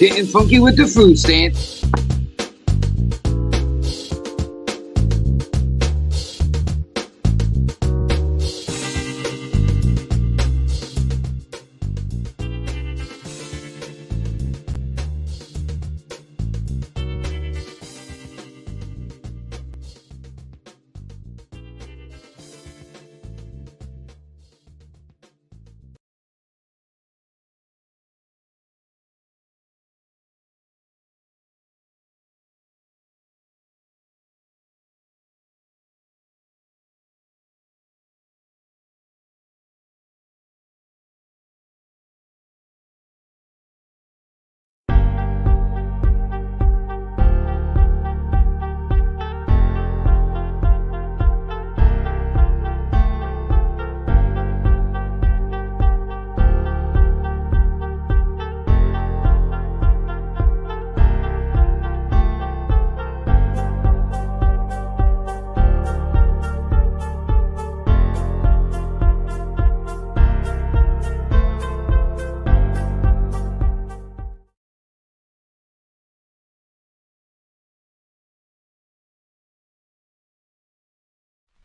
Getting funky with the food stamps.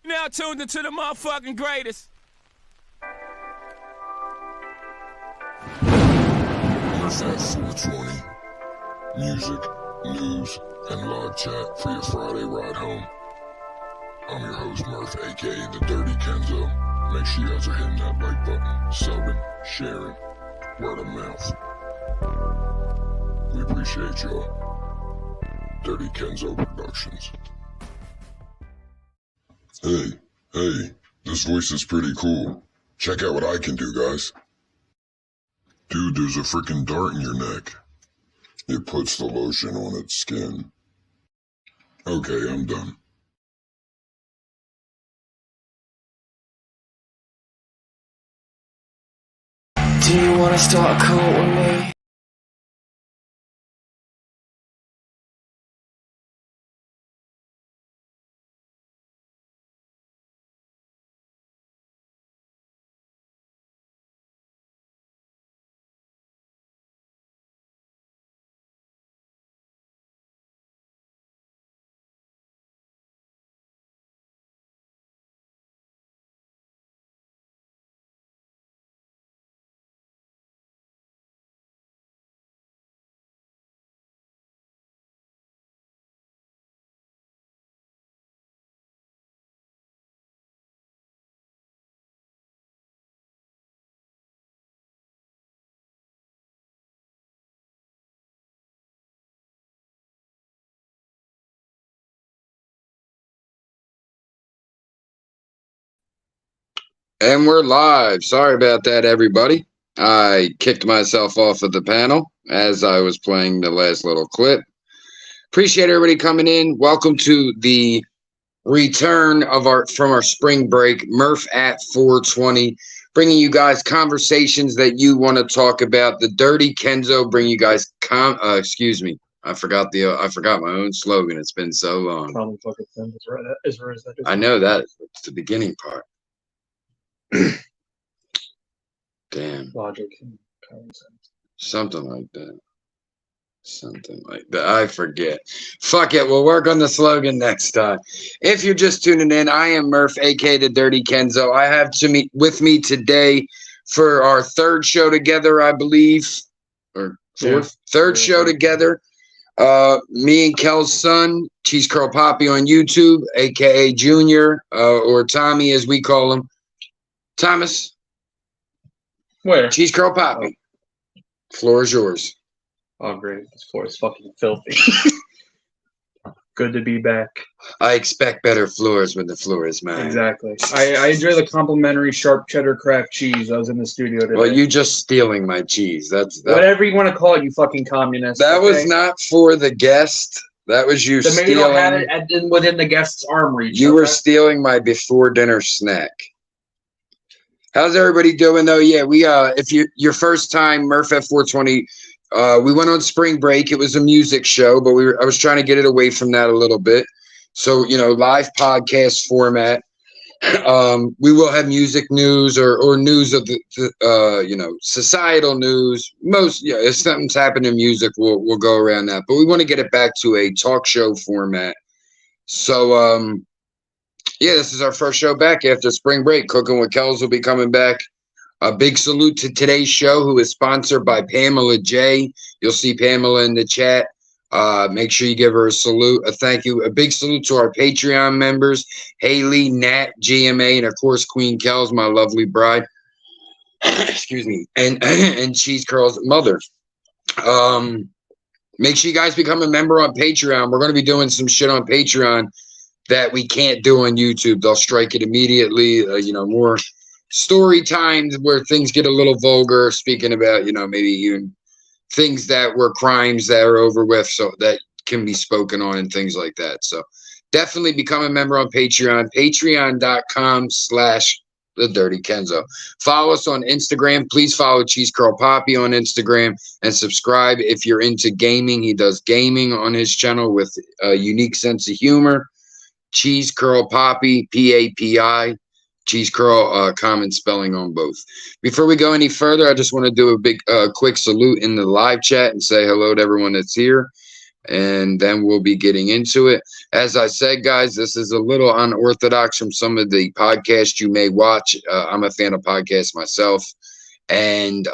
Now tuned into the motherfucking greatest. Murph at 420. Music, news, and live chat for your Friday ride home. I'm your host, Murph, aka theDirtyKenzo. Make sure you guys are hitting that like button, subbing, sharing, word of mouth. We appreciate y'all. Dirty Kenzo Productions. Hey, this voice is pretty cool. Check out what I can do, guys. Dude, there's a freaking dart in your neck. It puts the lotion on its skin. Okay, I'm done. Do you wanna start a cult with me? And we're live. Sorry about that, everybody. I kicked myself off of the panel as I was playing the last little clip. Appreciate everybody coming in. Welcome to the return of from our spring break, Murph at 420, bringing you guys conversations that you want to talk about. The Dirty Kenzo, bring you guys excuse me. I forgot my own slogan. It's been so long. I know that. It's the beginning part. Damn. Logic and common sense. Something like that. I forget. Fuck it. We'll work on the slogan next time. If you're just tuning in, I am Murph, aka the Dirty Kenzo. I have with me today for our third show together, I believe, or fourth, third show together. Me and Kell's son, Cheese Curl Poppy on YouTube, aka Junior, or Tommy as we call him. Thomas. Where? Cheese Curl Poppy. Oh. Floor is yours. Oh, great. This floor is fucking filthy. Good to be back. I expect better floors when the floor is mine. Exactly. I enjoy the complimentary sharp cheddar craft cheese. I was in the studio today. Well, you just stealing my cheese. That's whatever you want to call it, you fucking communist. That was not for the guest. That was you stealing. Maybe you don't have it within the guest's arm reach. You were stealing my before dinner snack. How's everybody doing though? Yeah, we if your first time Murph at 420, we went on spring break. It was a music show, but I was trying to get it away from that a little bit. So, live podcast format. We will have music news or news of the societal news. Most, yeah, if something's happened in music, we'll go around that. But we want to get it back to a talk show format. So, yeah, this is our first show back after spring break. Cooking with Kellz will be coming back. A big salute to today's show, who is sponsored by Pamela J. You'll see Pamela in the chat. Make sure you give her a salute, a thank you, a big salute to our Patreon members, Haley, Nat, GMA, and of course Queen Kellz, my lovely bride. Excuse me, and Cheese Curl's mother. Make sure you guys become a member on Patreon. We're going to be doing some shit on Patreon that we can't do on YouTube. They'll strike it immediately. More story times where things get a little vulgar, speaking about, maybe even things that were crimes that are over with, so that can be spoken on and things like that. So definitely become a member on Patreon, patreon.com/theDirtyKenzo. Follow us on Instagram. Please follow Cheese Curl Poppy on Instagram and subscribe if you're into gaming. He does gaming on his channel with a unique sense of humor. Cheese Curl Poppy, P-A-P-I. Cheese Curl, common spelling on both. Before we go any further, I just want to do a big, quick salute in the live chat and say hello to everyone that's here. And then we'll be getting into it. As I said, guys, this is a little unorthodox from some of the podcasts you may watch. I'm a fan of podcasts myself. And,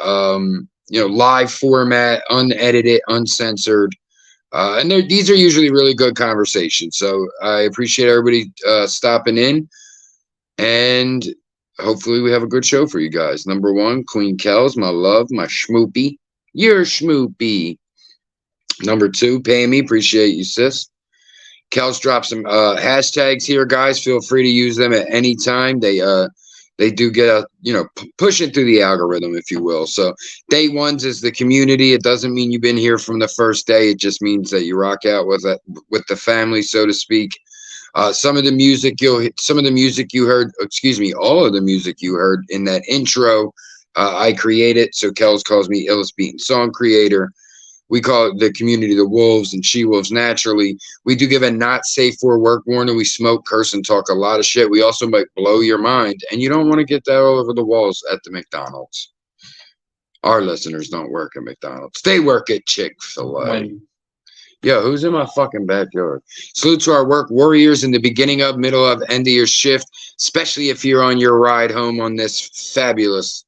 live format, unedited, uncensored. And these are usually really good conversations. So I appreciate everybody stopping in. And hopefully we have a good show for you guys. Number one, Queen Kellz, my love, my schmoopy. You're schmoopy. Number two, Pammy, appreciate you, sis. Kellz dropped some hashtags here, guys. Feel free to use them at any time. They do get pushing through the algorithm, if you will. So day ones is the community. It doesn't mean you've been here from the first day. It just means that you rock out with the family, so to speak. Some of the music you heard, all of the music you heard in that intro, I created. So Kellz calls me illest beat and song creator. We call it the community the wolves and she wolves naturally. We do give a not safe for work warning. We smoke, curse, and talk a lot of shit. We also might blow your mind, and you don't want to get that all over the walls at the McDonald's. Our listeners don't work at McDonald's. They work at Chick-fil-A. Yo, who's in my fucking backyard? Salute to our work warriors in the beginning of, middle of, end of your shift, especially if you're on your ride home on this fabulous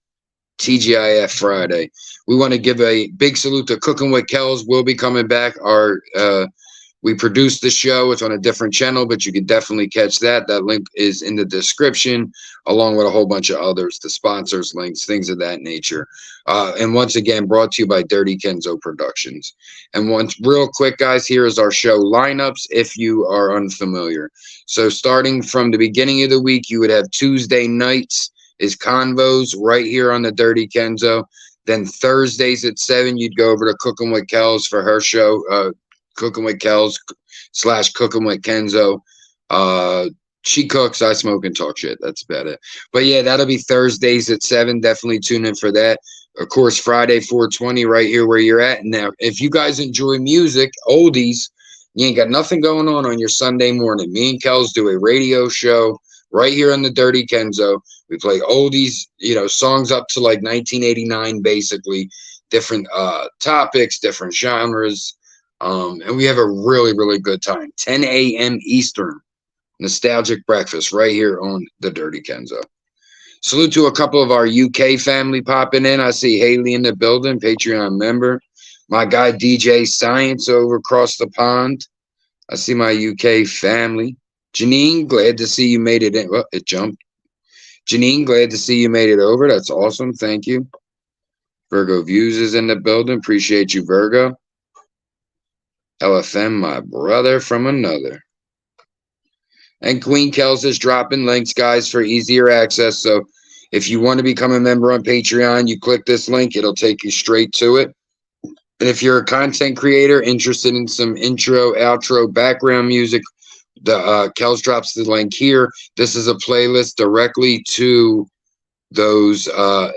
TGIF Friday. We want to give a big salute to Cooking with Kellz. We'll be coming back. We produced the show. It's on a different channel, but you can definitely catch that. That link is in the description, along with a whole bunch of others, the sponsors, links, things of that nature. And once again, brought to you by ThinKin Productions. And once real quick, guys, here is our show lineups if you are unfamiliar. So starting from the beginning of the week, you would have Tuesday nights is Convos right here on the ThinKin. Then Thursdays at 7, you'd go over to Cooking with Kellz for her show, Cooking with Kellz / Cooking with Kenzo. She cooks, I smoke and talk shit. That's about it. But yeah, that'll be Thursdays at 7. Definitely tune in for that. Of course, Friday 420 right here where you're at. Now, if you guys enjoy music, oldies, you ain't got nothing going on your Sunday morning. Me and Kellz do a radio show right here on the ThinKin. We play oldies, songs up to like 1989, basically. Different topics, different genres. And we have a really, really good time. 10 a.m. Eastern. Nostalgic breakfast right here on the ThinKin. Salute to a couple of our UK family popping in. I see Haley in the building, Patreon member. My guy DJ Science over across the pond. I see my UK family. Janine, glad to see you made it in. Well, it jumped. Janine, glad to see you made it over. That's awesome. Thank you. Virgo Views is in the building. Appreciate you, Virgo. LFM, my brother from another. And Queen Kellz is dropping links, guys, for easier access. So if you want to become a member on Patreon, you click this link. It'll take you straight to it. And if you're a content creator interested in some intro, outro, background music, the Kellz drops the link here. This is a playlist directly to those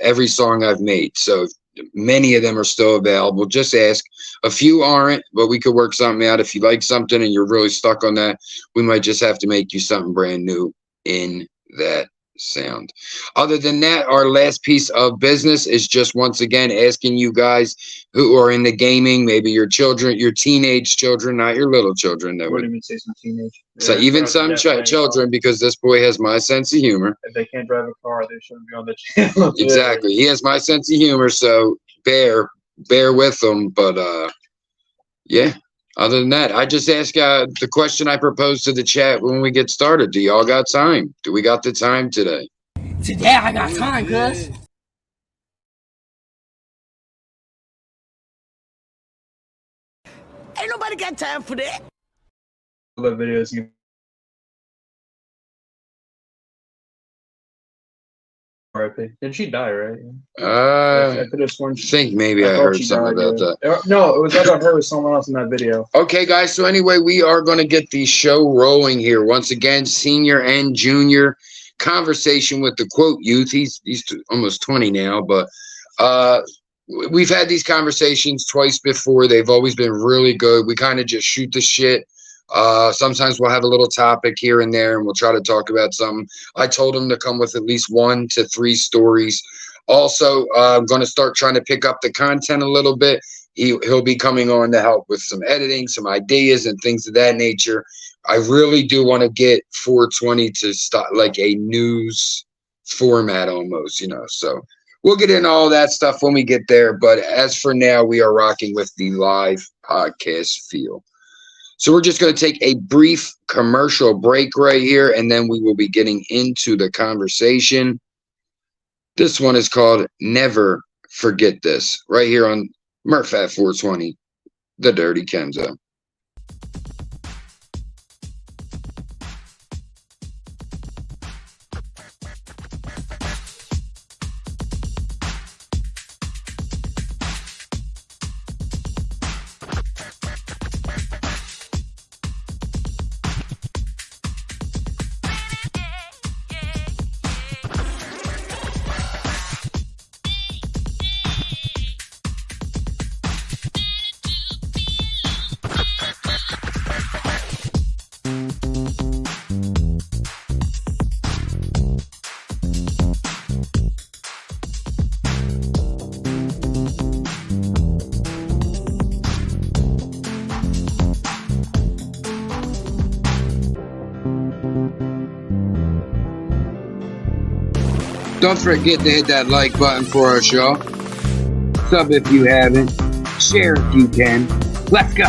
every song I've made. So many of them are still available. Just ask. A few aren't, but we could work something out. If you like something and you're really stuck on that, we might just have to make you something brand new in that sound. Other than that, our last piece of business is just once again asking you guys who are in the gaming, maybe your children, your teenage children, not your little children. That Wouldn't would even say some teenage. so even some children, because this boy has my sense of humor. If they can't drive a car, they shouldn't be on the channel. Exactly, he has my sense of humor, so bear with them. But yeah. Other than that, I just ask the question I proposed to the chat when we get started. Do y'all got time? Do we got the time today? Today I got time, cuz. Ain't nobody got time for that. The videos you. RIP. Didn't she die, right? I could have sworn. Think maybe I heard something about that. No, it was either her or someone else in that video. Okay, guys. So anyway, we are going to get the show rolling here. Once again, senior and junior conversation with the quote youth. He's almost 20 now, but we've had these conversations twice before. They've always been really good. We kind of just shoot the shit. Sometimes we'll have a little topic here and there, and we'll try to talk about something. I told him to come with at least 1 to 3 stories. Also, I'm going to start trying to pick up the content a little bit. He'll be coming on to help with some editing, some ideas, and things of that nature. I really do want to get 420 to start like a news format almost, So we'll get into all that stuff when we get there. But as for now, we are rocking with the live podcast feel. So we're just going to take a brief commercial break right here, and then we will be getting into the conversation. This one is called Never Forget This, right here on Murph at 420, the Dirty Kenzo. Don't forget to hit that like button for our show. Sub if you haven't. Share if you can. Let's go.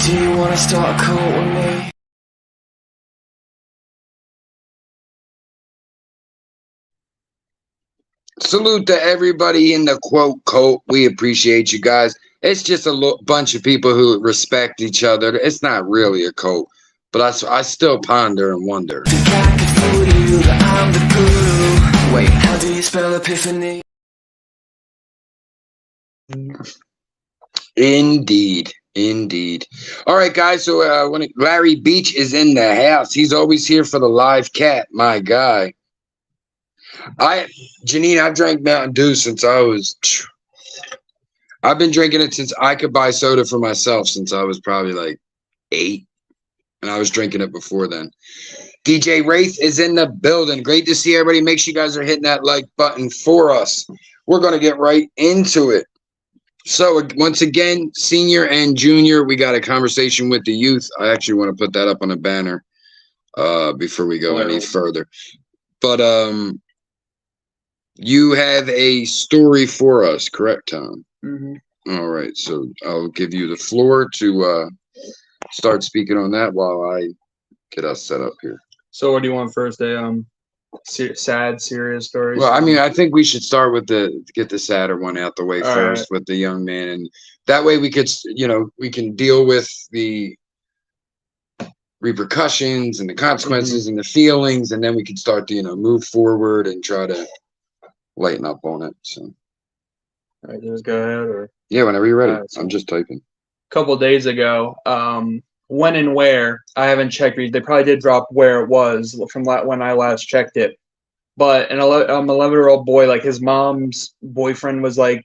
Do you wanna start a cult with me? Salute to everybody in the quote cult. We appreciate you guys. It's just a bunch of people who respect each other. It's not really a cult, but I still ponder and wonder. The cat could fool you, that I'm the guru. Wait, how do you spell epiphany? Indeed. All right, guys. So when Larry Beach is in the house, he's always here for the live cat. My guy. Janine, I've drank Mountain Dew since I've been drinking it since I could buy soda for myself since I was probably like 8. And I was drinking it before then. DJ Wraith is in the building. Great to see everybody. Make sure you guys are hitting that like button for us. We're going to get right into it. So once again, senior and junior, we got a conversation with the youth. I actually want to put that up on a banner before we go any further. But you have a story for us, correct, Tom? Mm-hmm. All right, so I'll give you the floor to start speaking on that while I get us set up here. So what do you want first? Sad, serious stories? Well, I mean, I think we should start with get the sadder one out the way All first right. with the young man, and that way we could, we can deal with the repercussions and the consequences and the feelings, and then we can start to, move forward and try to lighten up on it. So, All right, just go ahead. Or yeah, whenever you're ready. Alright, so I'm just typing. a couple days ago, when and where I haven't checked. They probably did drop where it was from when I last checked it. But an 11-year-old boy, like his mom's boyfriend, was like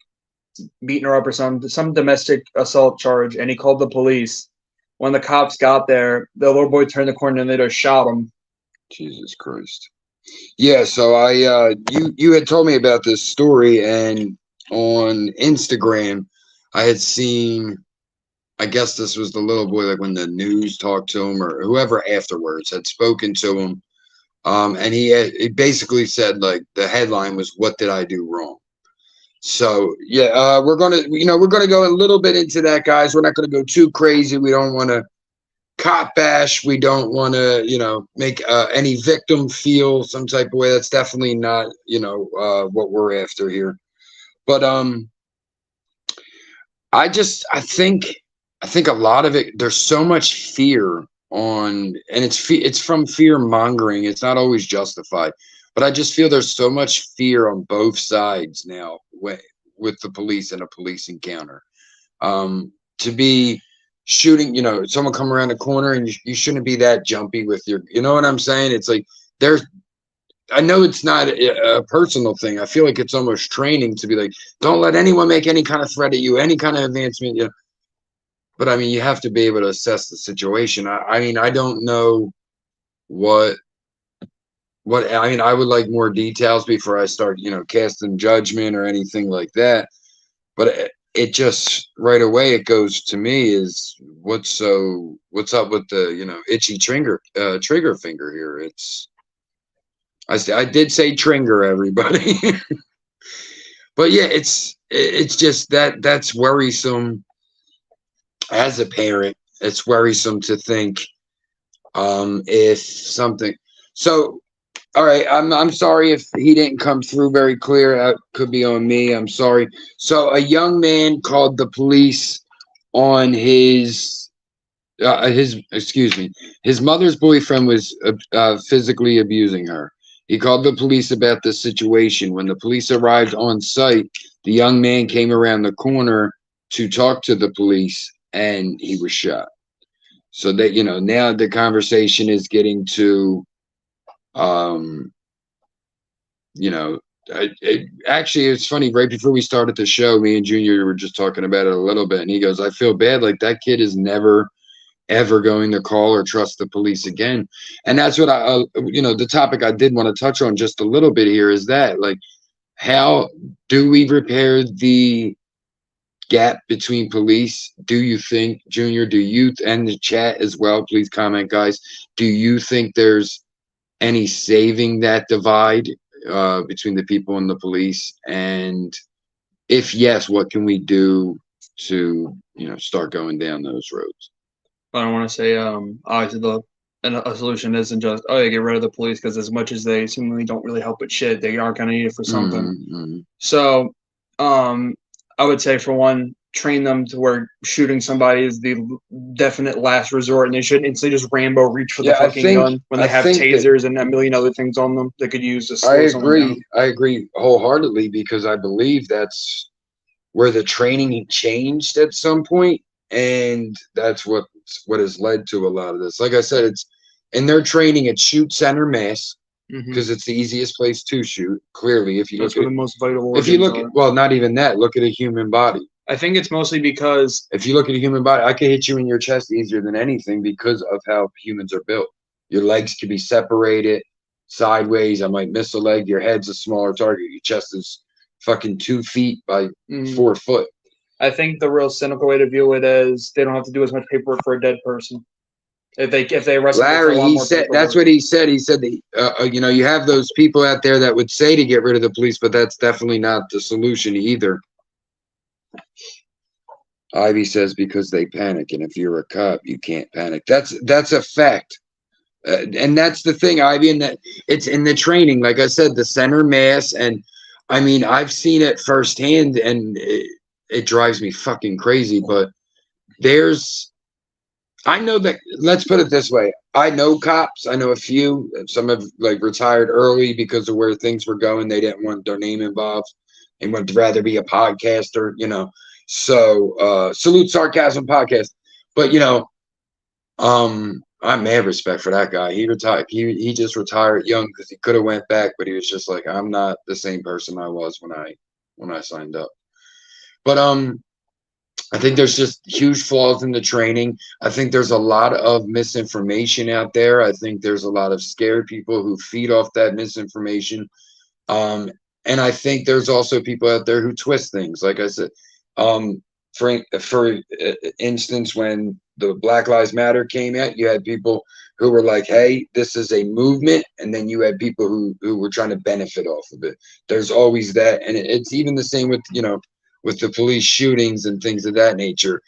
beating her up or some domestic assault charge, and he called the police. When the cops got there, the little boy turned the corner and they just shot him. Jesus Christ. Yeah, so you had told me about this story, and on Instagram I had seen, I guess this was the little boy, like when the news talked to him or whoever afterwards had spoken to him. And he basically said, like, the headline was, "What did I do wrong?" So yeah, we're gonna go a little bit into that, guys. We're not gonna go too crazy. We don't want to cop bash. We don't want to, make any victim feel some type of way. That's definitely not, what we're after here. But I think a lot of it, there's so much fear and it's from fear mongering. It's not always justified, but I just feel there's so much fear on both sides now with the police and a police encounter. To be shooting, someone come around the corner, and you shouldn't be that jumpy with you know what I'm saying? It's like I know it's not a personal thing. I feel like it's almost training to be like, don't let anyone make any kind of threat at you, any kind of advancement, But I mean, you have to be able to assess the situation. I mean, I don't know what I mean. I would like more details before I start, casting judgment or anything like that. But it just right away it goes to me is what's up with the itchy trigger finger here. I did say trigger, everybody. But yeah, it's just that's worrisome. As a parent, it's worrisome to think if something. So, all right, I'm sorry if he didn't come through very clear. That could be on me. I'm sorry. So, a young man called the police on his mother's boyfriend was physically abusing her. He called the police about the situation. When the police arrived on site, the young man came around the corner to talk to the police, and he was shot. So that, now the conversation is getting to, actually, it's funny. Right before we started the show, me and Junior were just talking about it a little bit, and he goes, "I feel bad. Like that kid is never, ever going to call or trust the police again." And that's what the topic I did want to touch on just a little bit here is that, like, how do we repair the gap between police? Do you think, Junior, and the chat as well, please comment, guys, do you think there's any saving that divide between the people and the police? And if yes, what can we do to start going down those roads? I don't want to say obviously a solution isn't just you get rid of the police, because as much as they seemingly don't really help with shit, they are kind of needed for something. So I would say, for one, train them to where shooting somebody is the definite last resort, and they shouldn't instantly just Rambo reach for the fucking gun when they have tasers and a million other things on them they could use to slow someone down. I agree wholeheartedly, because I believe that's where the training changed at some point, and that's what has led to a lot of this. Like I said, it's in their training, it's shoot center mass, because it's the easiest place to shoot. Clearly, if you look at the most vital. If you look at, well, not even that. Look at a human body. I think it's mostly because if you look at a human body, I can hit you in your chest easier than anything because of how humans are built. Your legs can be separated sideways. I might miss a leg. Your head's a smaller target. Your chest is fucking 2 feet by 4 foot. I think the real cynical way to view it is they don't have to do as much paperwork for a dead person. If they arrest Larry, he said that's what he said. He said that you have those people out there that would say to get rid of the police, but that's definitely not the solution either. Ivy says because they panic, and if you're a cop, you can't panic. That's a fact, and that's the thing, Ivy. And that it's in the training, like I said, the center mass, and I mean, I've seen it firsthand, and it drives me fucking crazy. But I know that. Let's put it this way: I know cops. I know a few. Some have like retired early because of where things were going. They didn't want their name involved, and would rather be a podcaster, you know. So salute sarcasm podcast. But you know, I mad respect for that guy. He retired. He just retired young because he could have went back, but he was just like, I'm not the same person I was when I signed up. But I think there's just huge flaws in the training. I think there's a lot of misinformation out there. I think there's a lot of scared people who feed off that misinformation. And I think there's also people out there who twist things. Like I said, for instance, when the Black Lives Matter came out, you had people who were like, hey, this is a movement. And then you had people who were trying to benefit off of it. There's always that. And it's even the same with, you know, with the police shootings and things of that nature.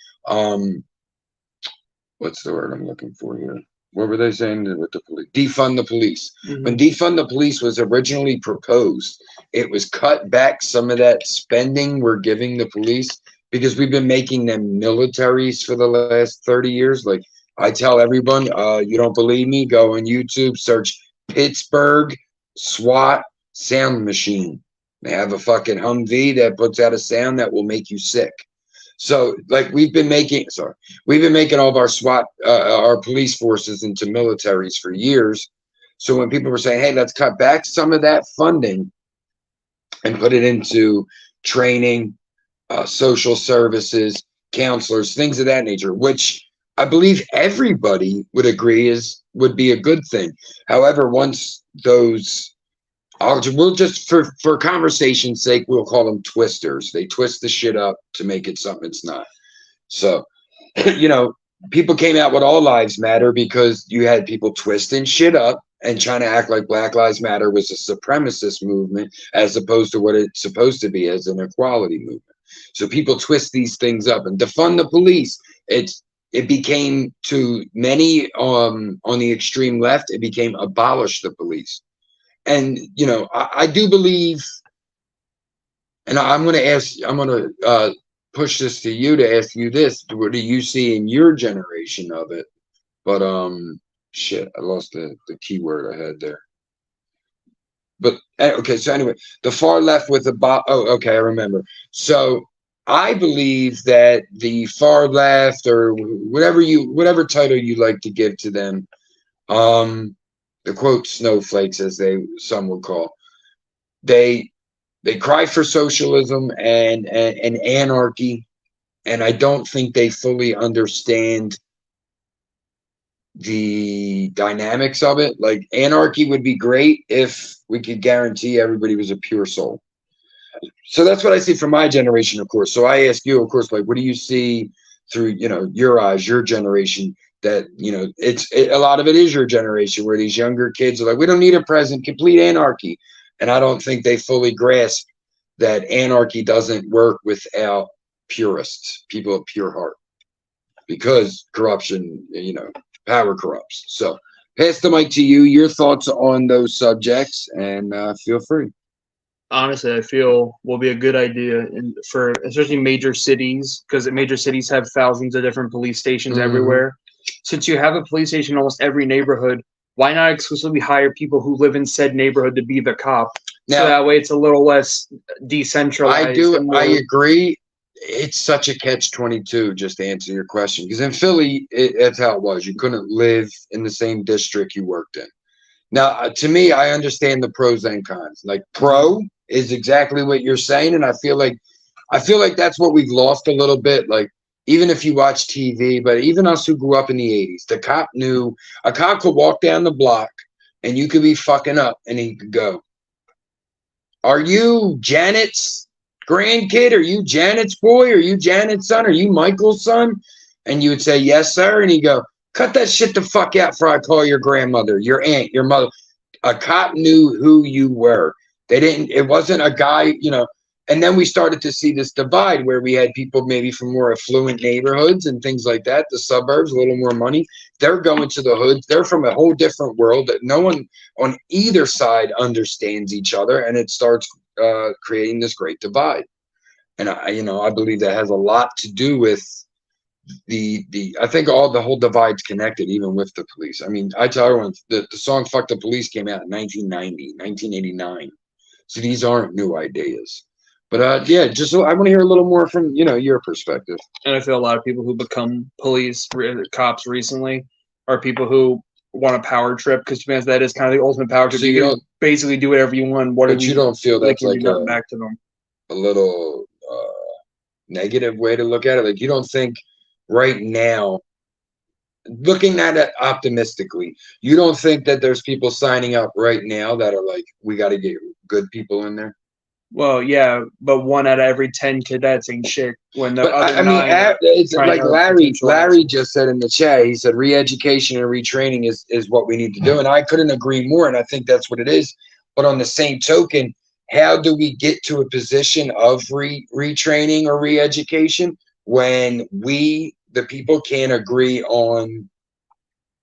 What's the word I'm looking for here? What were they saying with the police? Defund the police. Mm-hmm. When defund the police was originally proposed, it was cut back some of that spending we're giving the police because we've been making them militaries for the last 30 years. Like I tell everyone, you don't believe me, go on YouTube, search Pittsburgh SWAT sound machine. They have a fucking Humvee that puts out a sound that will make you sick. So, like, we've been making all of our SWAT, our police forces into militaries for years. So when people were saying, hey, let's cut back some of that funding and put it into training, social services, counselors, things of that nature, which I believe everybody would agree would be a good thing. However, once those, we'll just, for conversation's sake, we'll call them twisters. They twist the shit up to make it something it's not. So, you know, people came out with All Lives Matter because you had people twisting shit up and trying to act like Black Lives Matter was a supremacist movement as opposed to what it's supposed to be as an equality movement. So people twist these things up and defund the police. It became, to many on the extreme left, it became abolish the police. And, you know, I do believe, and I'm going to push this to you to ask you this. What do you see in your generation of it? But, shit, I lost the keyword I had there. But, okay, so anyway, the far left with okay, I remember. So I believe that the far left, or whatever title you like to give to them, the quote snowflakes, as some would call, they cry for socialism and anarchy, and I don't think they fully understand the dynamics of it. Like, anarchy would be great if we could guarantee everybody was a pure soul. So that's what I see from my generation, of course. So I ask you, of course, like, what do you see through, you know, your eyes, your generation? That, you know, a lot of it is your generation where these younger kids are like, we don't need a president, complete anarchy. And I don't think they fully grasp that anarchy doesn't work without purists, people of pure heart, because corruption, you know, power corrupts. So pass the mic to you, your thoughts on those subjects, and feel free. Honestly, I feel will be a good idea for especially major cities, because major cities have thousands of different police stations everywhere. Since you have a police station in almost every neighborhood, why not exclusively hire people who live in said neighborhood to be the cop? Now, so that way it's a little less decentralized. I agree. It's such a catch-22, just to answer your question. Because in Philly, that's how it was. You couldn't live in the same district you worked in. Now, to me, I understand the pros and cons. Like, pro is exactly what you're saying, and I feel like that's what we've lost a little bit. Like, even if you watch TV, but even us who grew up in the 80s, the cop knew a cop could walk down the block and you could be fucking up and he could go, are you Janet's grandkid? Are you Janet's boy? Are you Janet's son? Are you Michael's son? And you would say, yes, sir. And he'd go, cut that shit the fuck out before I call your grandmother, your aunt, your mother. A cop knew who you were. It wasn't a guy, you know, And then we started to see this divide where we had people maybe from more affluent neighborhoods and things like that, the suburbs, a little more money. They're going to the hoods. They're from a whole different world that no one on either side understands each other, and it starts creating this great divide. And I believe that has a lot to do with I think the whole divide's connected, even with the police. I mean, I tell everyone the song "Fuck the Police" came out in 1990, 1989. So these aren't new ideas. But yeah, just I want to hear a little more from your perspective. And I feel a lot of people who become cops recently are people who want a power trip, because to be honest, that is kind of the ultimate power trip. So you can basically do whatever you want. But you don't feel that's like back to them. A little negative way to look at it? Like, you don't think right now, looking at it optimistically, you don't think that there's people signing up right now that are like, we got to get good people in there? Well, yeah, but 1 out of every 10 cadets ain't shit. When the other it's like Larry just said in the chat. He said re-education and retraining is what we need to do, and I couldn't agree more. And I think that's what it is. But on the same token, how do we get to a position of retraining or re-education when we, the people, can't agree on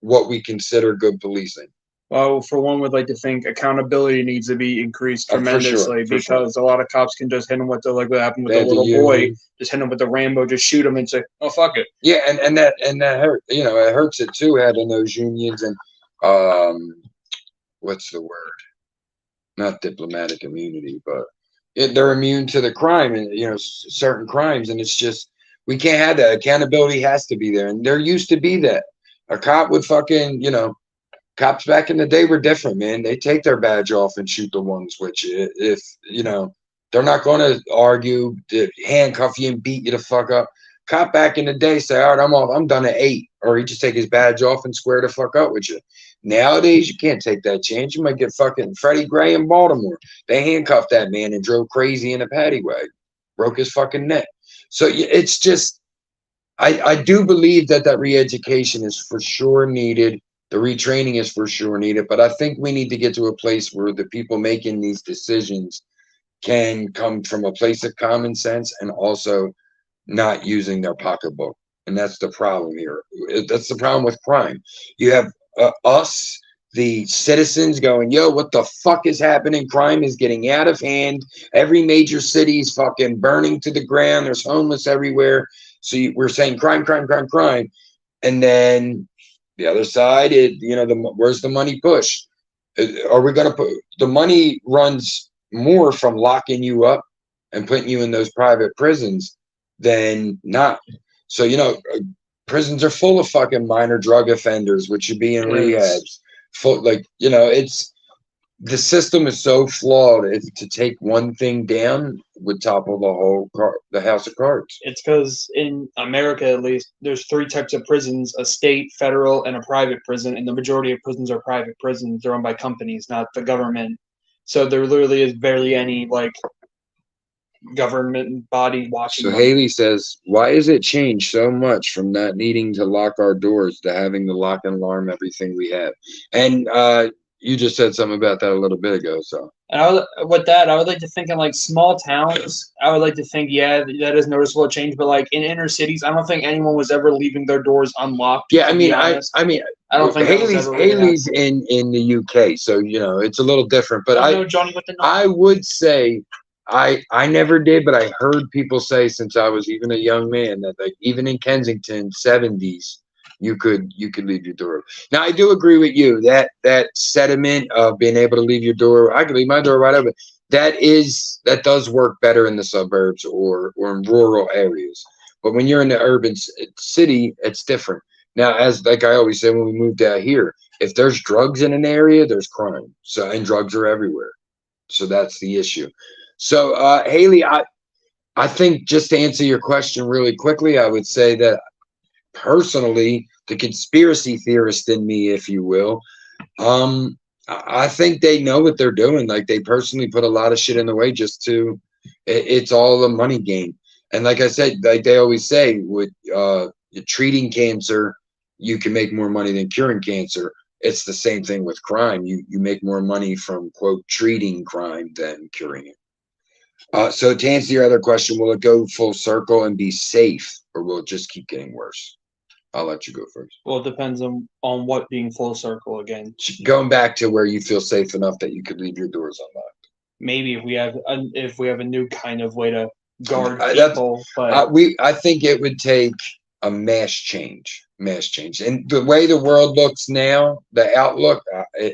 what we consider good policing? Well, for one, would like to think accountability needs to be increased tremendously, because a lot of cops can just hit them with what happened with the little boy, just hit him with the Rambo, just shoot him and say, "Oh, fuck it." Yeah, and that hurt. It hurts it too, having those unions and what's the word? Not diplomatic immunity, but they're immune to the crime and certain crimes, and it's just we can't have that. Accountability has to be there, and there used to be that. A cop would fucking cops back in the day were different, man. They take their badge off and shoot the ones which, if they're not going to argue, handcuff you and beat you the fuck up. Cop back in the day say, all right, I'm off, I'm done at 8, or he just take his badge off and square the fuck up with you. Nowadays, you can't take that chance. You might get fucking Freddie Gray in Baltimore. They handcuffed that man and drove crazy in a paddy wagon, broke his fucking neck. So it's just, I do believe that re-education is for sure needed. The retraining is for sure needed, but I think we need to get to a place where the people making these decisions can come from a place of common sense and also not using their pocketbook. And that's the problem here. That's the problem with crime. You have us, the citizens, going, yo, what the fuck is happening? Crime is getting out of hand. Every major city is fucking burning to the ground. There's homeless everywhere. So we're saying crime, crime, crime, crime. And then the other side, where's the money push? Are we going to put the money runs more from locking you up and putting you in those private prisons than not? So, prisons are full of fucking minor drug offenders, which should be in rehabs. It's the system is so flawed. It's to take one thing down would topple the house of cards. It's because in America, at least, there's 3 types of prisons: a state, federal, and a private prison. And the majority of prisons are private prisons. They're owned by companies, not the government. So there literally is barely any government body watching. So Haley says, why is it changed so much from not needing to lock our doors to having to lock and alarm everything we have? And you just said something about that a little bit ago. So and I would like to think in small towns, I would like to think, yeah, that is noticeable change. But in inner cities, I don't think anyone was ever leaving their doors unlocked. Yeah, I don't think Haley's in the UK, so it's a little different. But I would say I never did, but I heard people say since I was even a young man that even in Kensington 70s. You could leave your door. Now I do agree with you that sentiment of being able to leave your door. I can leave my door right open. That does work better in the suburbs or in rural areas. But when you're in the urban city, it's different. Now, as I always say when we moved out here, if there's drugs in an area, there's crime. So and drugs are everywhere. So that's the issue. So Haley, I think just to answer your question really quickly, I would say that personally, the conspiracy theorist in me, if you will, I think they know what they're doing. They personally put a lot of shit in the way just to, it's all a money game. And like I said, they always say, with treating cancer, you can make more money than curing cancer. It's the same thing with crime. You make more money from, quote, treating crime than curing it. So to answer your other question, will it go full circle and be safe, or will it just keep getting worse? I'll let you go first. Well, it depends on what being full circle again. Going back to where you feel safe enough that you could leave your doors unlocked. Maybe if we have a new kind of way to guard That's- people, but I think it would take a mass change, and the way the world looks now, the outlook,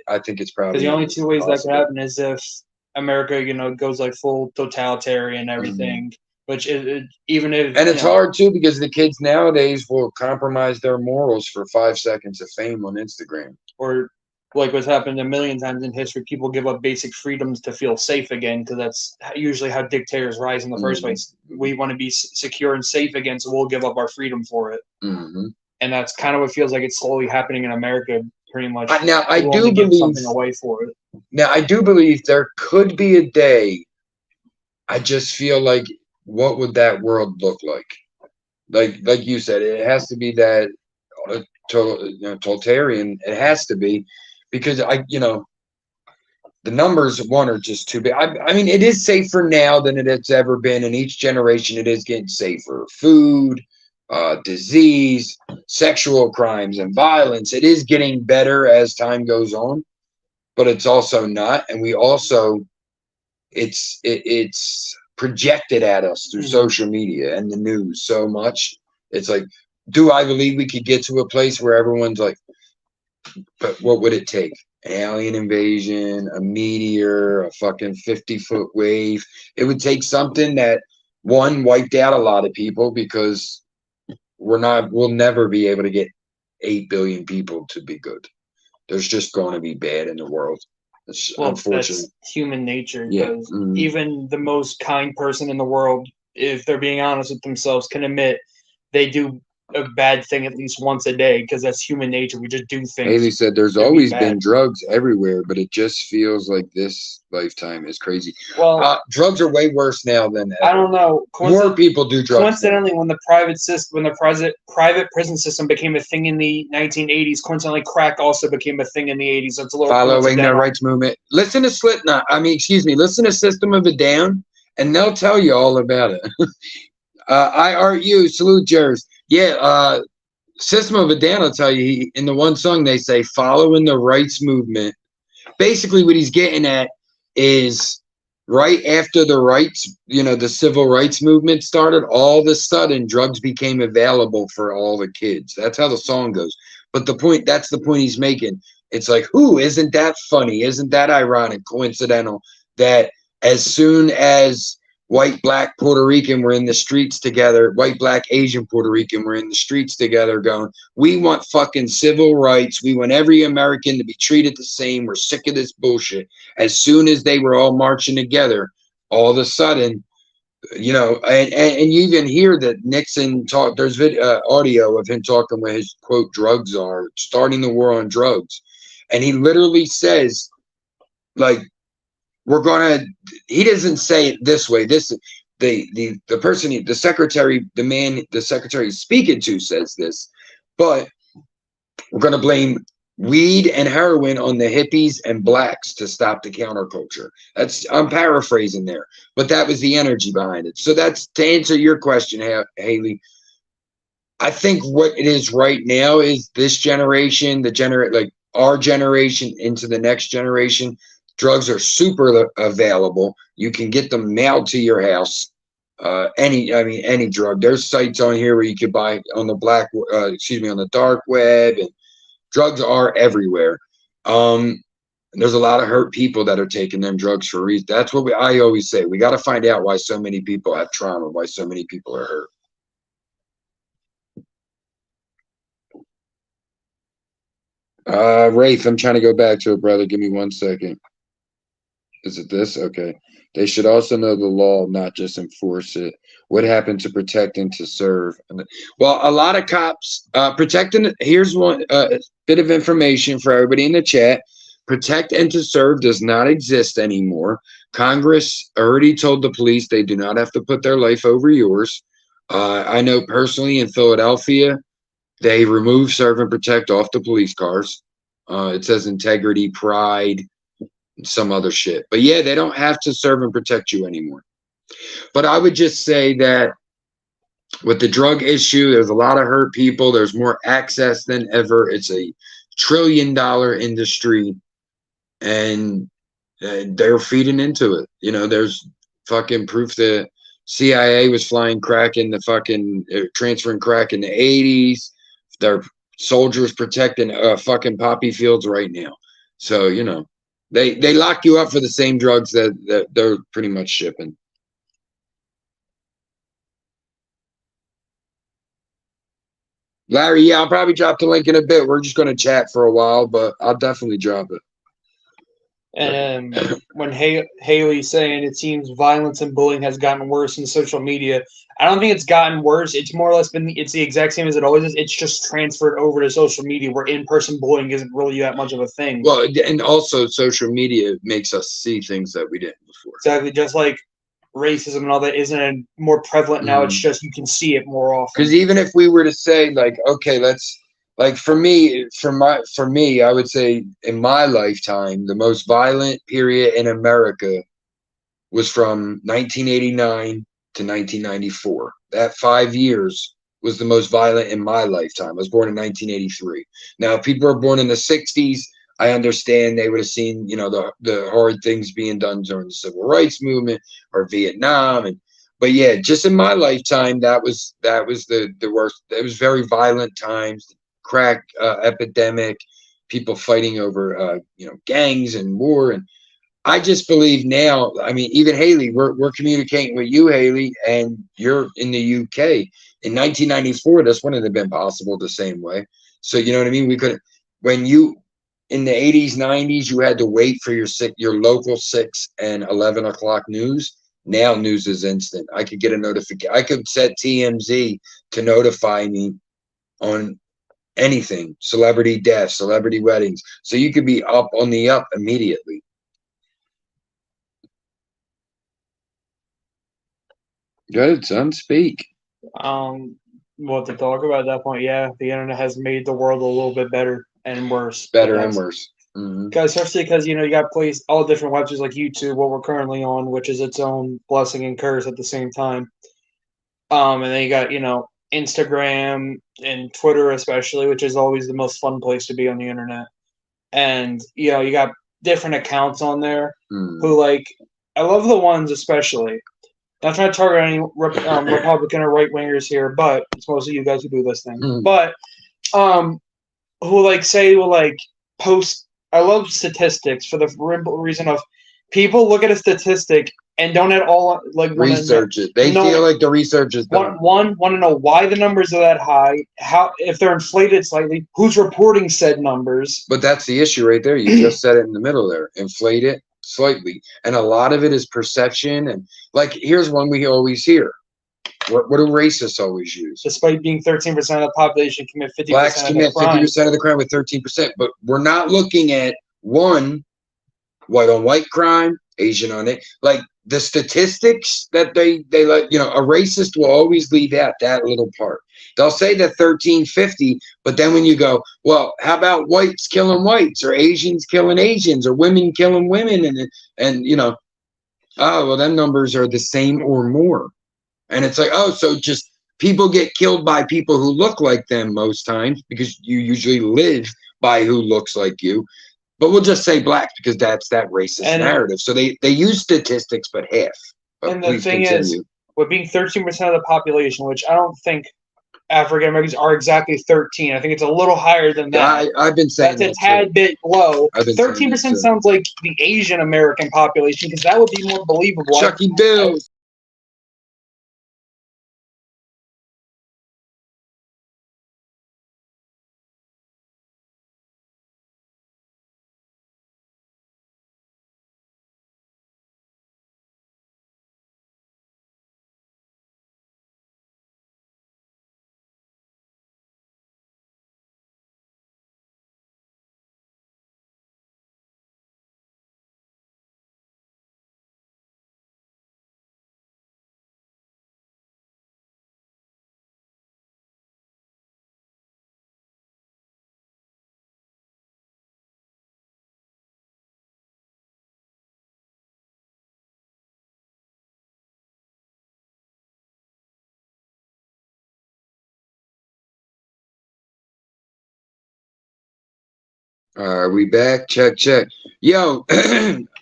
I think it's probably because the only two ways that possible. could happen is if America, goes like full totalitarian and everything. Which even if And it's hard too because the kids nowadays will compromise their morals for 5 seconds of fame on Instagram. or like what's happened a million times in history, people give up basic freedoms to feel safe again because that's usually how dictators rise in the first place. We want to be secure and safe again, so we'll give up our freedom for it. And that's kind of what feels like it's slowly happening in America, pretty much. Now, I do give believe something away for it. Now, I do believe there could be a day. I just feel like, what would that world look like? Like you said, it has to be that totalitarian. It has to be because the numbers one are just too big. I mean, it is safer now than it's ever been. In each generation, it is getting safer. Food, disease, sexual crimes, and violence. It is getting better as time goes on, but it's also not. And we also, it's projected at us through social media and the news so much. It's like, do I believe we could get to a place where everyone's like, but what would it take? An alien invasion, a meteor, a fucking 50-foot wave. It would take something that, one, wiped out a lot of people because we'll never be able to get 8 billion people to be good. There's just going to be bad in the world. It's unfortunate. That's human nature. Yeah. Because even the most kind person in the world, if they're being honest with themselves, can admit they do a bad thing at least once a day because that's human nature. We just do things. Haley said there's always been drugs everywhere, but it just feels like this lifetime is crazy. Well, drugs are way worse now than ever. I don't know. More people do drugs. Coincidentally, when the private prison system became a thing in the 1980s, coincidentally, crack also became a thing in the 80s. So it's a little following the rights movement. Listen to listen to System of a Down, and they'll tell you all about it. IRU, salute Jers. Yeah, System of a Down will tell you, in the one song they say, following the rights movement. Basically what he's getting at is right after the civil rights movement started, all of a sudden drugs became available for all the kids. That's how the song goes. But that's the point he's making. It's like, isn't that funny? Isn't that ironic, coincidental, that as soon as white, black, Puerto Rican were in the streets together, white, black, Asian, Puerto Rican were in the streets together going, we want fucking civil rights. We want every American to be treated the same. We're sick of this bullshit. As soon as they were all marching together, all of a sudden, and you even hear that Nixon talk. There's audio of him talking where his quote, drugs are starting the war on drugs. And he literally says, like, he doesn't say it this way. The secretary he's speaking to says this, but we're going to blame weed and heroin on the hippies and blacks to stop the counterculture. I'm paraphrasing there, but that was the energy behind it. So that's to answer your question, Haley. I think what it is right now is this generation, our generation into the next generation. Drugs are super available. You can get them mailed to your house. Any drug. There's sites on here where you could buy on the dark web, and drugs are everywhere. There's a lot of hurt people that are taking them drugs for reasons. That's what I always say. We got to find out why so many people have trauma, why so many people are hurt. Rafe, I'm trying to go back to it, brother. Give me 1 second. Is it this? Okay. They should also know the law, not just enforce it. What happened to protect and to serve? Well, a lot of cops protecting. Here's one bit of information for everybody in the chat. Protect and to serve does not exist anymore. Congress already told the police they do not have to put their life over yours. I know personally in Philadelphia, they removed serve and protect off the police cars. It says integrity, pride, some other shit. But yeah, they don't have to serve and protect you anymore. But I would just say that with the drug issue, there's a lot of hurt people. There's more access than ever. It's a $1 trillion industry, and they're feeding into it. You know, there's fucking proof that CIA was flying crack in the fucking transferring crack in the 80s. Their soldiers protecting fucking poppy fields right now. So, you know, they lock you up for the same drugs that they're pretty much shipping. Larry, yeah, I'll probably drop the link in a bit. We're just going to chat for a while, but I'll definitely drop it. And when Haley's saying it seems violence and bullying has gotten worse in social media, I don't think it's gotten worse. It's more or less it's the exact same as it always is. It's just transferred over to social media where in-person bullying isn't really that much of a thing. Well, and also social media makes us see things that we didn't before. Exactly, just like racism and all that isn't more prevalent now. It's just you can see it more often. Because even if we were to say like, okay, let's like for me, I would say in my lifetime, the most violent period in America was from 1989 to 1994. That 5 years was the most violent in my lifetime. I was born in 1983. Now, if people are born in the 60s, I understand they would have seen, you know, the hard things being done during the civil rights movement or Vietnam. But yeah, just in my lifetime, that was the worst. It was very violent times, crack epidemic, people fighting over you know, gangs and war. And I just believe now, I mean, even Haley, we're communicating with you, Haley, and you're in the UK. In 1994, this wouldn't have been possible the same way. So you know what I mean? We could, when you in the 80s, 90s, you had to wait for your local 6 and 11 o'clock news. Now news is instant. I could get a notification. I could set TMZ to notify me on anything, celebrity deaths, celebrity weddings. So you could be up on the up immediately. Good, son. Speak. What to talk about at that point? Yeah, the internet has made the world a little bit better and worse. Better and worse. Because especially because you know you got all different websites like YouTube, what we're currently on, which is its own blessing and curse at the same time. And then you got, you know, Instagram and Twitter especially, which is always the most fun place to be on the internet. And you know you got different accounts on there who like I love the ones especially. Not trying to target any Republican or right wingers here, but it's mostly you guys who do this thing. But who like say will like post. I love statistics for the reason of people look at a statistic and don't at all like research it. They feel like the research is done. Want to know why the numbers are that high, how if they're inflated slightly, who's reporting said numbers. But that's the issue right there. You just said it in the middle there. Inflate it slightly, and a lot of it is perception. And like, here's one we always hear. What do racists always use? Despite being 13% of the population commit 50% Blacks commit 50% of the crime with 13%. But we're not looking at one, white on white crime, Asian on it. Like the statistics that they like, you know, a racist will always leave out that little part. They'll say that 1350, but then when you go, well, how about whites killing whites or Asians killing Asians or women killing women? And you know, oh, well, them numbers are the same or more. And it's like, oh, so just people get killed by people who look like them most times because you usually live by who looks like you. But we'll just say blacks because that's that racist narrative. So they use statistics, but half. But and the thing is, with being 13% of the population, which I don't think African Americans are exactly 13. I think it's a little higher than that. I've been saying that's a tad bit low. 13% sounds like the Asian American population because that would be more believable. Chucky Bill. Are we back? Check, check. Yo,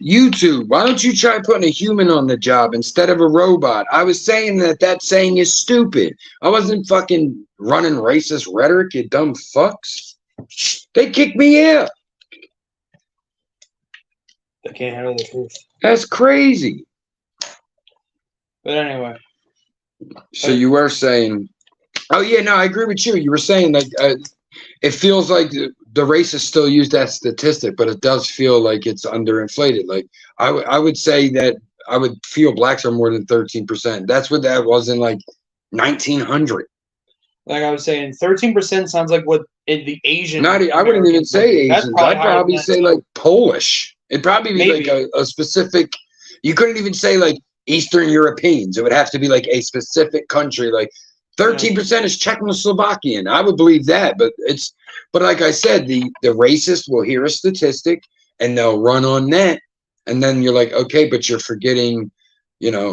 YouTube, why don't you try putting a human on the job instead of a robot? I was saying that saying is stupid. I wasn't fucking running racist rhetoric, you dumb fucks. They kicked me out. They can't handle the truth. That's crazy. But anyway. So you were saying, oh yeah, no, I agree with you. You were saying like it feels like the racists still use that statistic, but it does feel like it's underinflated. Like I would say that I would feel blacks are more than 13%. That's what that was in like 1900. Like I was saying, 13% sounds like what in the Asian. I wouldn't even say Asians. I'd probably say like Polish. It'd probably be like a specific. You couldn't even say like Eastern Europeans. It would have to be like a specific country. Like 13% is Czechoslovakian. I would believe that, but like I said, the racist will hear a statistic and they'll run on that, and then you're like, okay, but you're forgetting,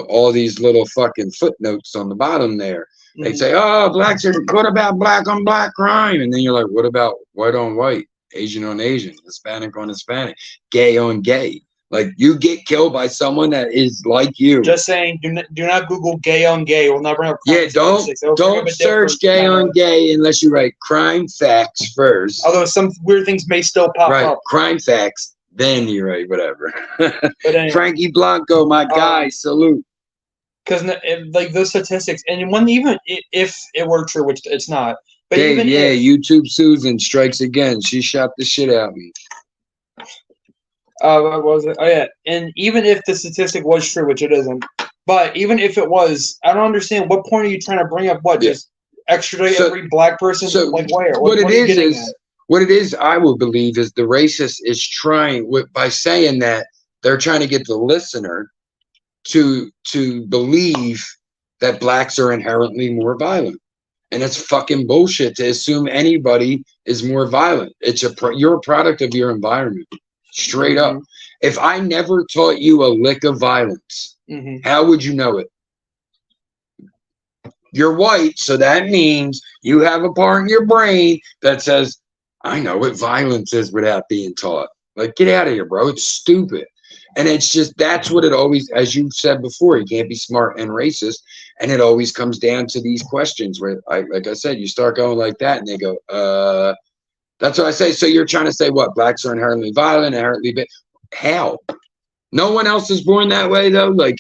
all these little fucking footnotes on the bottom there. They say, oh, blacks are, what about black on black crime? And then you're like, what about white on white, Asian on Asian, Hispanic on Hispanic, gay on gay? Like, you get killed by someone that is like you. Just saying, do not Google gay on gay. We'll never have. Yeah, don't search gay on gay unless you write crime facts first. Although some weird things may still pop up. Crime facts, then you write whatever. But anyway, Frankie Blanco, my guy, salute. Because like those statistics, and when even if it were true, which it's not, but hey, even YouTube Susan strikes again. She shot the shit out of me. What was it? Oh yeah, and even if the statistic was true, which it isn't, but even if it was, I don't understand what point are you trying to bring up? What just extradite every black person? So like where? What it is, I will believe, is the racist is trying by saying that they're trying to get the listener to believe that blacks are inherently more violent, and it's fucking bullshit to assume anybody is more violent. You're a product of your environment. Straight up. If I never taught you a lick of violence, how would you know it? You're white, so that means you have a part in your brain that says, I know what violence is without being taught. Like, get out of here, bro. It's stupid. And it's just, that's what it always, as you said before, you can't be smart and racist. And it always comes down to these questions where, like I said, you start going like that and they go, that's what I say. So you're trying to say what? Blacks are inherently violent, how? No one else is born that way, though. Like,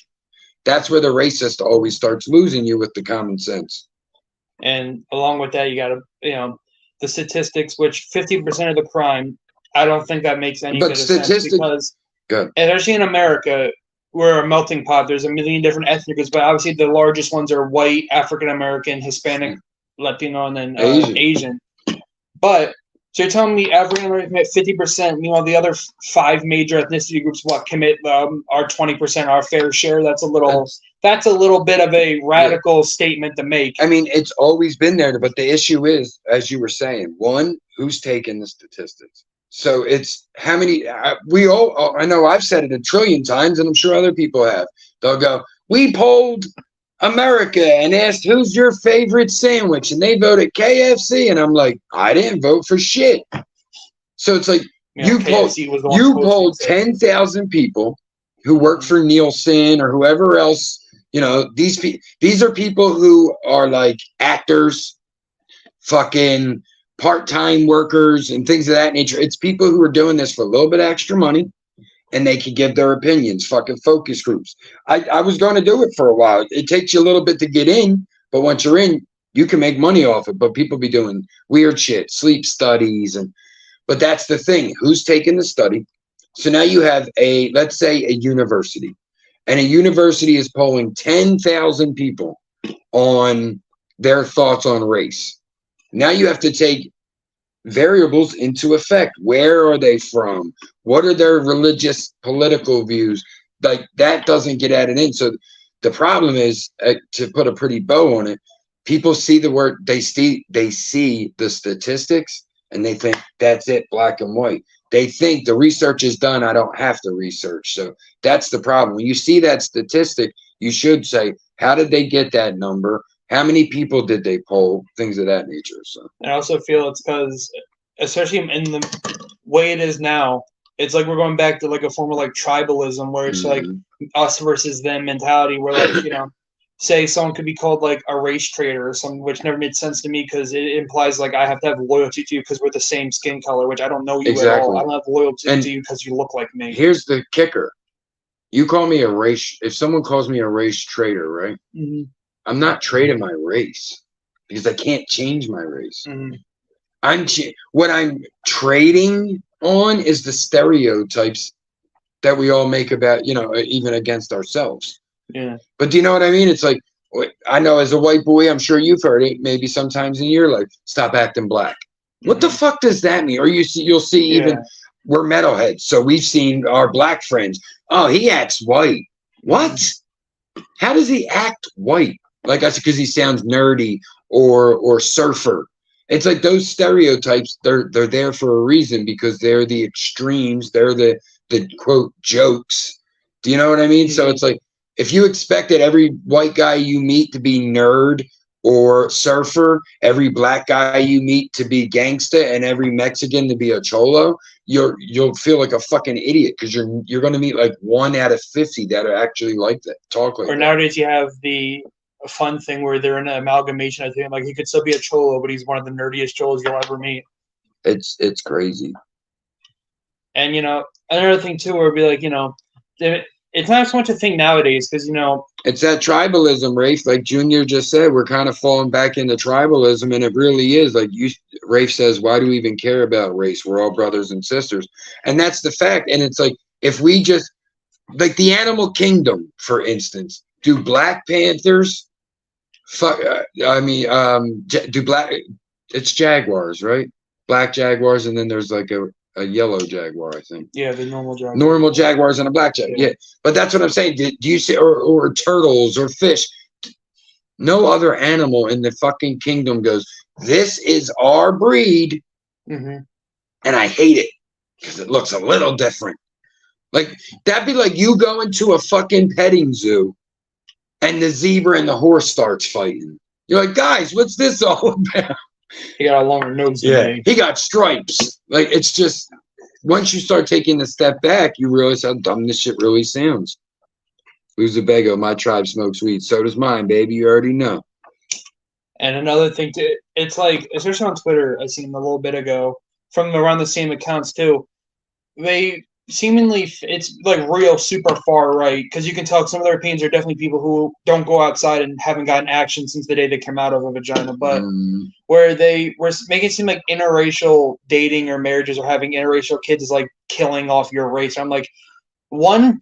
that's where the racist always starts losing you with the common sense. And along with that, you got to, the statistics, which 50% of the crime, I don't think that makes any sense because, especially in America, we're a melting pot. There's a million different ethnic groups, but obviously the largest ones are white, African American, Hispanic, Latino, and then Asian. But so you're telling me African American commit 50%, meanwhile the other 5 major ethnicity groups commit our 20%, our fair share? That's a little bit of a radical statement to make. I mean, it's always been there, but the issue is, as you were saying, one, who's taking the statistics? So it's how many I know I've said it a trillion times, and I'm sure other people have. They'll go, we polled America and asked who's your favorite sandwich, and they voted KFC, and I'm like, I didn't vote for shit. So it's like you polled 10,000 people who work for Nielsen or whoever else. These are people who are like actors, fucking part-time workers and things of that nature. It's people who are doing this for a little bit extra money, and they can give their opinions, fucking focus groups. I was going to do it for a while. It takes you a little bit to get in, but once you're in, you can make money off it. But people be doing weird shit, sleep studies, but that's the thing. Who's taking the study? So now you have let's say a university, and a university is polling 10,000 people on their thoughts on race. Now you have to take variables into effect. Where are they from? What are their religious, political views? Like, that doesn't get added in. So the problem is, to put a pretty bow on it, people see the word, they see the statistics, and they think that's it, black and white. They think the research is done, I don't have to research. So that's the problem. When you see that statistic, you should say, how did they get that number? How many people did they poll? Things of that nature. So I also feel it's because, especially in way it is now, it's like we're going back to like a form of like tribalism where it's like us versus them mentality where like, you know, say someone could be called like a race traitor or something, which never made sense to me because it implies like I have to have loyalty to you because we're the same skin color, which I don't know you at all. I don't have loyalty to you because you look like me. Here's the kicker. You call me a race, if someone calls me a race traitor, right? I'm not trading my race because I can't change my race. What I'm trading on is the stereotypes that we all make about, you know, even against ourselves. Yeah. But do you know what I mean? It's like, I know as a white boy, I'm sure you've heard it maybe sometimes in your life, stop acting black. What the fuck does that mean? Or you'll see even, we're metalheads. So we've seen our black friends. Oh, he acts white. What? How does he act white? Like I said, because he sounds nerdy or surfer. It's like those stereotypes, they're there for a reason because they're the extremes. They're the quote jokes. Do you know what I mean? So it's like, if you expected every white guy you meet to be nerd or surfer, every black guy you meet to be gangsta, and every Mexican to be a cholo, you'll feel like a fucking idiot because you're going to meet like 1 out of 50 that are actually like that, talk like that. Or nowadays you have the fun thing where they're an amalgamation. I think like he could still be a cholo, but he's one of the nerdiest cholos you'll ever meet. It's crazy. And you know, another thing too, where it'd be like, you know, it's not so much a thing nowadays because, you know, it's that tribalism, Rafe. Like Junior just said, we're kind of falling back into tribalism, and it really is. Like Rafe says, why do we even care about race? We're all brothers and sisters, and that's the fact. And it's like if we just like the animal kingdom, for instance, do Black Panthers? Do black? It's jaguars, right? Black jaguars, and then there's like a yellow jaguar, I think. Yeah, the normal jaguar. Normal jaguars and a black jaguar. Yeah. But that's what I'm saying. Do you see, or turtles or fish? No other animal in the fucking kingdom goes, this is our breed, and I hate it because it looks a little different. Like, that'd be like you going to a fucking petting zoo and the zebra and the horse starts fighting. You're like, guys, what's this all about? He got a longer nose than me. He got stripes. Like, it's just, once you start taking a step back, you realize how dumb this shit really sounds. Who's a bego? My tribe smokes weed. So does mine, baby. You already know. And another thing, too, it's like, especially on Twitter, I seen a little bit ago, from around the same accounts, too, they seemingly, it's like real super far right, because you can tell some of their opinions are definitely people who don't go outside and haven't gotten action since the day they came out of a vagina, but where they were making it seem like interracial dating or marriages or having interracial kids is like killing off your race. I'm like,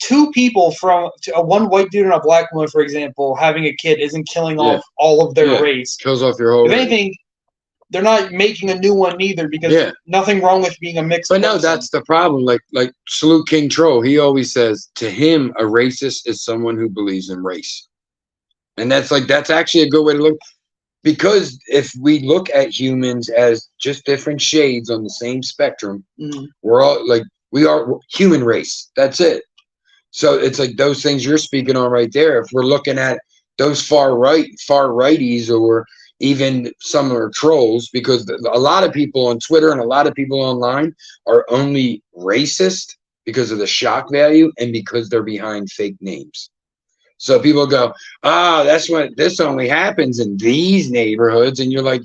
two people from one white dude and a black woman, for example, having a kid isn't killing off all of their race. Kills off your whole race. If anything, they're not making a new one either because nothing wrong with being a mixed person. No, that's the problem. Like Salute King Troll, he always says, to him, a racist is someone who believes in race. And that's actually a good way to look. Because if we look at humans as just different shades on the same spectrum, we're all like, we are human race. That's it. So it's like those things you're speaking on right there. If we're looking at those far righties, or even some are trolls, because a lot of people on Twitter and a lot of people online are only racist because of the shock value and because they're behind fake names. So people go, that's what this only happens in these neighborhoods. And you're like,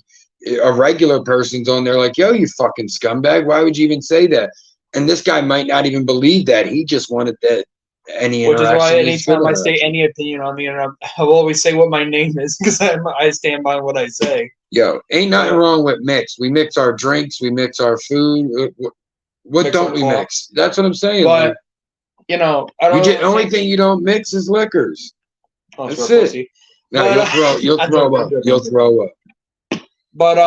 a regular person's on there like, yo, you fucking scumbag. Why would you even say that? And this guy might not even believe that. He just wanted that any interaction. Which is why anytime I say any opinion on the internet, I'll always say what my name is because I stand by what I say. Yo, ain't nothing wrong with mix. We mix our drinks. We mix our food. What don't we mix? That's what I'm saying. But, you know, the only thing you don't mix is liquors. Oh, that's it. Pussy. No, you'll throw up. You'll throw up. But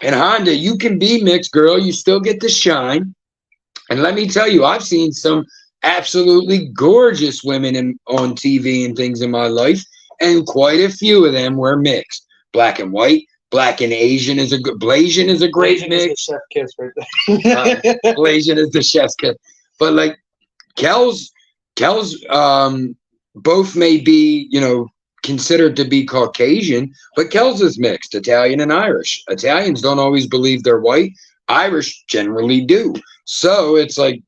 and Honda, you can be mixed, girl. You still get to shine. And let me tell you, I've seen some absolutely gorgeous women on TV and things in my life, and quite a few of them were mixed. Black and white, black and Asian is a good. Blasian is a great Blasian mix. Is the chef kiss right there. Blasian is the chef's kiss. But like Kellz, both may be, you know, considered to be Caucasian, but Kellz is mixed, Italian and Irish. Italians don't always believe they're white. Irish generally do. So it's like,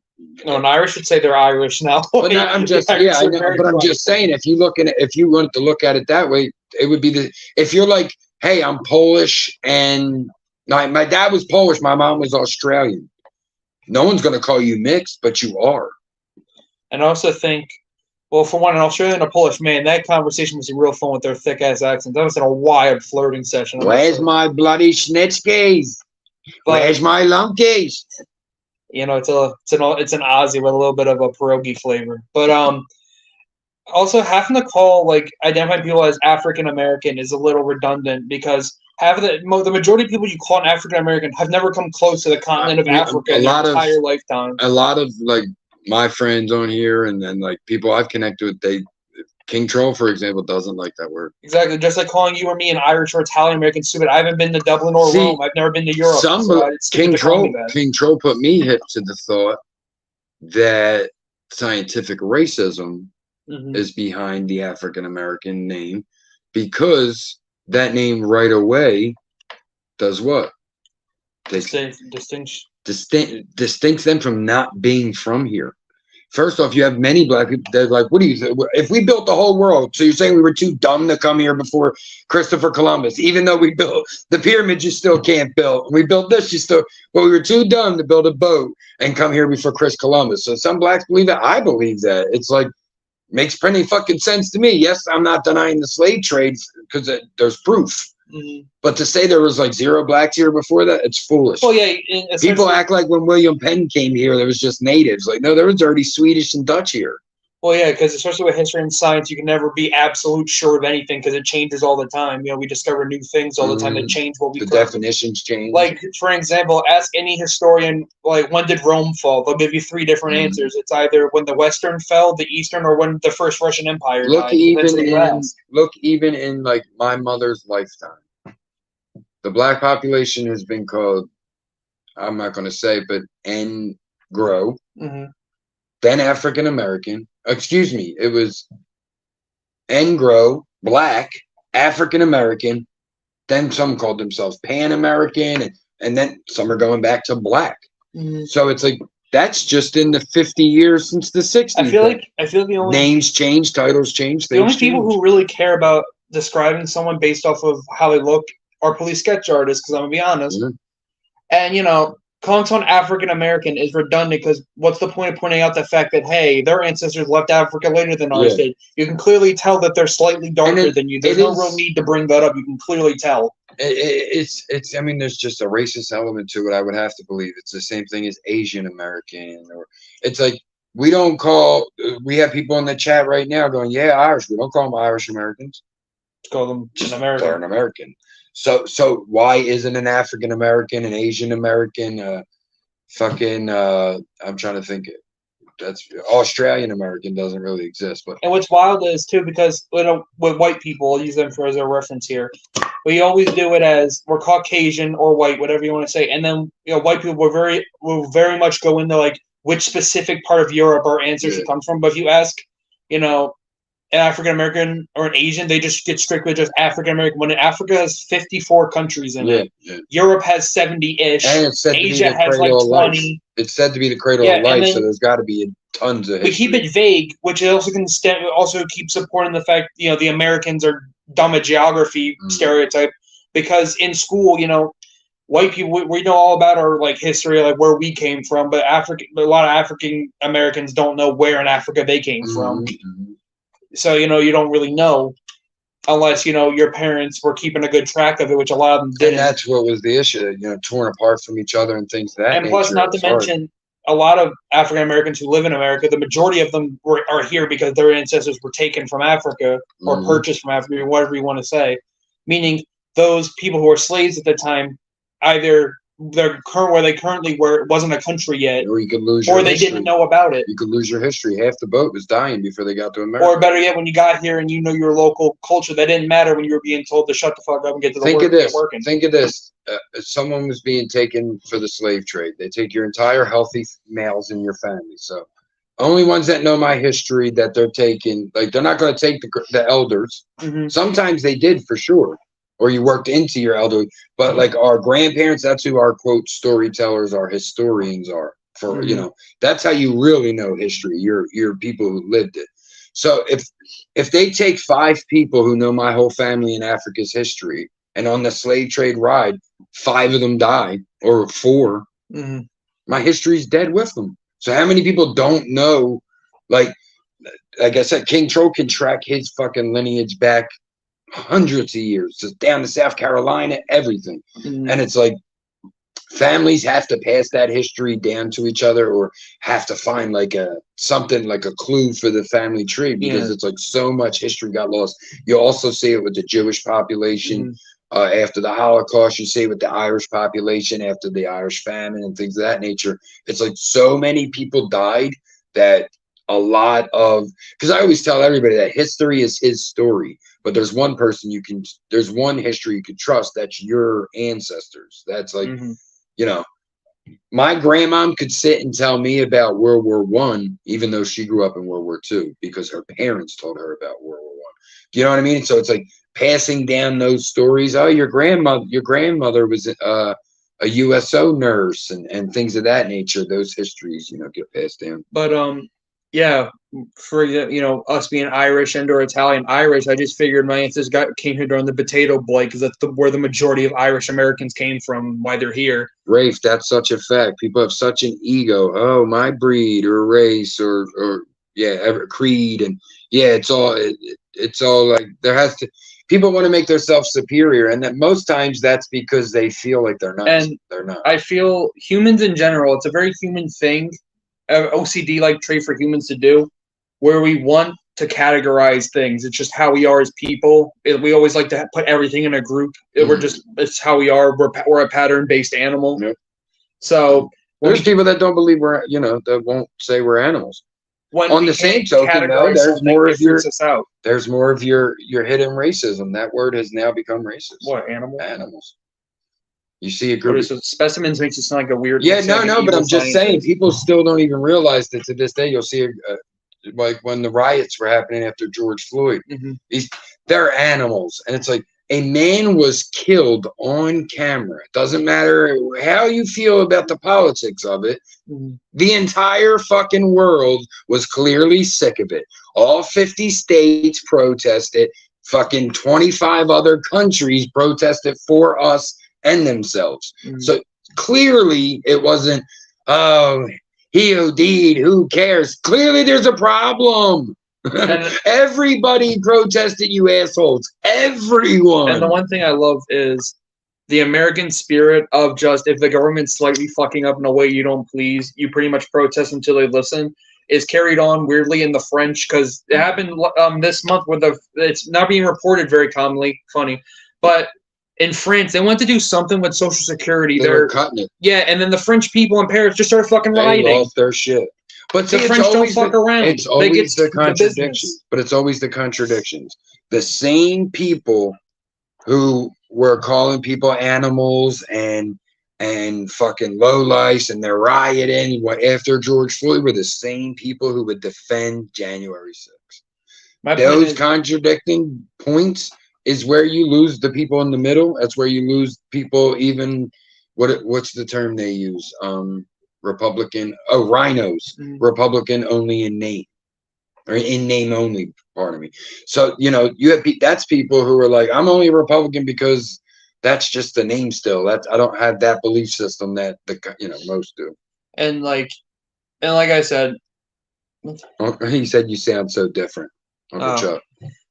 No, an Irish would say they're Irish now. but no, I'm just I know, but I'm just saying if you want to look at it that way, it would be if you're like, hey, I'm Polish and my dad was Polish, my mom was Australian. No one's gonna call you mixed, but you are. And I also think, well, for one, an Australian and a Polish man, that conversation was real fun with their thick ass accents. That was a wild flirting session. Where's my bloody schnitzkies? Where's my lumpies? You know, it's an Aussie with a little bit of a pierogi flavor. But also having to call identifying people as African American is a little redundant because the majority of people you call an African American have never come close to the continent of Africa in their entire lifetime. A lot of my friends on here and then people I've connected with, King Troll, for example, doesn't like that word. Exactly, just like calling you or me an Irish or Italian American stupid. I haven't been to Dublin or Rome. I've never been to Europe. King Troll put me hip to the thought that scientific racism is behind the African American name because that name right away does what? Distincts them from not being from here. First off, you have many black people. They're like, what do you think? If we built the whole world, so you're saying we were too dumb to come here before Christopher Columbus, even though we built the pyramids, you still can't build. We built this, we were too dumb to build a boat and come here before Chris Columbus. So some blacks believe that. I believe that. It's makes pretty fucking sense to me. Yes, I'm not denying the slave trade because there's proof. But to say there was zero blacks here before that, it's foolish. Well, yeah. People act like when William Penn came here, there was just natives. No, there was already Swedish and Dutch here. Well, yeah, because especially with history and science, you can never be absolute sure of anything because it changes all the time. We discover new things all the time that change what we. The definitions change. For example, ask any historian, when did Rome fall? They'll give you 3 different answers. It's either when the Western fell, the Eastern, or when the first Russian Empire died. Look, even in my mother's lifetime, the black population has been called, I'm not going to say, but Negro, then African American. Excuse me, it was Negro, black, African American. Then some called themselves Pan American, and then some are going back to black. So it's that's just in the 50 years since the 60s. I feel like the only names change, titles change. The only people who really care about describing someone based off of how they look are police sketch artists, because I'm gonna be honest. And calling someone African American is redundant because what's the point of pointing out the fact that hey, their ancestors left Africa later than ours did? You can clearly tell that they're slightly darker than you. There's no real need to bring that up. You can clearly tell. It's. I mean, there's just a racist element to it. I would have to believe it's the same thing as Asian American, or it's we don't call. We have people in the chat right now going, "Yeah, Irish." We don't call them Irish Americans. Call them just American. They're an American. So why isn't an African American, an Asian American, I'm trying to think. That's Australian American doesn't really exist. But and what's wild is too because with white people, I'll use them as a reference here. We always do it as we're Caucasian or white, whatever you want to say, and then white people will very much go into which specific part of Europe our ancestry comes from. But if you ask, an African American or an Asian, they just get strictly just African American. When Africa has 54 countries in it, Europe has 70-ish, and it's said Asia to be the has 20. It's said to be the cradle of life, so there's got to be tons of history. We keep it vague, which also keeps supporting the fact the Americans are dumb at geography stereotype because in school, white people we know all about our history, where we came from, but a lot of African Americans don't know where in Africa they came from. So, you don't really know unless, your parents were keeping a good track of it, which a lot of them didn't. And that's what was the issue, torn apart from each other and things of that nature. And plus, not to mention, a lot of African Americans who live in America, the majority of them are here because their ancestors were taken from Africa or purchased from Africa, or whatever you want to say. Meaning those people who were slaves at the time, either where they currently were, it wasn't a country yet, or you could lose your history. Didn't know about it. You could lose your history. Half the boat was dying before they got to America. Or better yet, when you got here and your local culture, that didn't matter when you were being told to shut the fuck up and get to the work. Think of this. Someone was being taken for the slave trade. They take your entire healthy males in your family. So only ones that know my history that they're taking, they're not going to take the elders. Sometimes they did for sure. or you worked into your elderly. But like our grandparents, that's who our quote storytellers, our historians are. For you know, that's how you really know history. You're people who lived it. So if they take 5 people who know my whole family in Africa's history, and on the slave trade ride, 5 of them die, or 4, my history's dead with them. So how many people don't know? Like I said, King Troll can track his fucking lineage back hundreds of years, just down to South Carolina, everything. And it's like families have to pass that history down to each other, or have to find like something like a clue for the family tree, because it's like so much history got lost. You also see it with the Jewish population after the Holocaust. You see it with the Irish population after the Irish famine and things of that nature. It's like so many people died that a lot of, because I always tell everybody that history is his story, but there's one person there's one history you can trust. That's your ancestors. That's like, you know, my grandmom could sit and tell me about World War One, even though she grew up in World War Two, because her parents told her about World War One. Do you know what I mean? So it's like passing down those stories. Oh, your grandmother was a USO nurse and things of that nature. Those histories, you know, get passed down. But yeah, for you know, us being Irish and or Italian Irish, I just figured my ancestors came here during the potato blight, because that's where the majority of Irish Americans came from, why they're here. Rafe, that's such a fact. People have such an ego. Oh, my breed or race or creed, and it's all like there has to. People want to make themselves superior, and that most times that's because they feel like they're not. And they're not. I feel humans in general, it's a very human thing. OCD like trait for humans to do, where we want to categorize things. It's just how we are as people. We always like to put everything in a group. It's how we are. We're a pattern based animal. Yep. So there's people that don't believe that won't say we're animals. On the same token, though, there's more of your hidden racism. That word has now become racist. What, animal? Animals. You see a group of specimens makes it sound like a weird. But I'm just saying, people still don't even realize that to this day. You'll see like when the riots were happening after George Floyd, they're animals, and it's like a man was killed on camera. It doesn't matter how you feel about the politics of it. The entire fucking world was clearly sick of it. All 50 states protested. Fucking 25 other countries protested for us and themselves. So clearly it wasn't, oh, he OD'd, who cares? Clearly there's a problem. Everybody protested, you assholes. Everyone. And the one thing I love is the American spirit of just, if the government's slightly fucking up in a way you don't please, you pretty much protest until they listen, is carried on weirdly in the French, because it happened this month with it's not being reported very commonly, funny, but in France, they went to do something with Social Security. They're cutting it. Yeah, and then the French people in Paris just started fucking rioting. They lost their shit. But the French don't fuck around. It's always the contradictions. But it's always the contradictions. The same people who were calling people animals and fucking lowlifes, and they're rioting after George Floyd, were the same people who would defend January 6th. Those contradicting points is where you lose the people in the middle. That's where you lose people. Even what's the term they use? Republican. Oh, rhinos. Republican only in name, or in name only. Pardon me. So you have that's people who are like, I'm only a Republican because that's just the name. Still, I don't have that belief system that most do. And like I said, he said you sound so different, Uncle Chuck.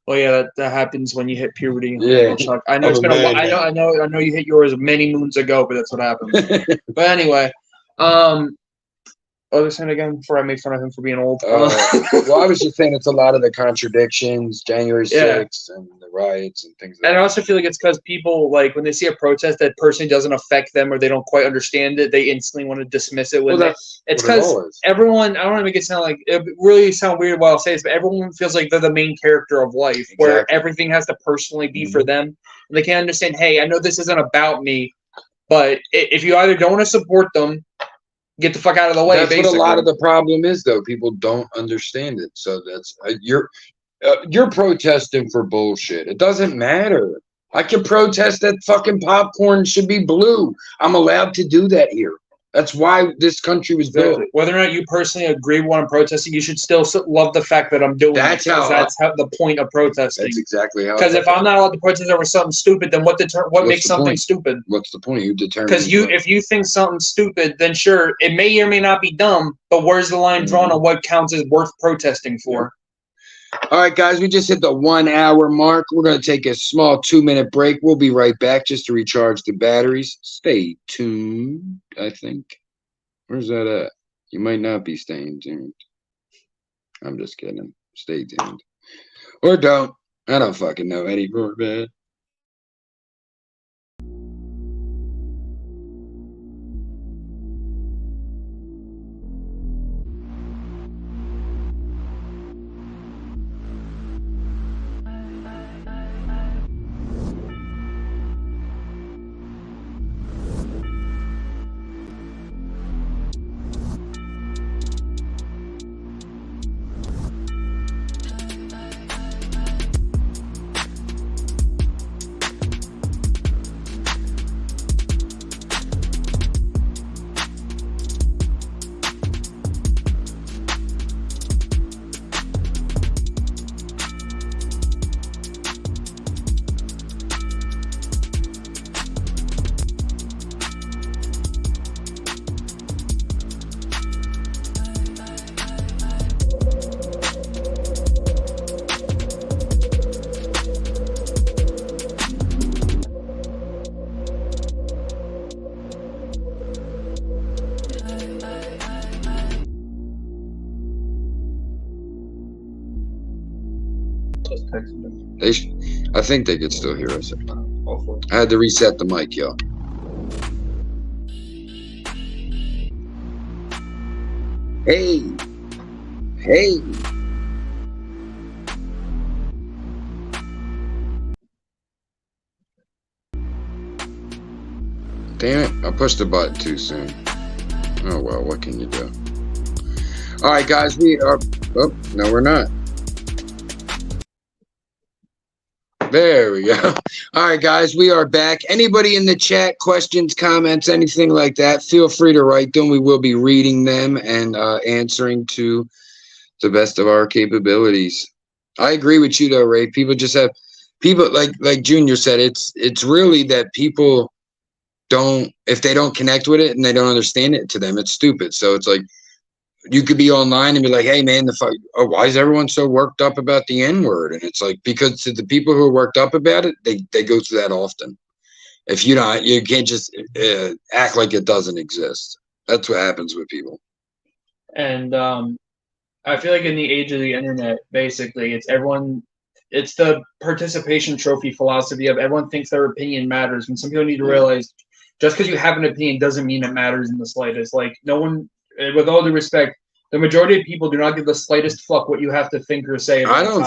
Well, yeah, that happens when you hit puberty. Yeah, Chuck. I know it's been a while. I know you hit yours many moons ago, but that's what happens. But anyway, what was I saying again before I made fun of him for being old? Well, I was just saying it's a lot of the contradictions, January 6th and the riots and things like that. And I also feel like it's because people, like, when they see a protest that personally doesn't affect them or they don't quite understand it, they instantly want to dismiss it. It's because everyone, I don't want to make it sound like, it really sound weird while I say this, but everyone feels like they're the main character of life, where everything has to personally be for them. And they can't understand, hey, I know this isn't about me, but if you either don't want to support them, get the fuck out of the way. That's basically what a lot of the problem is, though. People don't understand it. So that's you're protesting for bullshit. It doesn't matter. I can protest that fucking popcorn should be blue. I'm allowed to do that here. That's why this country was built. Whether or not you personally agree with what I'm protesting, you should still love the fact that I'm doing that's it. That's how the point of protesting. That's exactly how. Because if I'm not allowed to protest over something stupid, then what makes something stupid? What's the point? You determine. Because if you think something's stupid, then sure, it may or may not be dumb, but where's the line drawn on what counts as worth protesting for? All right, guys, we just hit the 1 hour mark. We're going to take a small 2-minute break. We'll be right back just to recharge the batteries. Stay tuned, I think. Where's that at? You might not be staying tuned. I'm just kidding. Stay tuned. Or don't. I don't fucking know anymore, man. I think they could still hear us. I had to reset the mic, yo. Hey. Damn it, I pushed the button too soon. Oh well, what can you do? Alright guys, we are... Oh, no we're not. There we go. All right, guys, we are back. Anybody in the chat, questions, comments, anything like that, feel free to write them. We will be reading them and answering to the best of our capabilities. I agree with you, though, Ray. People just have like Junior said. It's really that people don't, if they don't connect with it and they don't understand it, to them it's stupid. So it's like, you could be online and be like, hey man, why is everyone so worked up about the N-word? And it's like, because to the people who are worked up about it, they go through that often. If you don't, you can't just act like it doesn't exist. That's what happens with people. And I feel like in the age of the internet, basically, it's the participation trophy philosophy of everyone thinks their opinion matters. And some people need to realize just because you have an opinion doesn't mean it matters in the slightest. Like, no one, with all due respect, the majority of people do not give the slightest fuck what you have to think or say. I don't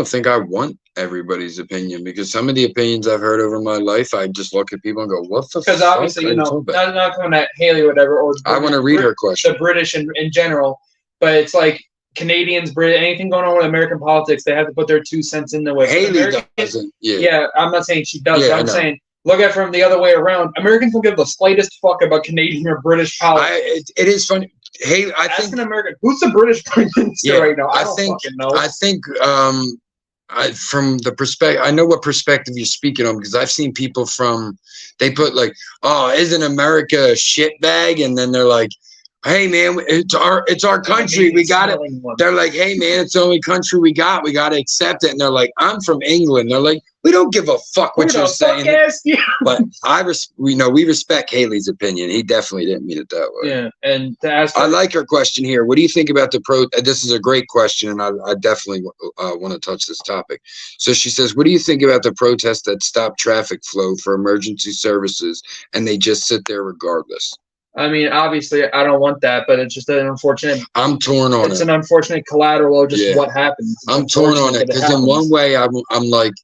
think I want everybody's opinion, because some of the opinions I've heard over my life, I just look at people and go, what the fuck? Because obviously, you know, not coming at Haley or whatever. Or I want to read her question. The British in general, but it's like Canadians, anything going on with American politics, they have to put their 2 cents in the way. Haley doesn't. Yeah, I'm not saying she does. Yeah, I'm saying, look at it from the other way around. Americans don't give the slightest fuck about Canadian or British politics. It is funny. Hey, I think an American. Who's the British prime minister right now? I don't fucking know. I think from the perspective, I know what perspective you're speaking on, because I've seen people they put like, oh, isn't America a shitbag? And then they're like, hey man, it's our country. We got it. They're like, hey man, it's the only country we got. We got to accept it. And they're like, I'm from England. They're like, we don't give a fuck what you're saying. But we respect Haley's opinion. He definitely didn't mean it that way. Yeah, and to ask, I like her question here. What do you think about this is a great question, and I definitely want to touch this topic. So she says, what do you think about the protests that stop traffic flow for emergency services, and they just sit there regardless? I mean, obviously, I don't want that, but it's just an unfortunate. I'm torn on it. It's an unfortunate collateral of just what happens. I'm torn on it, because in one way, I'm like,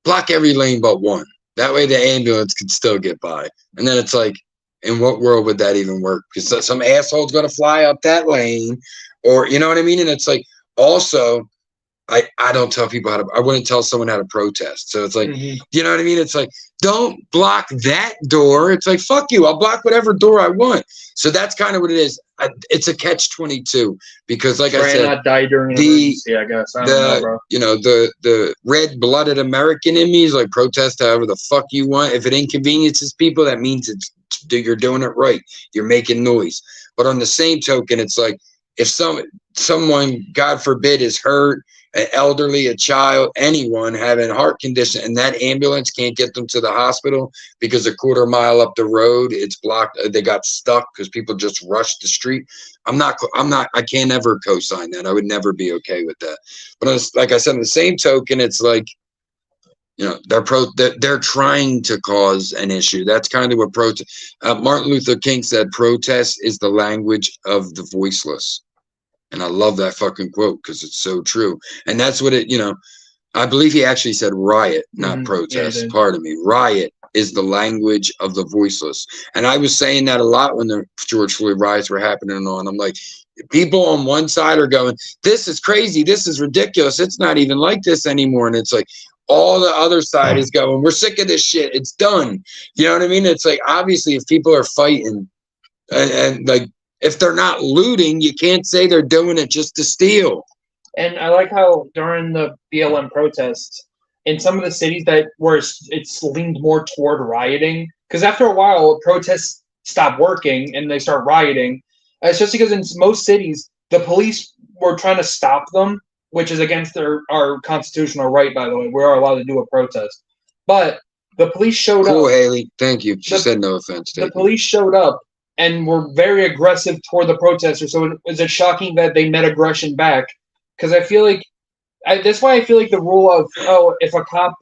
block every lane but one. That way the ambulance could still get by. And then it's like, in what world would that even work? Because some asshole's going to fly up that lane, or, you know what I mean? And it's like, also, I don't tell people I wouldn't tell someone how to protest. So it's like, Mhm. you know what I mean? It's like, don't block that door. It's like, fuck you. I'll block whatever door I want. So that's kind of what it is. It's a catch-22 because, like I said, not die during an emergency, I guess. I don't know, bro. you know, the red-blooded American in me is like, protest however the fuck you want. If it inconveniences people, that means you're doing it right. You're making noise. But on the same token, it's like, if someone, God forbid, is hurt, an elderly, a child, anyone having a heart condition, and that ambulance can't get them to the hospital because a quarter mile up the road it's blocked, they got stuck because people just rushed the street. I can't ever co-sign that. I would never be okay with that. But like I said, on the same token, it's like, you know, they're trying to cause an issue. That's kind of what Martin Luther King said, protest is the language of the voiceless. And I love that fucking quote because it's so true. And that's what it, you know, I believe he actually said riot, not protest. Yeah, Pardon me. Riot is the language of the voiceless. And I was saying that a lot when the George Floyd riots were happening on. I'm like, people on one side are going, this is crazy. This is ridiculous. It's not even like this anymore. And it's like, all the other side is going, we're sick of this shit. It's done. You know what I mean? It's like, obviously, if people are fighting and like, if they're not looting, you can't say they're doing it just to steal. And I like how during the BLM protests, in some of the cities where it's leaned more toward rioting, because after a while, protests stop working and they start rioting. It's just because in most cities, the police were trying to stop them, which is against our constitutional right, by the way. We are allowed to do a protest. But the police showed up. Cool, Haley. Thank you. She said no offense. The police showed up and were very aggressive toward the protesters. So is it shocking that they met aggression back? Because I feel like that's why I feel like the rule of, if a cop,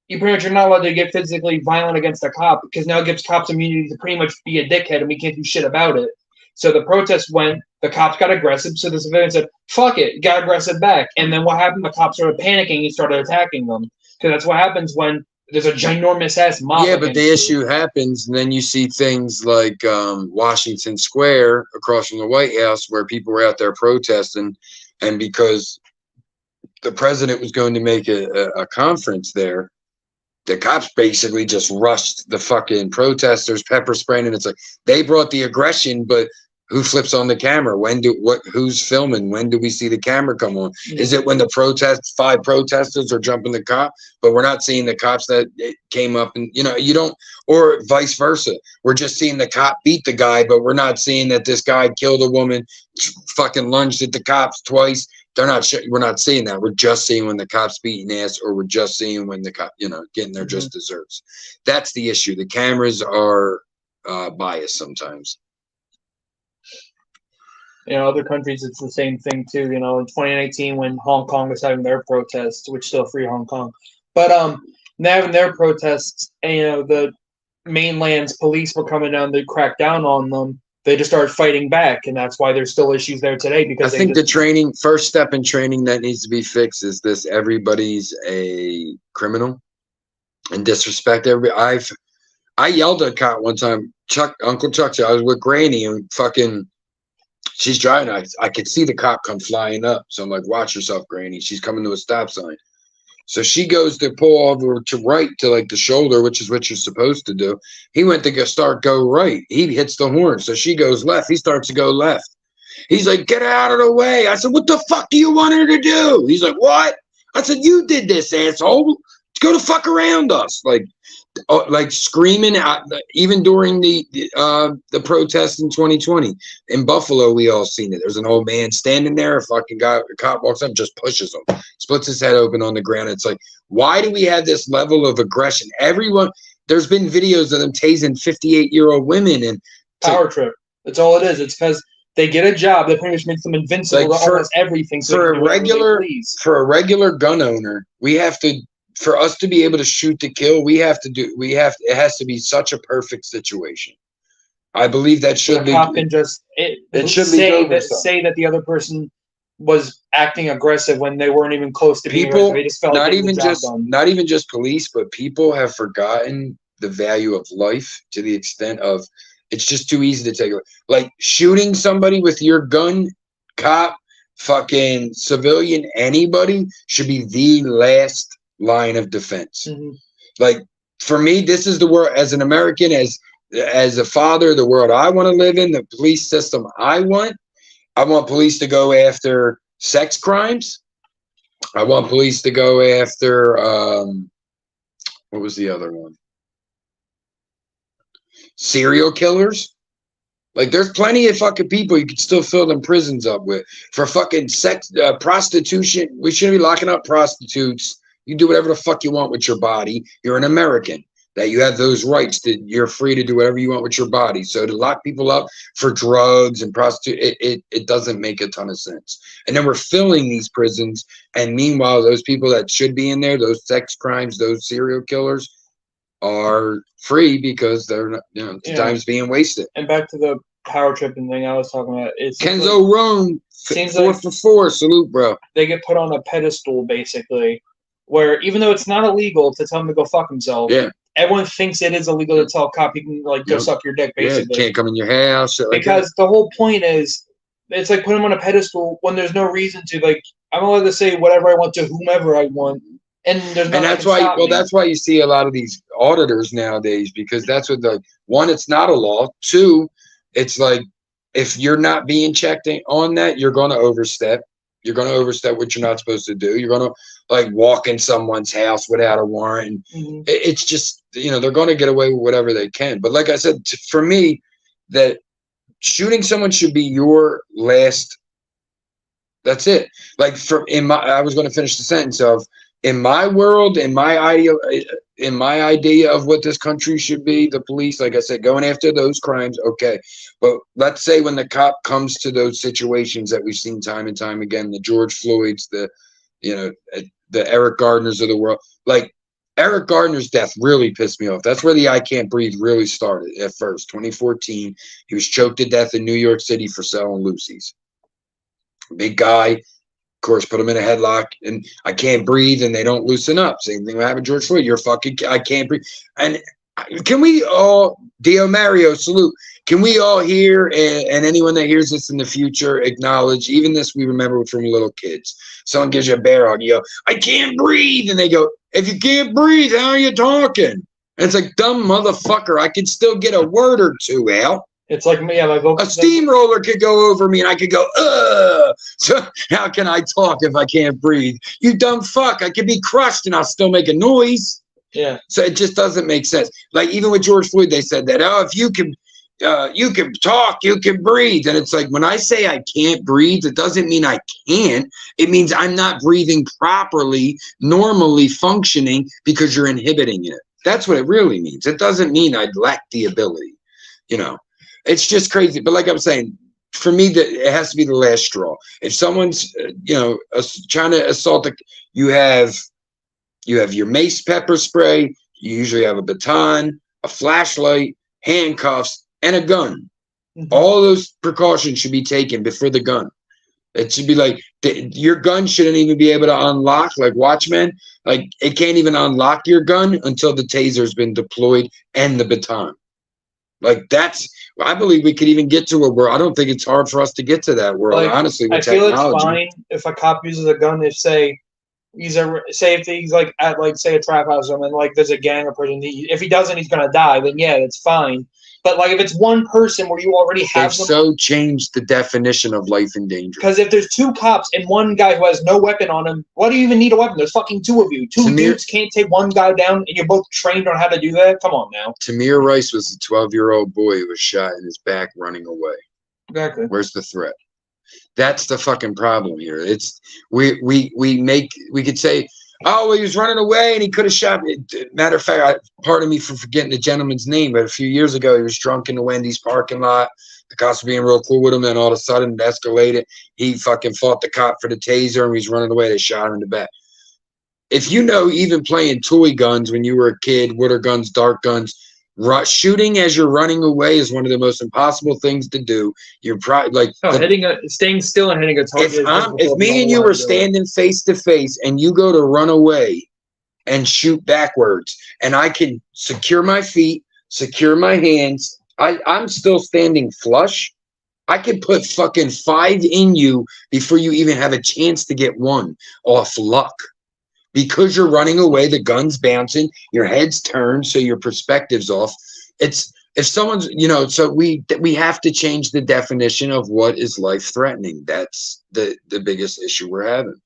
you're not allowed to get physically violent against a cop, because now it gives cops immunity to pretty much be a dickhead and we can't do shit about it. So the protest went, the cops got aggressive, so the civilian said, fuck it, got aggressive back. And then what happened? The cops started panicking and started attacking them. Because that's what happens when there's a ginormous ass mob. Yeah, but the issue happens, and then you see things like Washington Square across from the White House where people were out there protesting, and because the president was going to make a conference there, the cops basically just rushed the fucking protesters, pepper spraying, and it's like they brought the aggression, but who flips on the camera? Who's filming? When do we see the camera come on? Yeah. Is it when the 5 protesters are jumping the cop, but we're not seeing the cops that came up and, you know, you don't, or vice versa. We're just seeing the cop beat the guy, but we're not seeing that this guy killed a woman, fucking lunged at the cops twice. We're not seeing that. We're just seeing when the cops beating ass, or we're just seeing when the cop, you know, getting their just desserts. That's the issue. The cameras are biased sometimes. You know, other countries, it's the same thing too. You know, in 2019 when Hong Kong was having their protests, which still free Hong Kong, but now having their protests, and you know, the mainland's police were coming down to crack down on them. They just started fighting back, and that's why there's still issues there today. Because I think the first step in training that needs to be fixed is this: everybody's a criminal and disrespect everybody. I yelled at a cop one time. Uncle Chuck said I was with Granny and fucking. She's driving. I could see the cop come flying up. So I'm like, watch yourself, Granny. She's coming to a stop sign. So she goes to pull over to right to like the shoulder, which is what you're supposed to do. He went to go right. He hits the horn. So she goes left. He starts to go left. He's like, get out of the way. I said, what the fuck do you want her to do? He's like, what? I said, you did this, asshole. Go the fuck around us. Like screaming out, even during the protest in 2020 in Buffalo. We all seen it. There's an old man standing there. A fucking guy, a cop walks up, just pushes him, splits his head open on the ground. It's like, why do we have this level of aggression? There's been videos of them tasing 58-year-old women and power trip. That's all it is. It's because they get a job that pretty much makes them invincible to almost everything. So for a regular gun owner, we have to. For us to be able to shoot to kill, it has to be such a perfect situation. I believe that should be. Cop can just say that the other person was acting aggressive when they weren't even close to being aggressive. They just felt not even just police, but people have forgotten the value of life to the extent of it's just too easy to take away. Like shooting somebody with your gun, cop, fucking civilian, anybody should be the last line of defense. Like, for me, this is the world, as an American, as a father, the world I want to live in, the police system I want. I want police to go after sex crimes. I want police to go after, what was the other one? Serial killers. Like, there's plenty of fucking people you could still fill them prisons up with for fucking sex, prostitution. We shouldn't be locking up prostitutes. You do whatever the fuck you want with your body. You're an American. That you have those rights, that you're free to do whatever you want with your body. So to lock people up for drugs and prostitute, it doesn't make a ton of sense. And then we're filling these prisons, and meanwhile, those people that should be in there, those sex crimes, those serial killers, are free because they're not, time's being wasted. And back to the power tripping thing I was talking about. It's Kenzo Rome, seems 4 like for 4, salute, bro. They get put on a pedestal, basically, where even though it's not illegal to tell him to go fuck himself, everyone thinks it is illegal to tell a cop he can go suck your dick, basically. Can't come in your house. Because the whole point is, it's like put him on a pedestal when there's no reason to. Like, I'm allowed to say whatever I want to whomever I want, and there's nothing. And that's why, that's why you see a lot of these auditors nowadays, because that's what one, it's not a law. Two, it's like, if you're not being checked on that, you're going to overstep. You're going to overstep what you're not supposed to do. You're going to like walk in someone's house without a warrant. It's just, they're going to get away with whatever they can. But like I said, for me, that shooting someone should be your last. That's it. Like I was going to finish the sentence of, in my world, in my idea of what this country should be, the police, like I said, going after those crimes, okay. But let's say when the cop comes to those situations that we've seen time and time again, the George Floyds, the Eric Gardners of the world, like Eric Gardner's death really pissed me off. That's where the I Can't Breathe really started at first, 2014. He was choked to death in New York City for selling Lucy's. Big guy. Of course, put him in a headlock, and I can't breathe, and they don't loosen up. Same thing happened to George Floyd. You're fucking, I can't breathe. And can we all, Dio Mario, salute. Can we all hear, and anyone that hears this in the future, acknowledge, even this we remember from little kids. Someone gives you a bear hug, you go, I can't breathe. And they go, if you can't breathe, how are you talking? And it's like, dumb motherfucker, I can still get a word or two out. It's like me, my vocal. A steamroller could go over me and I could go, ugh. So how can I talk if I can't breathe? You dumb fuck. I could be crushed and I'll still make a noise. Yeah. So it just doesn't make sense. Like even with George Floyd, they said that, if you can talk, you can breathe. And it's like, when I say I can't breathe, it doesn't mean I can't. It means I'm not breathing properly, normally functioning, because you're inhibiting it. That's what it really means. It doesn't mean I lack the ability, It's just crazy. But like I'm saying, for me, that it has to be the last straw. If someone's, trying to assault, you have your mace pepper spray. You usually have a baton, a flashlight, handcuffs, and a gun. All those precautions should be taken before the gun. It should be like your gun shouldn't even be able to unlock, like Watchmen. Like it can't even unlock your gun until the taser's been deployed and the baton. Like I believe we could even get to a world. I don't think it's hard for us to get to that world, honestly, with technology. I feel it's fine if a cop uses a gun if if he's like at say a trap house and like there's a gang or person. If he doesn't, he's gonna die. Then yeah, that's fine. But like if it's one person where you already have They've so changed the definition of life in danger. Because if there's two cops and one guy who has no weapon on him, why do you even need a weapon? There's fucking two of you. Two dudes can't take one guy down, and you're both trained on how to do that? Come on now. Tamir Rice was a 12-year-old boy who was shot in his back running away. Exactly. Where's the threat? That's the fucking problem here. It's we could say, oh, well, he was running away and he could have shot me. Matter of fact, pardon me for forgetting the gentleman's name, but a few years ago, he was drunk in the Wendy's parking lot. The cops were being real cool with him, and all of a sudden, it escalated. He fucking fought the cop for the taser, and he's running away. They shot him in the back. If even playing toy guns when you were a kid, water guns, dart guns, shooting as you're running away is one of the most impossible things to do. You're probably like staying still and hitting a target. If me and you were standing face to face and you go to run away and shoot backwards, and I can secure my feet, secure my hands, I'm still standing flush. I could put fucking 5 in you before you even have a chance to get one off luck. Because you're running away, the gun's bouncing, your head's turned, so your perspective's off. It's if someone's, so we have to change the definition of what is life-threatening. That's the biggest issue we're having.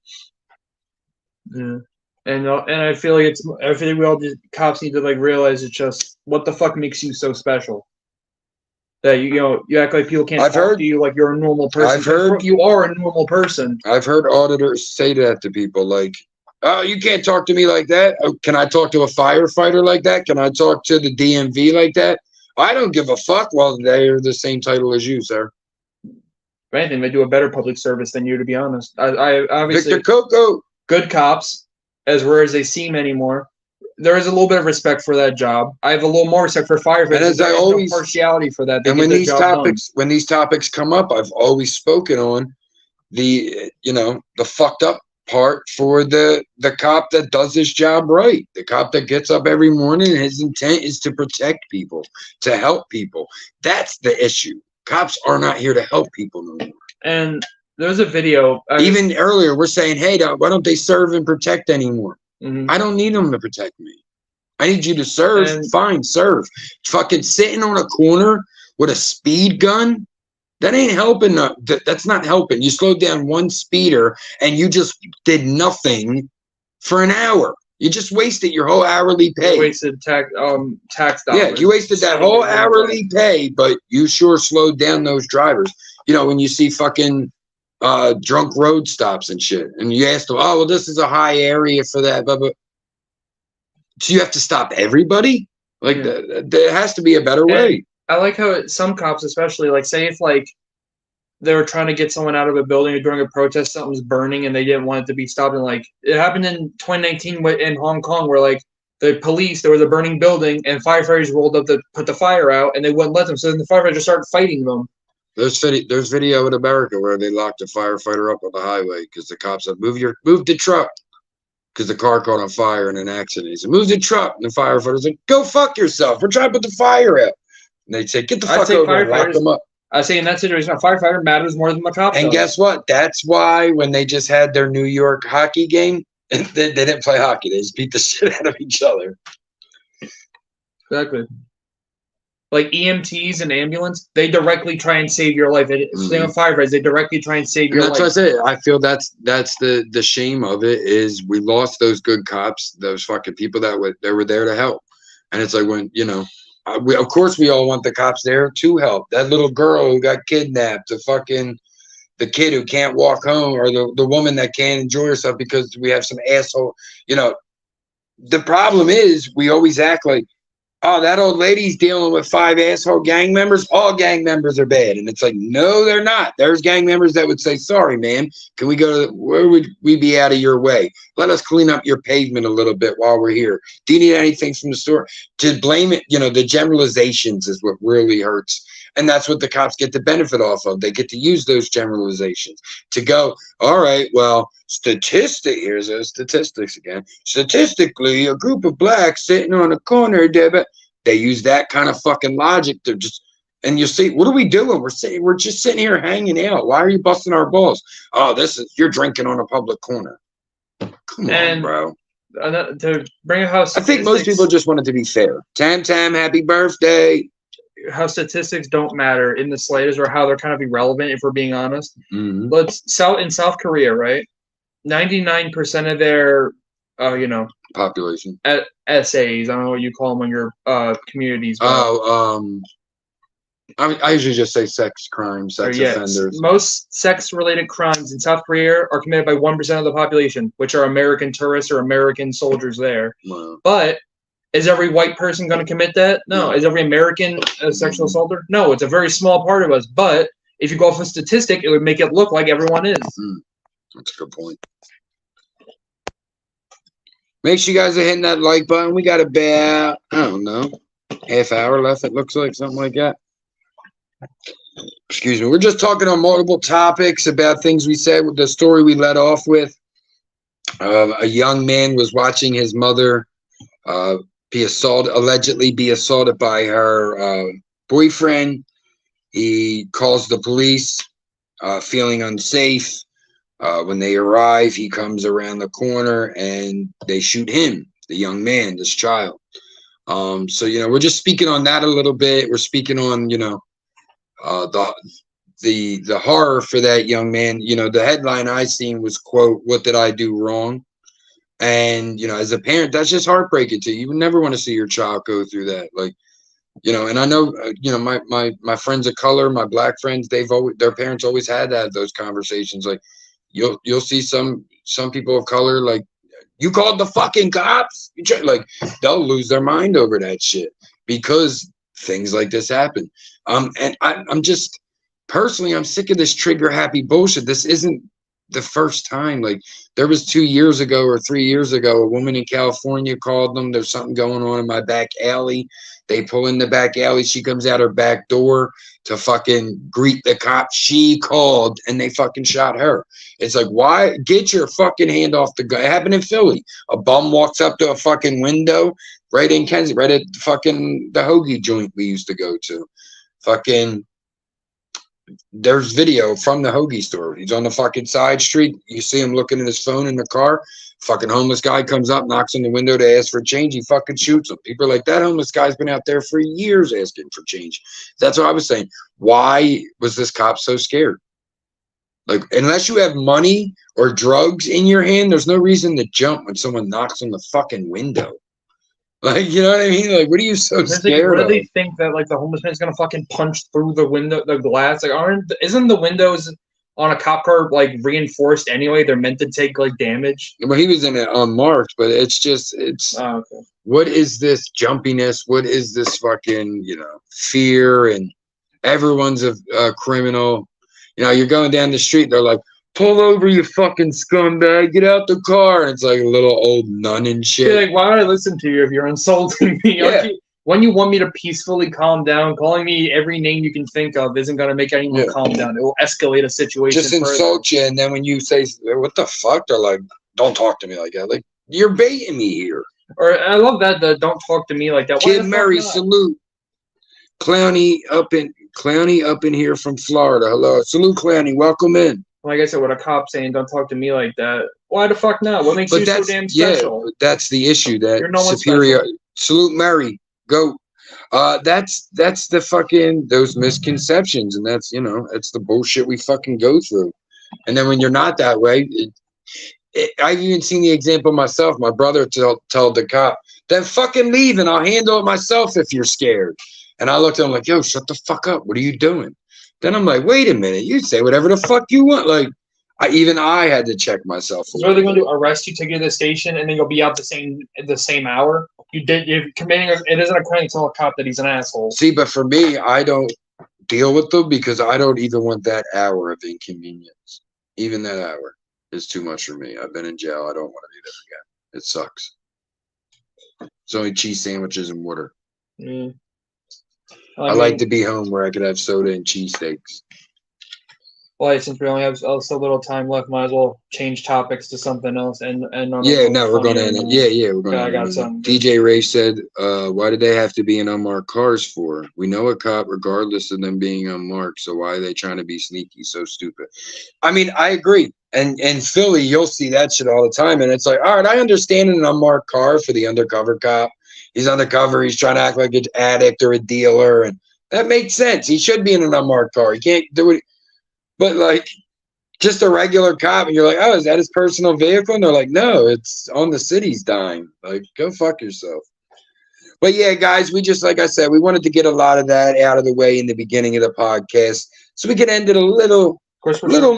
Yeah. And I feel like we all just cops need to like realize it's just what the fuck makes you so special. That you act like people can't talk to you like you're a normal person. You are a normal person. I've heard auditors say that to people, like, "Oh, you can't talk to me like that. Oh, can I talk to a firefighter like that? Can I talk to the DMV like that? I don't give a fuck." Well, they are the same title as you, sir. If anything, they do a better public service than you, to be honest. I obviously Victor Coco. Good cops, as rare as they seem anymore. There is a little bit of respect for that job. I have a little more respect for firefighters. And as I always no partiality for that. And when these topics come up, I've always spoken on the fucked up part for the cop that does his job right. The cop that gets up every morning and his intent is to protect people, to help people. That's the issue. Cops are not here to help people no more. And there's a video. Even earlier, we're saying, hey, why don't they serve and protect anymore? Mm-hmm. I don't need them to protect me. I need you to serve. Fine, serve. Fucking sitting on a corner with a speed gun, that ain't helping. That's not helping. You slowed down one speeder and you just did nothing for an hour. You just wasted your whole hourly pay. You wasted tax dollars. Yeah, you wasted that whole hourly pay, but you sure slowed down those drivers. When you see fucking drunk road stops and shit, and you ask them, "Oh, well, this is a high area for that," but so you have to stop everybody? Like, there has to be a better way. I like how some cops, especially, like, say if like they were trying to get someone out of a building or during a protest, something was burning and they didn't want it to be stopped. And like it happened in 2019 in Hong Kong, where like the police, there was a burning building and firefighters rolled up to put the fire out and they wouldn't let them. So then the firefighters started fighting them. There's video in America where they locked a firefighter up on the highway because the cops said, move the truck, because the car caught on fire in an accident. He said, move the truck. And the firefighter's like, go fuck yourself. We're trying to put the fire out. And they say, get the fuck over and lock them up. I say in that situation, a firefighter matters more than the cop. And guess what? That's why when they just had their New York hockey game, they didn't play hockey. They just beat the shit out of each other. Exactly. Like EMTs and ambulance, they directly try and save your life. Firefighters, they directly try and save your life. That's what I say. I feel that's the shame of it, is we lost those good cops, those fucking people that were there to help. And it's like, when, of course we all want the cops there to help. That little girl who got kidnapped, the kid who can't walk home, or the woman that can't enjoy herself because we have some asshole. The problem is we always act like, oh, that old lady's dealing with 5 asshole gang members. All gang members are bad. And it's like, no, they're not. There's gang members that would say, sorry, man, can we go to, where would we be out of your way? Let us clean up your pavement a little bit while we're here. Do you need anything from the store? To blame it, the generalizations is what really hurts. And that's what the cops get the benefit off of. They get to use those generalizations to go, all right, well, here's those statistics again. Statistically, a group of blacks sitting on a corner, they use that kind of fucking logic to just, and you see, what are we doing? We're just sitting here hanging out. Why are you busting our balls? Oh, you're drinking on a public corner. Come on, bro. To bring a house, I think most people just want it to be fair. Tam, happy birthday. How statistics don't matter in the slightest, or how they're kind of irrelevant, if we're being honest. Mm-hmm. But in South Korea, right, 99% of their population, SAs, I don't know what you call them on your communities. I usually just say sex crimes, offenders. Most sex-related crimes in South Korea are committed by 1% of the population, which are American tourists or American soldiers there. Wow. But is every white person going to commit that? No. Is every American a sexual assaulter? No, it's a very small part of us. But if you go off a statistic, it would make it look like everyone is. That's a good point. Make sure you guys are hitting that like button. We got about, I don't know, half hour left, it looks like, something like that. Excuse me. We're just talking on multiple topics about things we said. With the story we let off with, a young man was watching his mother allegedly be assaulted by her boyfriend. He calls the police, feeling unsafe. When they arrive, he comes around the corner and they shoot him, the young man, this child. So, you know, we're just speaking on that a little bit. We're speaking on, you know, the horror for that young man. You know, the headline I seen was, quote, "What did I do wrong?" And, you know, as a parent, that's just heartbreaking to you. You would never want to see your child go through that. Like, you know, and I know, you know, my friends of color, my black friends, their parents always had those conversations. Like, you'll see some people of color, like, you called the fucking cops. Like, they'll lose their mind over that shit because things like this happen. And I'm just personally, I'm sick of this trigger happy bullshit. This isn't the first time. Like, there was 2 years ago or 3 years ago, a woman in California called them. There's something going on in my back alley. They pull in the back alley. She comes out her back door to fucking greet the cops. She called and they fucking shot her. It's like, why? Get your fucking hand off the gun. It happened in Philly. A bum walks up to a fucking window right in Kenzo, right at fucking the hoagie joint we used to go to. Fucking, there's video from the hoagie store. He's on the fucking side street. You see him looking at his phone in the car. Fucking homeless guy comes up, knocks on the window to ask for change. He fucking shoots him. People are like, that homeless guy's been out there for years asking for change. That's what I was saying. Why was this cop so scared? Like, unless you have money or drugs in your hand, there's no reason to jump when someone knocks on the fucking window. Like, you know what I mean? Like, what are you so scared What of? do they think that, like, the homeless man's gonna fucking punch through the window, the glass? Like, isn't the windows on a cop car, like, reinforced anyway? They're meant to take, like, damage. Well, he was in it unmarked, but it's just, Oh, okay. What is this jumpiness? What is this fucking, you know, fear? And everyone's a criminal. You know, you're going down the street, they're like, pull over, you fucking scumbag, get out the car. And it's like a little old nun and shit. You're like, why would I listen to you if you're insulting me? Yeah. When you want me to peacefully calm down, calling me every name you can think of isn't going to make anyone calm down. It will escalate a situation. Just insult you, and then when you say, what the fuck? They're like, don't talk to me like that. Like, you're baiting me here. Or I love that, the don't talk to me like that. Kid Mary, salute. Clowny up in here from Florida. Hello. Salute, Clowny. Welcome in. Like I said, with a cop saying, don't talk to me like that. Why the fuck not? What makes you so damn special? Yeah, that's the issue. That you're no one superior. special. Salute, Mary. Go. That's the fucking, those misconceptions. And that's, you know, that's the bullshit we fucking go through. And then when you're not that way, I've even seen the example myself. My brother told the cop, then fucking leave and I'll handle it myself if you're scared. And I looked at him like, yo, shut the fuck up. What are you doing? Then I'm like, wait a minute. You say whatever the fuck you want. Like, I had to check myself. So are they going to arrest you, take you to the station, and then you'll be out the same hour? You're committing. It isn't a crime to tell a cop that he's an asshole. See, but for me, I don't deal with them because I don't even want that hour of inconvenience. Even that hour is too much for me. I've been in jail. I don't want to be there again. It sucks. It's only cheese sandwiches and water. Mm. I like to be home where I could have soda and cheesesteaks. Well, since we only have so little time left, might as well change topics to something else. And yeah, no, we're going to end it. Yeah, we're going to. I got something. DJ Ray said, "Why did they have to be in unmarked cars for? We know a cop, regardless of them being unmarked. So why are they trying to be sneaky? So stupid." I mean, I agree. And in Philly, you'll see that shit all the time. And it's like, all right, I understand an unmarked car for the undercover cop. He's undercover. He's trying to act like an addict or a dealer, and that makes sense. He should be in an unmarked car. He can't do it. But like, just a regular cop, and you're like, oh, is that his personal vehicle? And they're like, no, it's on the city's dime. Like, go fuck yourself. But yeah, guys, we just, like I said, we wanted to get a lot of that out of the way in the beginning of the podcast, so we can end it a little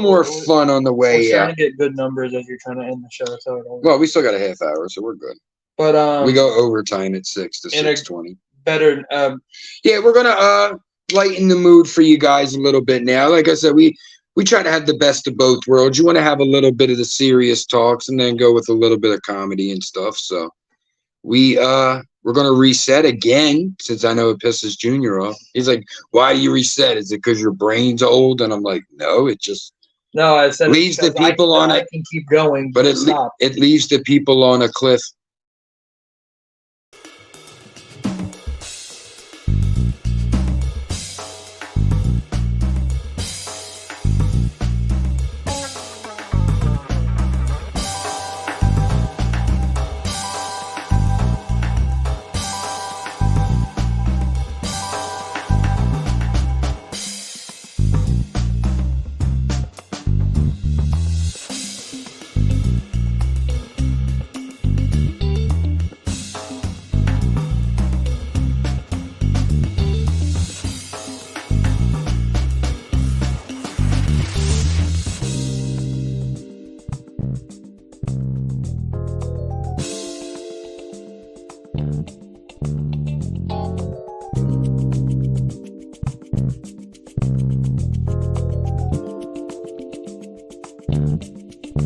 more fun on the way we're out. trying to get good numbers as you're trying to end the show. So well, we still got a half hour, so we're good. But we go overtime at 6 to 6:20. Better. Yeah, we're gonna lighten the mood for you guys a little bit now. Like I said, we try to have the best of both worlds. You want to have a little bit of the serious talks and then go with a little bit of comedy and stuff. So we're gonna reset again, since I know it pisses Junior off. He's like, "Why do you reset? Is it because your brain's old?" And I'm like, "No, it just." No, I said leaves the people on I can keep going, but it leaves the people on a cliff.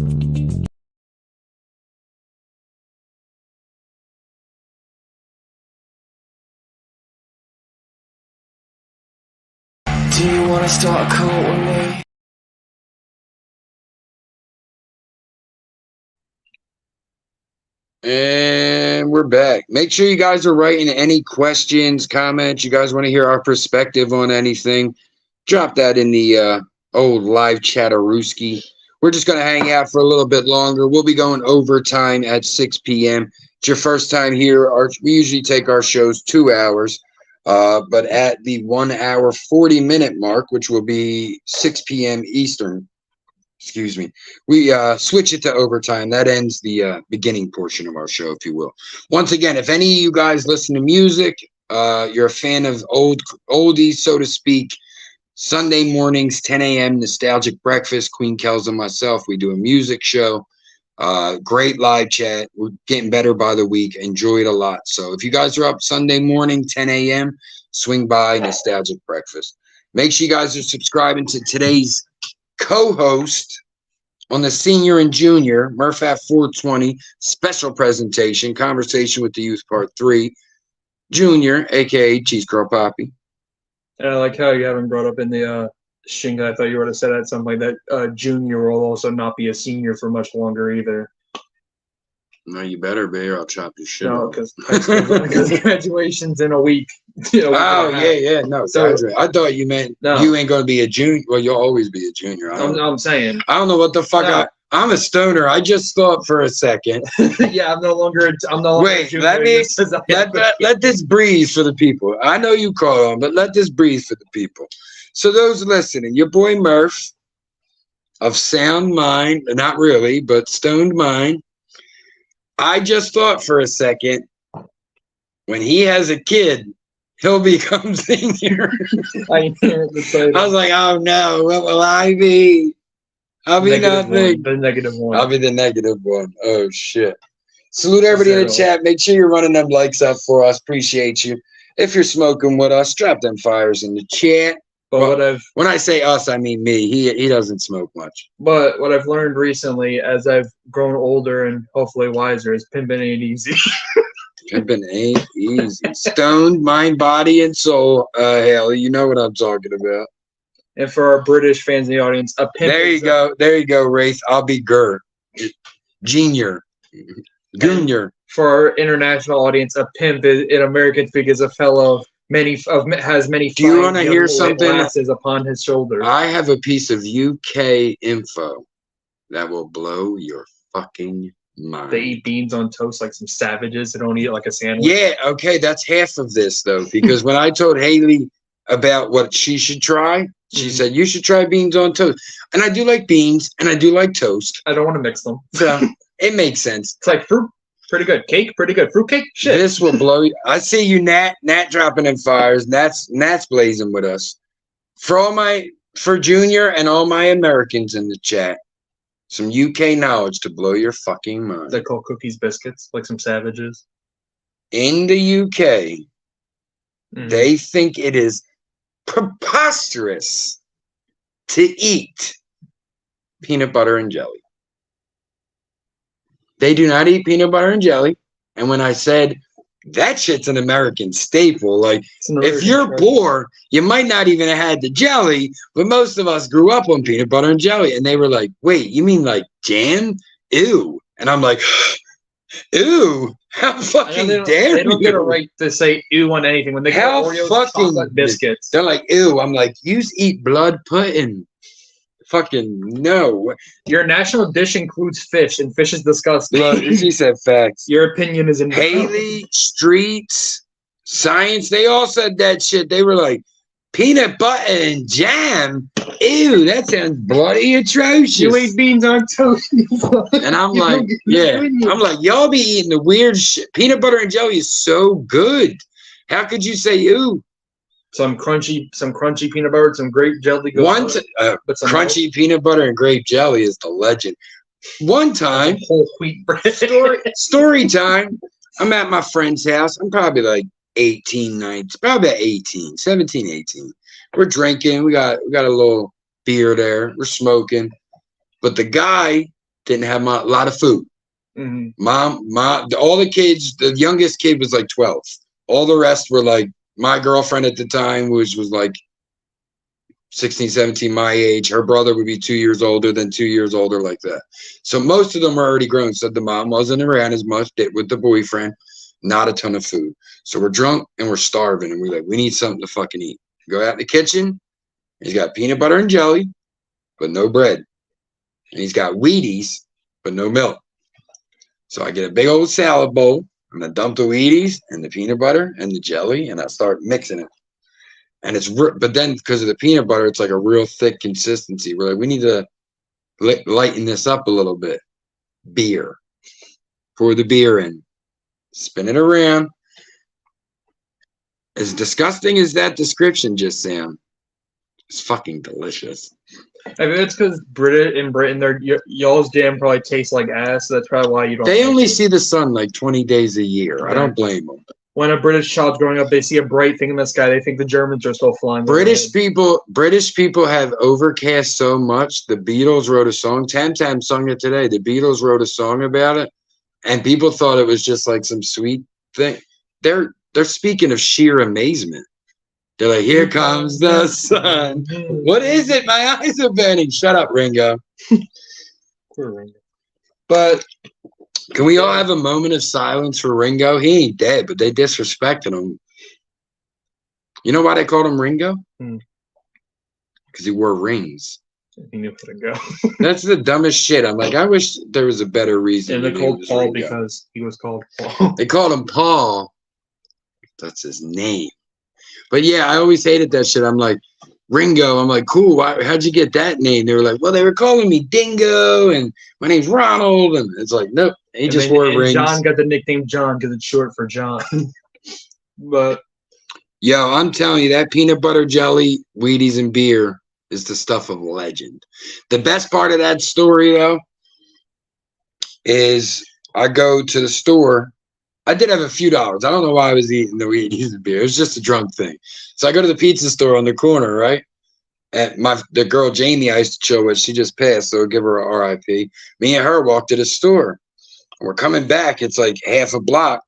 Do you wanna start a cult with me? And we're back. Make sure you guys are writing any questions, comments. You guys want to hear our perspective on anything? Drop that in the old live chatterooski. We're just going to hang out for a little bit longer. We'll be going overtime at 6 p.m. It's your first time here. We usually take our shows 2 hours. But at the 1 hour, 40-minute mark, which will be 6 p.m. Eastern, excuse me, we switch it to overtime. That ends the beginning portion of our show, if you will. Once again, if any of you guys listen to music, you're a fan of oldies, so to speak, Sunday mornings, 10 a.m., Nostalgic Breakfast, Queen Kellz and myself, we do a music show. Great live chat. We're getting better by the week. Enjoy it a lot. So if you guys are up Sunday morning, 10 a.m., swing by Nostalgic Breakfast. Make sure you guys are subscribing to today's co-host on the senior and junior Murph at 420 special presentation, Conversation with the Youth Part 3, Junior, aka Cheese Curl Poppy. And I like how you haven't brought up in the Shinga. I thought you would have said at some point that Junior will also not be a senior for much longer either. No, you better be, or I'll chop your shit No, off. because graduation's in a week. Oh, yeah, no. So, I thought you meant you ain't going to be a junior. Well, you'll always be a junior. I'm saying. I don't know what the fuck. No. I'm a stoner. I just thought for a second. Yeah, I'm no longer. Wait, let this breathe for the people. I know you call on, but let this breathe for the people. So those listening, your boy Murph of sound mind, not really, but stoned mind. I just thought for a second, when he has a kid, he'll become senior. I was like, oh no, what will I be? I'll be nothing. The negative one. I'll be the negative one. Oh shit. Salute everybody in the chat. Make sure you're running them likes up for us. Appreciate you. If you're smoking with us, drop them fires in the chat. But when I say us, I mean me. He doesn't smoke much. But what I've learned recently, as I've grown older and hopefully wiser, is pimping ain't easy. Pimping ain't easy. Stoned mind, body, and soul. Haley, you know what I'm talking about. And for our British fans in the audience, a pimp. There you go, Wraith. I'll be Gur. Junior. Junior. For our international audience, a pimp in American speak is a fellow has many. Do you want to hear something? Glasses upon his shoulder. I have a piece of UK info that will blow your fucking mind. They eat beans on toast like some savages. They don't eat it like a sandwich. Yeah, okay, that's half of this though, because when I told Haley about what she should try, she said you should try beans on toast, and I do like beans and I do like toast. I don't want to mix them. So it makes sense. It's like fruit. Pretty good. Cake, pretty good. Fruitcake, shit. This will blow you. I see you, Nat dropping in fires. Nat's blazing with us. For Junior and all my Americans in the chat, some UK knowledge to blow your fucking mind. They call cookies biscuits, like some savages. In the UK, they think it is preposterous to eat peanut butter and jelly. They do not eat peanut butter and jelly. And when I said that shit's an American staple, like if you're poor, you might not even have had the jelly, but most of us grew up on peanut butter and jelly. And they were like, wait, you mean like jam? Ew. And I'm like, ew, how fucking dare you? They don't get a right to say ew on anything. When they get Oreos chocolate biscuits. They're like, ew. I'm like, you eat blood pudding. Fucking no. Your national dish includes fish, and fish is disgusting. Look, she said facts. Your opinion is in Haley, Streets, Science, they all said that shit. They were like, peanut butter and jam? Ew, that sounds bloody atrocious. You eat beans on toast. And I'm like, yeah. I'm like, y'all be eating the weird shit. Peanut butter and jelly is so good. How could you say ew? Some crunchy peanut butter, some grape jelly. Crunchy peanut butter and grape jelly is the legend. One time, whole wheat bread. story time. I'm at my friend's house. I'm probably like 18, 19, probably 18, 17, 18. We're drinking. We got a little beer there. We're smoking. But the guy didn't have a lot of food. Mm-hmm. Mom, all the kids, the youngest kid was like 12. All the rest were like my girlfriend at the time, which was like 16, 17, my age. Her brother would be 2 years older, then 2 years older, like that. So most of them were already grown. So the mom wasn't around as much with the boyfriend, not a ton of food. So we're drunk and we're starving. And we're like, we need something to fucking eat. Go out in the kitchen. He's got peanut butter and jelly, but no bread. And he's got Wheaties, but no milk. So I get a big old salad bowl, and I dump the Wheaties and the peanut butter and the jelly, and I start mixing it. And it's, but then because of the peanut butter, it's like a real thick consistency. We're like, we need to lighten this up a little bit. Beer. Pour the beer in. Spin it around. As disgusting as that description just sounded, it's fucking delicious. I mean, it's because in Britain, y'all's jam probably tastes like ass. So that's probably why you don't. They only see the sun like 20 days a year. Yeah. I don't blame them. When a British child's growing up, they see a bright thing in the sky. They think the Germans are still flying. British people have overcast so much. The Beatles wrote a song. Tam Tam sung it today. The Beatles wrote a song about it, and people thought it was just like some sweet thing. They're speaking of sheer amazement. They're like, here comes the sun. What is it? My eyes are burning. Shut up, Ringo. Poor Ringo. But can we all have a moment of silence for Ringo? He ain't dead, but they disrespected him. You know why they called him Ringo? Because he wore rings. He knew how to go. That's the dumbest shit. I'm like, I wish there was a better reason. And they called Paul because he was called Paul. They called him Paul. That's his name. But yeah, I always hated that shit. I'm like, Ringo. I'm like, cool. How'd you get that name? They were like, well, they were calling me Dingo, and my name's Ronald. And it's like, nope. He just wore rings. John got the nickname John because it's short for John. But yo, I'm telling you, that peanut butter jelly, Wheaties, and beer is the stuff of legend. The best part of that story, though, is I go to the store. I did have a few dollars. I don't know why I was eating the Wheaties and beer. It was just a drunk thing. So I go to the pizza store on the corner, right? And the girl Jamie I used to chill with, she just passed, so I'll give her a RIP. Me and her walked to the store. We're coming back. It's like half a block.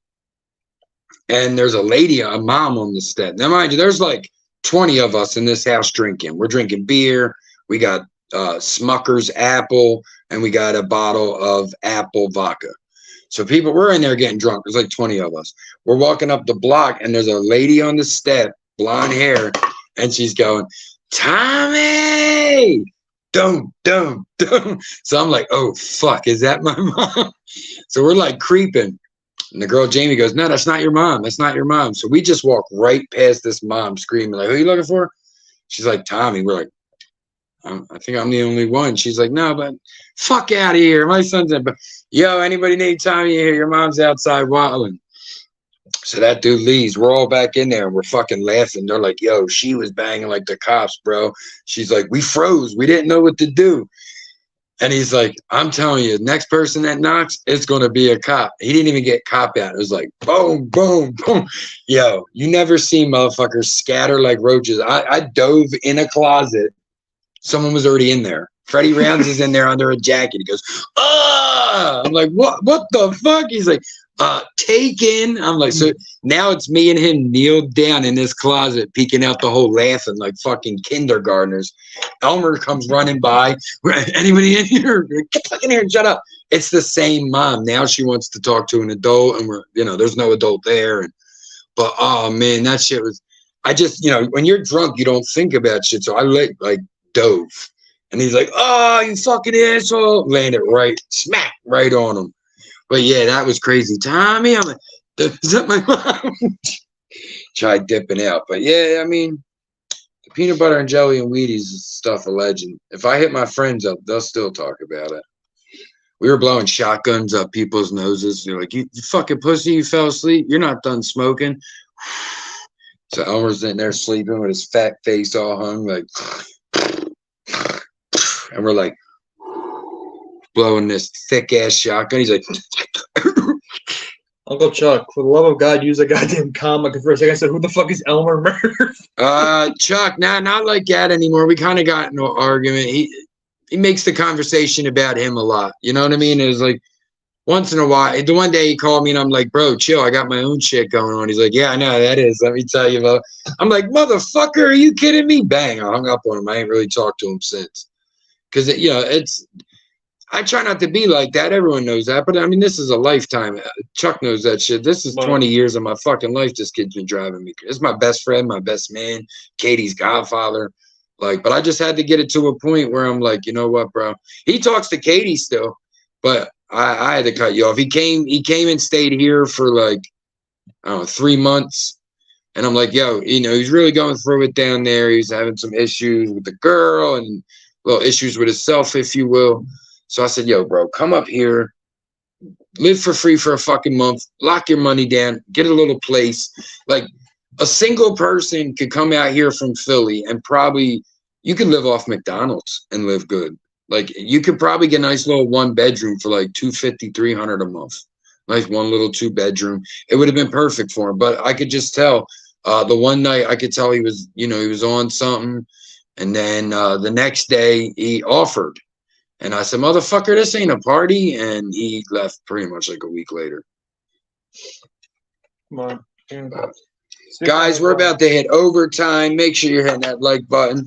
And there's a lady, a mom on the step. Now, mind you, there's like 20 of us in this house drinking. We're drinking beer. We got Smucker's apple, and we got a bottle of apple vodka. So we're in there getting drunk. There's like 20 of us. We're walking up the block, and there's a lady on the step, blonde hair, and she's going, Tommy! Dum, dum, dum. So I'm like, oh, fuck, is that my mom? So we're like creeping. And the girl Jamie goes, no, that's not your mom. That's not your mom. So we just walk right past this mom screaming, like, who are you looking for? She's like, Tommy. We're like, I think I'm the only one. She's like, no, but fuck out of here. My son's in. But yo, anybody need Tommy here? Your mom's outside waddling. So that dude leaves. We're all back in there and we're fucking laughing. They're like, yo, she was banging like the cops, bro. She's like, we froze. We didn't know what to do. And he's like, I'm telling you, next person that knocks, it's going to be a cop. He didn't even get cop out. It was like, boom, boom, boom. Yo, you never see motherfuckers scatter like roaches. I dove in a closet. Someone was already in there. Freddie Rounds is in there under a jacket. He goes, ah! I'm like, what the fuck? He's like, taken. I'm like, so now it's me and him kneeled down in this closet, peeking out the hole, laughing like fucking kindergartners. Elmer comes running by. Anybody in here? Get fucking here and shut up. It's the same mom. Now she wants to talk to an adult, and there's no adult there. But oh man, that shit was. I just, when you're drunk, you don't think about shit. So I like dove, and he's like, oh, you fucking asshole, landed right, smack right on him. But yeah, that was crazy. Tommy, I'm like, is that my mom? Tried dipping out. But yeah, I mean, the peanut butter and jelly and Wheaties is stuff of legend. If I hit my friends up, they'll still talk about it. We were blowing shotguns up people's noses. They're like, you fucking pussy, you fell asleep. You're not done smoking. So Elmer's in there sleeping with his fat face all hung, like, and we're like, blowing this thick ass shotgun. He's like, Uncle Chuck, for the love of God, use a goddamn comma. For a second, I said, who the fuck is Elmer Murph? Chuck, not like that anymore. We kind of got into an argument. he makes the conversation about him a lot. You know what I mean? It was like once in a while. The one day he called me and I'm like, bro, chill. I got my own shit going on. He's like, yeah, I know that is. Let me tell you about. I'm like, motherfucker, are you kidding me? Bang! I hung up on him. I ain't really talked to him since. Because it's. I try not to be like that. Everyone knows that. But I mean, this is a lifetime. Chuck knows that shit. This is 20 years of my fucking life. This kid's been driving me. It's my best friend, my best man, Katie's godfather. Like, but I just had to get it to a point where I'm like, you know what, bro? He talks to Katie still, but I had to cut you off. He came and stayed here for like, I don't know, 3 months. And I'm like, yo, he's really going through it down there. He's having some issues with the girl and little issues with himself, if you will. So I said, yo, bro, come up here, live for free for a fucking month, lock your money down, get a little place. Like a single person could come out here from Philly and probably you could live off McDonald's and live good. Like you could probably get a nice little 1-bedroom for like $250, $300 a month. Nice one little 2-bedroom. It would have been perfect for him. But I could just tell the one night I could tell he was on something. And then the next day he offered. And I said, motherfucker, this ain't a party. And he left pretty much like a week later. Guys, we're about to hit overtime. Make sure you're hitting that like button.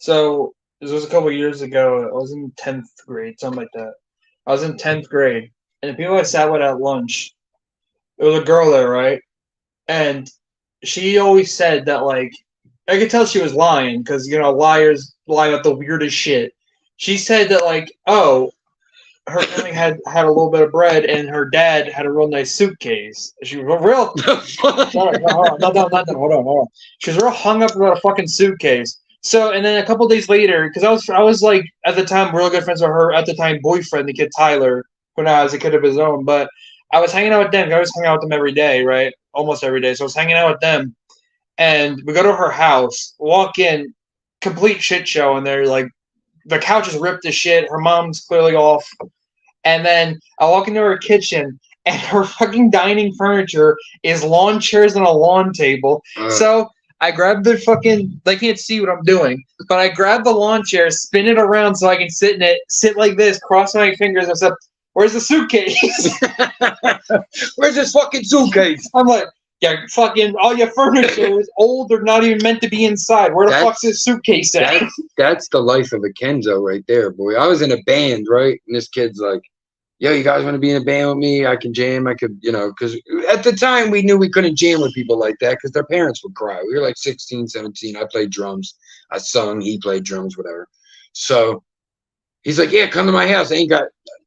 So this was a couple years ago. I was in 10th grade, something like that. I was in 10th grade. And the people I sat with at lunch, there was a girl there, right? And she always said that, like, I could tell she was lying because, liars lie about the weirdest shit. She said that, like, oh, her family had a little bit of bread and her dad had a real nice suitcase. She was real. Hold on. She was real hung up about a fucking suitcase. So, and then a couple days later, because I was like, at the time, real good friends with her, at the time, boyfriend, the kid Tyler, who now has a kid of his own. But I was hanging out with them. I always hung out with them every day, right? Almost every day. So I was hanging out with them. And we go to her house, walk in, complete shit show. And they're like, the couch is ripped to shit. Her mom's clearly off. And then I walk into her kitchen, and her fucking dining furniture is lawn chairs and a lawn table. So I grab the fucking, they can't see what I'm doing, but I grab the lawn chair, spin it around so I can sit in it, sit like this, cross my fingers, and said, where's the suitcase? Where's this fucking suitcase? I'm like, yeah, fucking, all your furniture is old or not even meant to be inside. Where the fuck's this suitcase at? That's the life of a Kenzo right there, boy. I was in a band, right? And this kid's like, yo, you guys want to be in a band with me? I can jam. I could, because at the time we knew we couldn't jam with people like that because their parents would cry. We were like 16, 17. I played drums. I sung. He played drums, whatever. So he's like, yeah, come to my house.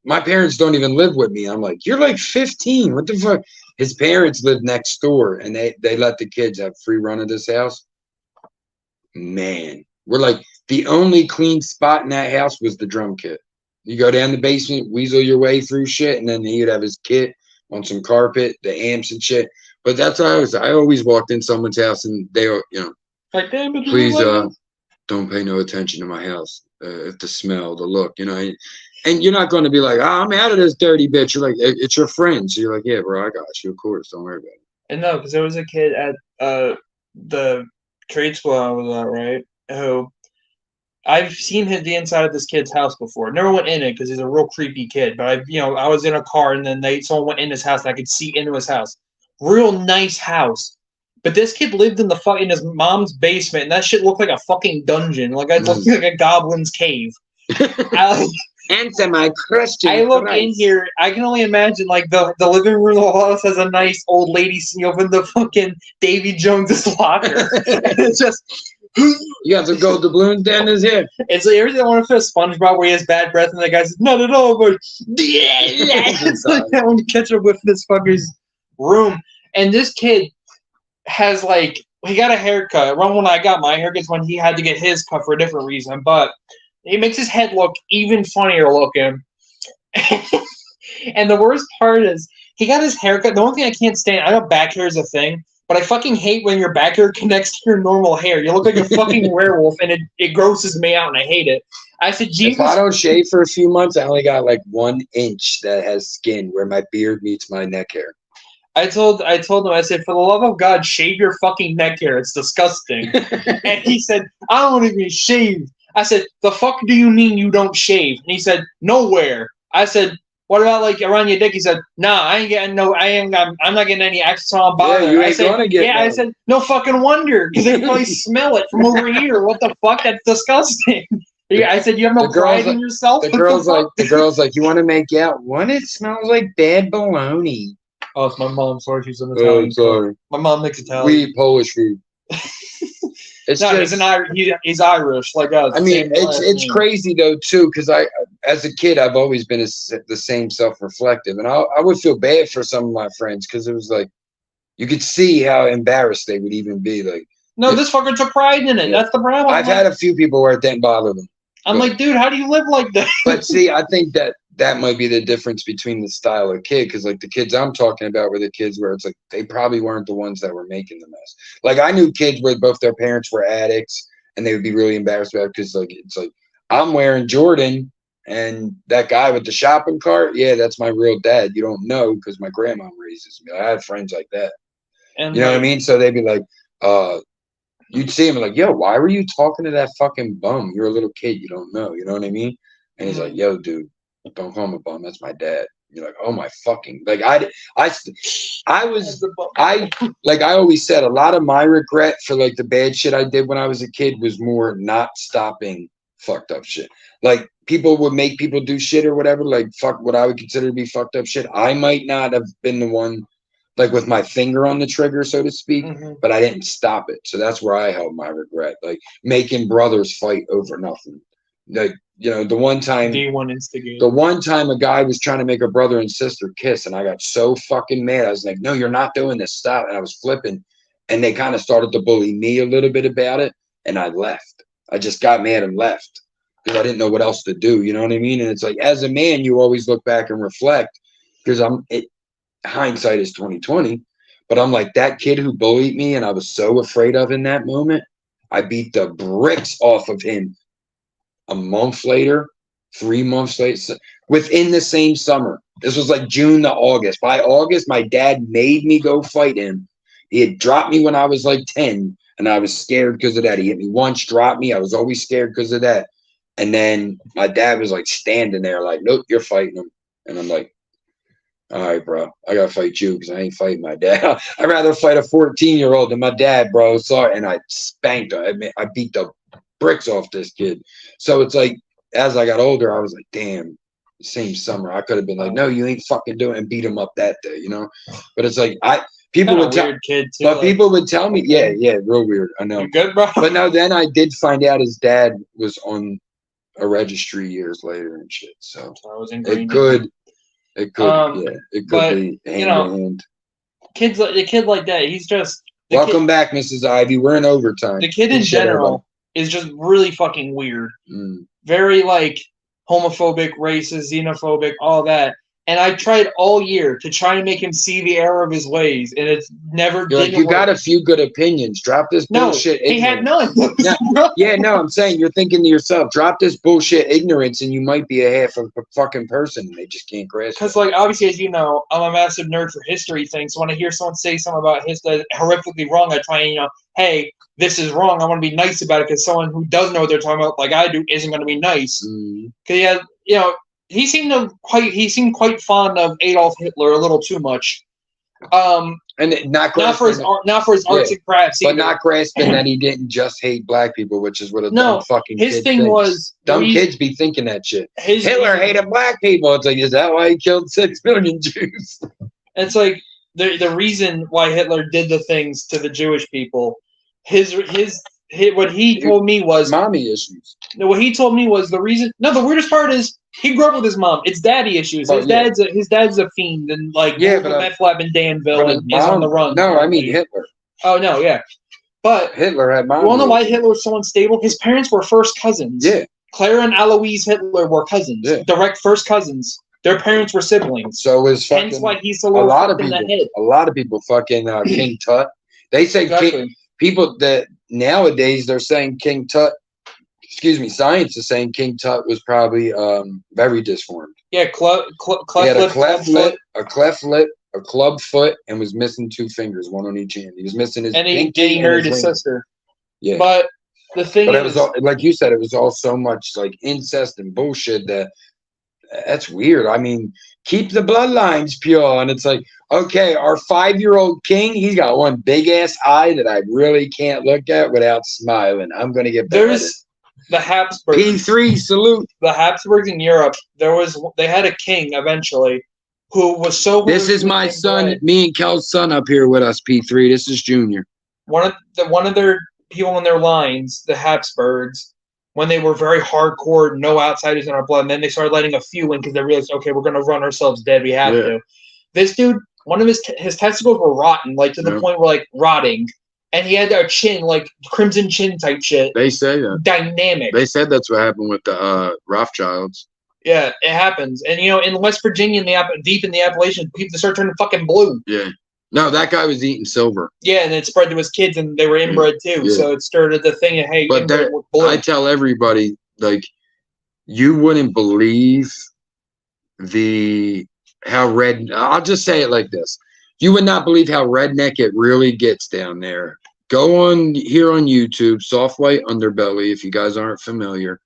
My parents don't even live with me. I'm like, you're like 15. What the fuck? His parents live next door, and they let the kids have free run of this house. Man, we're like, the only clean spot in that house was the drum kit. You go down the basement, weasel your way through shit, and then he'd have his kit on some carpet, the amps and shit. But that's what I always walked in someone's house, and they were, like, damn, please don't pay no attention to my house. If the smell, the look, and you're not going to be like, I'm out of this dirty bitch. You're like, it's your friend. So you're like, yeah, bro, I got you. Of course. Don't worry about it. And no, because there was a kid at the trade school I was at, right, who I've seen the inside of this kid's house before. Never went in it because he's a real creepy kid. But I was in a car and then someone went in his house and I could see into his house. Real nice house. But this kid lived in in his mom's basement, and that shit looked like a fucking dungeon. Like it looked like a goblin's cave. Answer my question. I look in here. I can only imagine like the living room of the house has a nice old lady sitting open the fucking Davy Jones's locker, and it's just. You got some gold doubloons down his head. It's like everything I want to feel SpongeBob where he has bad breath, and the guy says, "Not at all," but it's like that when you catch up with this fucker's room. And this kid has he got a haircut. Around when I got my haircut, when he had to get his cut for a different reason, but. It makes his head look even funnier looking. And the worst part is, he got his haircut. The only thing I can't stand, I know back hair is a thing, but I fucking hate when your back hair connects to your normal hair. You look like a fucking werewolf, and it grosses me out, and I hate it. I said, Jesus. If I don't shave for a few months, I only got 1 inch that has skin where my beard meets my neck hair. I told him, I said, for the love of God, shave your fucking neck hair. It's disgusting. And he said, I don't even shave. I said, the fuck do you mean you don't shave? And he said, nowhere. I said, what about like around your dick? He said, nah, I ain't getting no, I'm not getting any access on bother. Yeah, you ain't gonna get I said, no fucking wonder, because they probably smell it from over here. What the fuck? That's disgusting. I said, you have no pride in yourself? The girl's like, you want to make out? What? It smells like bad bologna. Oh, it's my mom. Sorry, she's an Italian. Sorry. My mom makes Italian. We eat Polish food. He's Irish like us. I mean, it's crazy though too, because as a kid I've always been the same self-reflective, and I would feel bad for some of my friends because it was like you could see how embarrassed they would even be. Like, no, this fucker took pride in it. Yeah. That's the problem. I've had a few people where it didn't bother them. I'm like, dude, how do you live like that? But see, I think that might be the difference between the style of kid, because like the kids I'm talking about were the kids where it's like they probably weren't the ones that were making the mess. Like I knew kids where both their parents were addicts and they would be really embarrassed about it because like it's like I'm wearing Jordan and that guy with the shopping cart, yeah, that's my real dad. You don't know because my grandma raises me. I had friends like that. And you know what I mean? So they'd be like, you'd see him like, yo, why were you talking to that fucking bum? You're a little kid. You don't know. You know what I mean? And he's like, yo, dude, don't call him a bum. That's my dad. You're like, oh my fucking, like I always said a lot of my regret for like the bad shit I did when I was a kid was more not stopping fucked up shit. Like people would make people do shit or whatever, like fuck what I would consider to be fucked up shit. I might not have been the one like with my finger on the trigger, so to speak, but I didn't stop it. So that's where I held my regret, like making brothers fight over nothing. Like, you know, the one time a guy was trying to make a brother and sister kiss, and I got so fucking mad. I was like, no, you're not doing this. Stop. And I was flipping, and they kind of started to bully me a little bit about it, and I left. I just got mad and left because I didn't know what else to do. You know what I mean? And it's like, as a man, you always look back and reflect, because hindsight is 20/20, but I'm like, that kid who bullied me and I was so afraid of in that moment, I beat the bricks off of him a month later, 3 months later, within the same summer. This was like June to August. By August, my dad made me go fight him. He had dropped me when I was like 10, and I was scared because of that. He hit me once, dropped me. I was always scared because of that. And then my dad was like standing there like, nope, you're fighting him. And I'm like, all right, bro, I gotta fight you because I ain't fighting my dad. I'd rather fight a 14-year-old than my dad, bro. Sorry. And I spanked him. I beat the bricks off this kid. So it's like, as I got older, I was like, damn, same summer. I could have been like, no, you ain't fucking doing it, and beat him up that day, you know? But it's like, people would tell me, yeah, real weird. I know. You good, bro? But no, then I did find out his dad was on a registry years later and shit. So it could be hand in hand. A kid like that, he's just welcome back, Mrs. Ivy. We're in overtime. The kid in general is just really fucking weird. Very like homophobic, racist, xenophobic, all that. And I tried all year to try and make him see the error of his ways, and it's never. You got a few good opinions. Drop this bullshit. He had none. I'm saying you're thinking to yourself, drop this bullshit ignorance, and you might be a half of a fucking person, and they just can't grasp. Because, like, obviously, as you know, I'm a massive nerd for history things. So when I hear someone say something about history horrifically wrong, I try and hey, this is wrong. I want to be nice about it, because someone who does know what they're talking about, like I do, isn't going to be nice. Because he seemed quite fond of Adolf Hitler a little too much. And not for his arts and crafts, but not grasping that he didn't just hate black people, which is what a dumb fucking his kid thing thinks. was dumb kids be thinking that shit. Hitler hated black people. It's like, is that why he killed 6 million Jews? It's like the reason why Hitler did the things to the Jewish people. What he told me was mommy issues. What he told me was the reason. No, the weirdest part is he grew up with his mom. It's daddy issues. His dad's a fiend and like meth lab in Danville and is on the run. No, I mean Hitler. Oh no, yeah, but Hitler had mom. You wanna know why Hitler was so unstable? His parents were first cousins. Yeah, Clara and Aloise Hitler were cousins. Yeah. Direct first cousins. Their parents were siblings. So is fucking. Hence why he's a lot of people. A lot of people fucking King Tut. They say people that nowadays they're saying King Tut. Excuse me, science is saying King Tut was probably very disformed. Yeah, he had a cleft lip, a club foot, and was missing 2 fingers, one on each hand. He was missing his pinky and he married his sister. Yeah, but the thing But is, it was all, like you said, it was all so much like incest and bullshit that's weird. I mean, keep the bloodlines pure. And it's like, okay, our 5-year-old king, he's got one big ass eye that I really can't look at without smiling. I'm gonna get beheaded. there's the Habsburgs. P3 salute. The Habsburgs in Europe. They had a king eventually who was so. This is my son, me and Kell's son up here with us. P3. This is Junior. One of their people in their lines, the Habsburgs, when they were very hardcore, no outsiders in our blood, and then they started letting a few in because they realized, okay, we're going to run ourselves dead. We have to. This dude, one of his testicles were rotten, like to the point where like rotting, and he had a chin, like crimson chin type shit. They say that. Dynamic. They said that's what happened with the Rothschilds. Yeah, it happens. And, in West Virginia, deep in the Appalachians, people start turning fucking blue. Yeah. No, that guy was eating silver. Yeah, and it spread to his kids, and they were inbred too. Yeah. So it started the thing of, hey, but I tell everybody, like, you wouldn't believe I'll just say it like this. You would not believe how redneck it really gets down there. Go on here on YouTube, Soft White Underbelly, if you guys aren't familiar.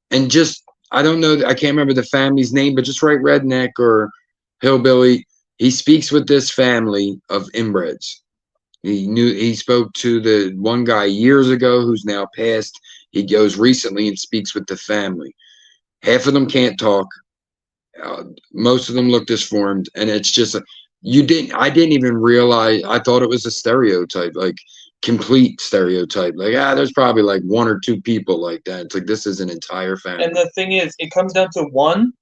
And just, I don't know, I can't remember the family's name, but just write redneck or hillbilly. He speaks with this family of inbreds. He spoke to the one guy years ago who's now passed. He goes recently and speaks with the family. Half of them can't talk. Most of them look disformed, and it's just I didn't even realize. I thought it was a stereotype, like complete stereotype. Like, there's probably like 1 or 2 people like that. It's like, this is an entire family. And the thing is, it comes down to one,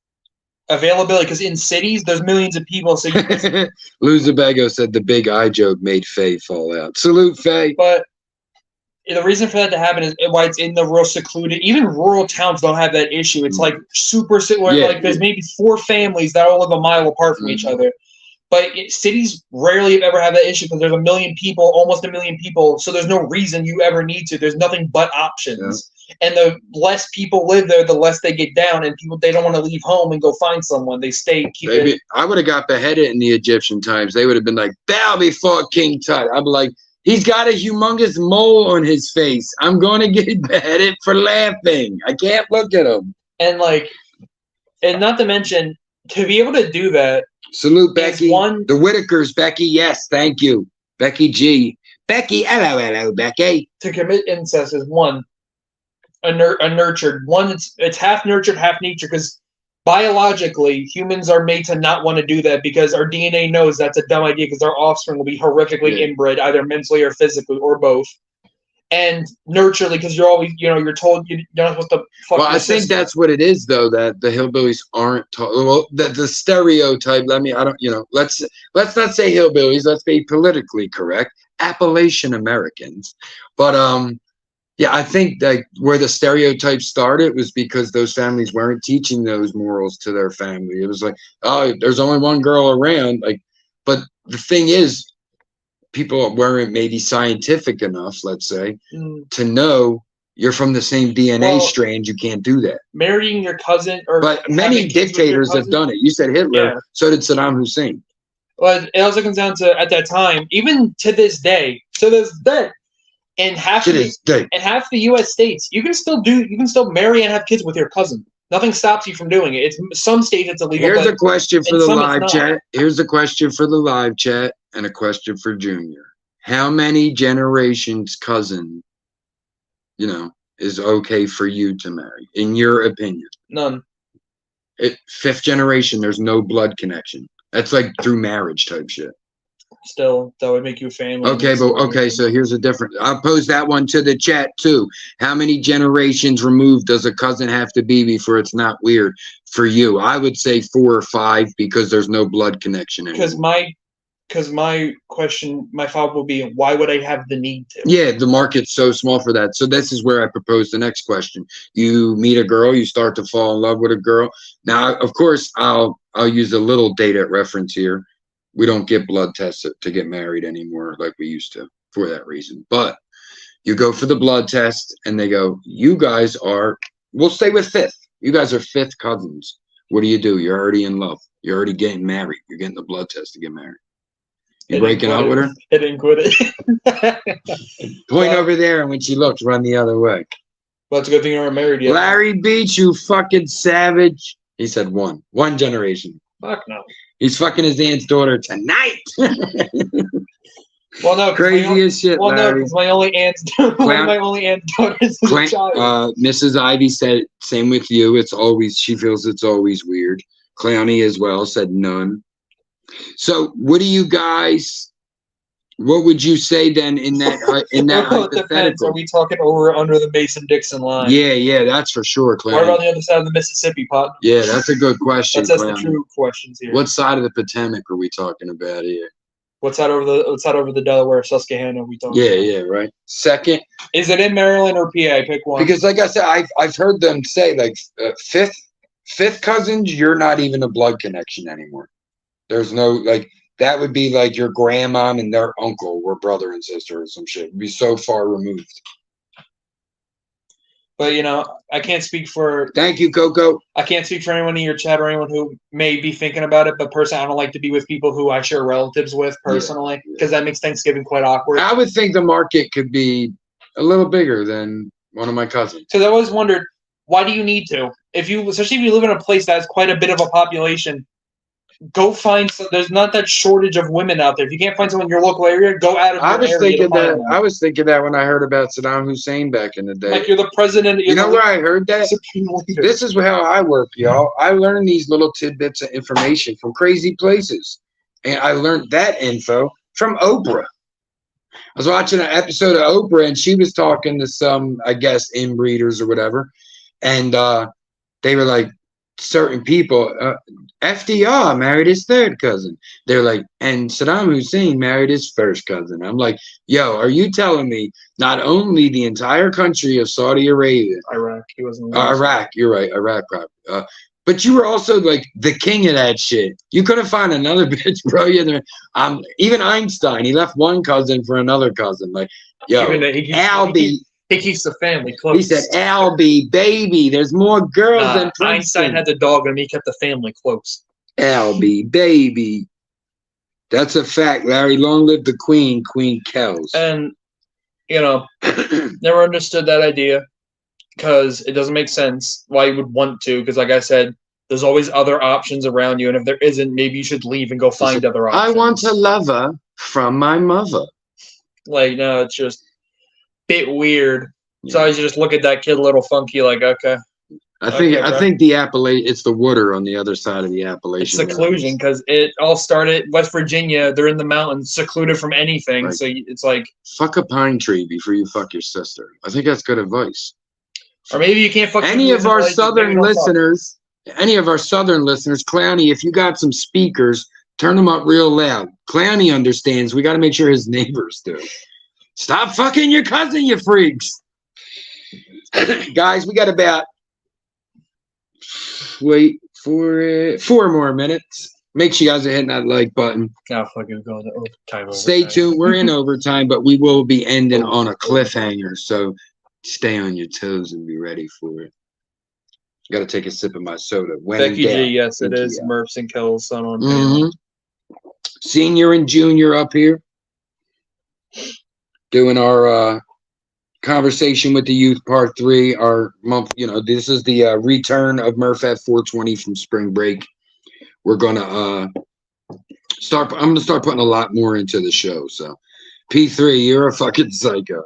availability, because in cities there's millions of people. So Lou Zabego said the big eye joke made Faye fall out. Salute, Faye. But the reason for that to happen is why it's in the real secluded. Even rural towns don't have that issue. It's like super like there's maybe 4 families that all live a mile apart from each other. But cities rarely ever have that issue because there's almost a million people. So there's no reason you ever need to. There's nothing but options. Yeah. And the less people live there, the less they get down. And they don't want to leave home and go find someone. They stay. I would have got beheaded in the Egyptian times. They would have been like, bow before King Tut. I'd be like, he's got a humongous mole on his face. I'm going to get beheaded for laughing. I can't look at him. And not to mention, to be able to do that. Salute, Becky. The Whitakers, Becky. Yes, thank you. Becky G. Becky, hello, Becky. To commit incest is one, a nurtured. One, it's half nurtured, half nature, because biologically, humans are made to not want to do that because our DNA knows that's a dumb idea because our offspring will be horrifically inbred, either mentally or physically, or both. And nurturely, because you're always, you're told you're not supposed to fuck. Well, I think that's what it is, though, that the hillbillies aren't taught. Well, the stereotype. Let's not say hillbillies. Let's be politically correct. Appalachian Americans. But I think that where the stereotype started was because those families weren't teaching those morals to their family. It was like, oh, there's only one girl around. But the thing is, people weren't maybe scientific enough, let's say, to know you're from the same DNA strand. You can't do that. Marrying your cousin, but many dictators have done it. You said Hitler. Yeah. So did Saddam Hussein. Well, it also comes down to, at that time, even to this day, and half the U.S. states, you can still marry and have kids with your cousin. Nothing stops you from doing it. Some states it's illegal. Here's a question for the live chat. Here's a question for the live chat and a question for Junior. How many generations cousin, is okay for you to marry, in your opinion? None. 5th generation, there's no blood connection. That's like through marriage type shit. Still, that would make you a family. Okay, so here's a different. I'll pose that one to the chat too. How many generations removed does a cousin have to be before it's not weird for you? I would say 4 or 5 because there's no blood connection anymore. Because my thought will be, why would I have the need to? Yeah, the market's so small for that. So this is where I propose the next question. You meet a girl, you start to fall in love with a girl. Now, of course, I'll use a little data reference here. We don't get blood tests to get married anymore like we used to for that reason. But you go for the blood test and they go, you guys we'll stay with 5th. You guys are 5th cousins. What do? You're already in love. You're already getting married. You're getting the blood test to get married. You breaking up with her? I didn't quit it. Point over there, and when she looks, run the other way. Well, it's a good thing you're not married yet. Larry Beach, you fucking savage. He said one generation. Fuck no. He's fucking his aunt's daughter tonight. Well, no, Crazy as shit, well, Larry. no, because my only aunt's daughter is a child. Mrs. Ivy said, same with you. She feels it's always weird. Clowny as well said none. So what do you guys, what would you say then in that Well, it depends. hypothetical? Are we talking over or under the Mason-Dixon line? Yeah, that's for sure, Clowny. What about the other side of the Mississippi, pot? Yeah, that's a good question. That's the Clowny. true questions here. What side of the Potomac are we talking about here? What's that over the Delaware, Susquehanna? We talking? Yeah, right. Second, Is it in Maryland or PA? Pick one. because like I said, I've heard them say like fifth cousins, you're not even a blood connection anymore. There's no like that would be like your grandmom and their uncle were brother and sister or some shit. It'd be so far removed. But I can't speak for. Thank you, Coco. I can't speak for anyone in your chat or anyone who may be thinking about it. But personally, I don't like to be with people who I share relatives with personally, because that makes Thanksgiving quite awkward. I would think the market could be a little bigger than one of my cousins. Because I always wondered, why do you need to? Especially if you live in a place that has quite a bit of a population, go find some. There's not that shortage of women out there. If you can't find someone in your local area, go out of your area to find one. I was thinking that when I heard about Saddam Hussein back in the day. Like you're the president. You know where I heard that? Supreme leader. This is how I work, y'all. I learn these little tidbits of information from crazy places. And I learned that info from Oprah. I was watching an episode of Oprah, and she was talking to some, I guess, inbreeders or whatever. And they were like, certain people, FDR married his third cousin. They're like, and Saddam Hussein married his first cousin. I'm like, yo, are you telling me not only the entire country of Saudi Arabia, Iraq, he wasn't. Iraq, you're right, Iraq, but you were also like the king of that shit. You couldn't find another bitch, bro. Even Einstein, he left one cousin for another cousin. Like, yo, Albie. He keeps the family close. He said, Albie, baby, there's more girls than Princeton. Einstein had the dog, and he kept the family close. Albie, baby. That's a fact, Larry. Long live the Queen, Queen Kellz. And, never understood that idea because it doesn't make sense why you would want to. Because, like I said, there's always other options around you. And if there isn't, maybe you should leave and go find other options. I want a lover from my mother. Like, no, it's just bit weird. Yeah. So I just look at that kid a little funky, like, okay. I think the Appalachian, it's the water on the other side of the Appalachian. It's seclusion, because it all started West Virginia. They're in the mountains, secluded from anything. Right. So it's like, fuck a pine tree before you fuck your sister. I think that's good advice. Or maybe you can't fuck any of our southern listeners. Any of our southern listeners, Clowny, if you got some speakers, turn them up real loud. Clowny understands. We got to make sure his neighbors do. Stop fucking your cousin, you freaks. Guys, we got about, wait for it, 4 more minutes. Make sure you guys are hitting that like button. Oh, fucking go to overtime. Stay tuned. We're in overtime, but we will be ending on a cliffhanger. So stay on your toes and be ready for it. Got to take a sip of my soda. Becky G, yes, it is. Murph's and Kellz son on panel. Senior and junior up here. Doing our conversation with the youth part 3. Our month, this is the return of Murph at 420 from spring break. We're gonna I'm gonna start putting a lot more into the show. So P3, you're a fucking psycho.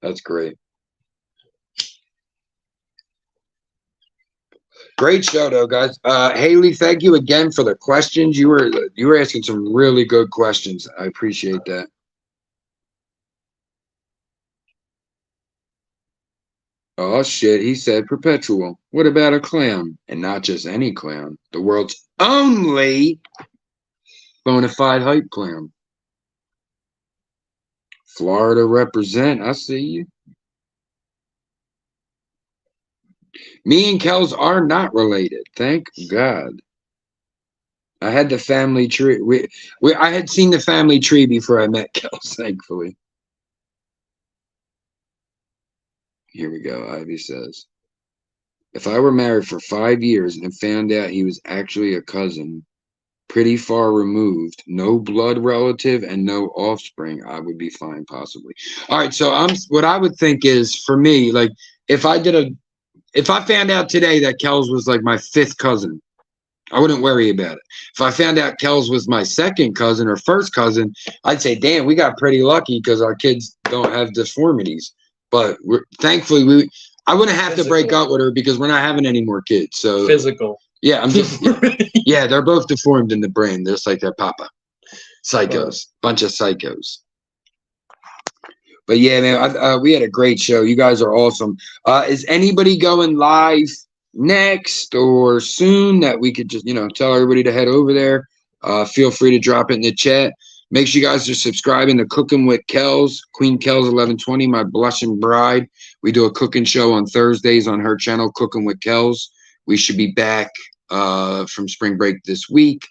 That's great. Great show though, guys. Haley, thank you again for the questions. You were asking some really good questions. I appreciate that. Oh, shit, he said perpetual. What about a clown? And not just any clown. The world's only bona fide hype clown. Florida represent. I see you. Me and Kellz are not related. Thank God. I had the family tree. I had seen the family tree before I met Kellz, thankfully. Here we go. Ivy says, if I were married for 5 years and found out he was actually a cousin, pretty far removed, no blood relative and no offspring, I would be fine possibly. All right, so what I would think is, for me, like, if I found out today that Kellz was like my 5th cousin, I wouldn't worry about it. If I found out Kellz was my 2nd cousin or 1st cousin, I'd say, damn, we got pretty lucky because our kids don't have deformities. But thankfully, I wouldn't have to break up with her because we're not having any more kids. So physical. Yeah, yeah, they're both deformed in the brain, just like their papa. Psychos, bunch of psychos. But yeah, man, we had a great show. You guys are awesome. Is anybody going live next or soon that we could just, tell everybody to head over there? Feel free to drop it in the chat. Make sure you guys are subscribing to Cooking with Kellz, Queen Kellz 1120, my blushing bride. We do a cooking show on Thursdays on her channel, Cooking with Kellz. We should be back from spring break this week.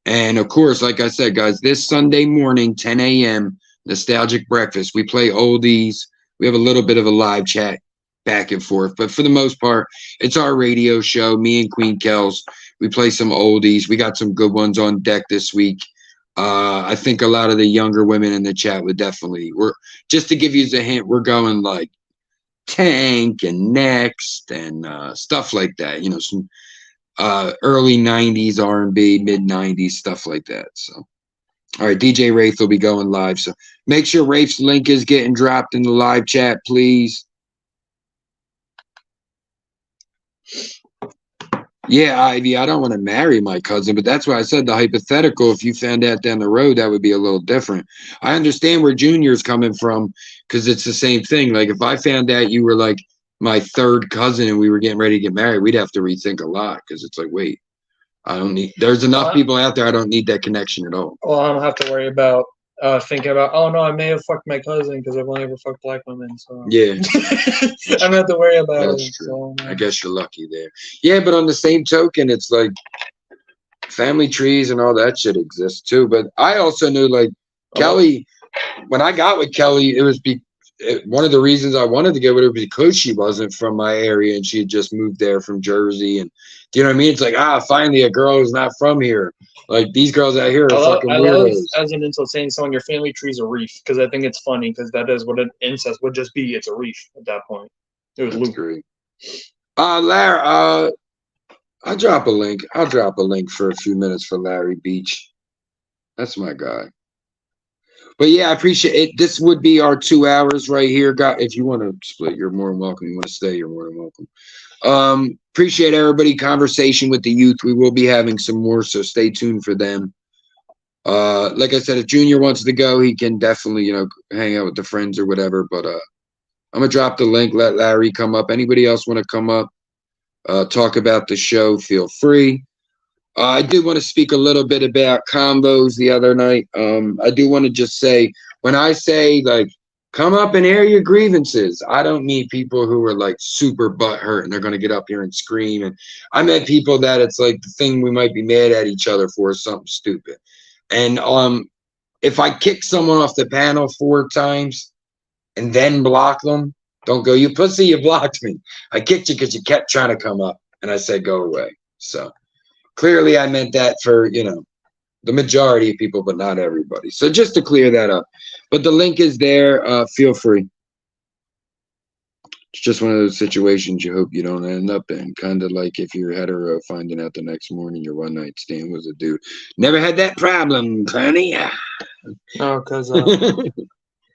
And of course, like I said, guys, this Sunday morning, 10 a.m., Nostalgic Breakfast. We play oldies. We have a little bit of a live chat back and forth. But for the most part, it's our radio show, me and Queen Kellz. We play some oldies. We got some good ones on deck this week. I think a lot of the younger women in the chat would definitely, just to give you a hint, we're going like Tank and Next and stuff like that. Some early 90s R&B, mid 90s, stuff like that. So, all right, DJ Wraith will be going live. So make sure Wraith's link is getting dropped in the live chat, please. Yeah, Ivy, I don't want to marry my cousin, but that's why I said the hypothetical. If you found out down the road, that would be a little different. I understand where Junior's coming from because it's the same thing. Like, if I found out you were like my 3rd cousin and we were getting ready to get married, we'd have to rethink a lot because it's like, wait, there's enough people out there. I don't need that connection at all. Well, I don't have to worry about thinking about, oh no, I may have fucked my cousin because I've only ever fucked black women. So yeah, I don't have to worry about that's it. true. So, I guess you're lucky there. Yeah, but on the same token, it's like family trees and all that shit exists too. But I also knew, like, Kelly, when I got with Kelly, it was one of the reasons I wanted to get with her because she wasn't from my area and she had just moved there from Jersey. And do you know what I mean? It's like, finally a girl who's not from here. Like, these girls out here are fucking weirdos. I love, as an insult, saying someone your family tree is a reef because I think it's funny because that is what an incest would just be. It's a reef at that point. It was lucrative. Larry, I'll drop a link. I'll drop a link for a few minutes for Larry Beach. That's my guy. But yeah, I appreciate it. This would be our 2 hours right here. If you want to split, you're more than welcome. You want to stay, you're more than welcome. Appreciate everybody. Conversation with the youth. We will be having some more, so stay tuned for them. Like I said, if Junior wants to go, he can definitely, hang out with the friends or whatever. But I'm gonna drop the link. Let Larry come up. Anybody else want to come up, talk about the show? Feel free. I did want to speak a little bit about combos the other night. I do want to just say, when I say, like, come up and air your grievances, I don't mean people who are like super butthurt and they're going to get up here and scream. And I meant people that it's like the thing we might be mad at each other for is something stupid. And if I kick someone off the panel 4 times and then block them, don't go, you pussy, you blocked me. I kicked you because you kept trying to come up and I said, go away. So clearly I meant that for, the majority of people, but not everybody. So just to clear that up. But the link is there. Feel free. It's just one of those situations you hope you don't end up in. Kind of like if you're hetero, finding out the next morning your one night stand was a dude. Never had that problem, honey. No, because the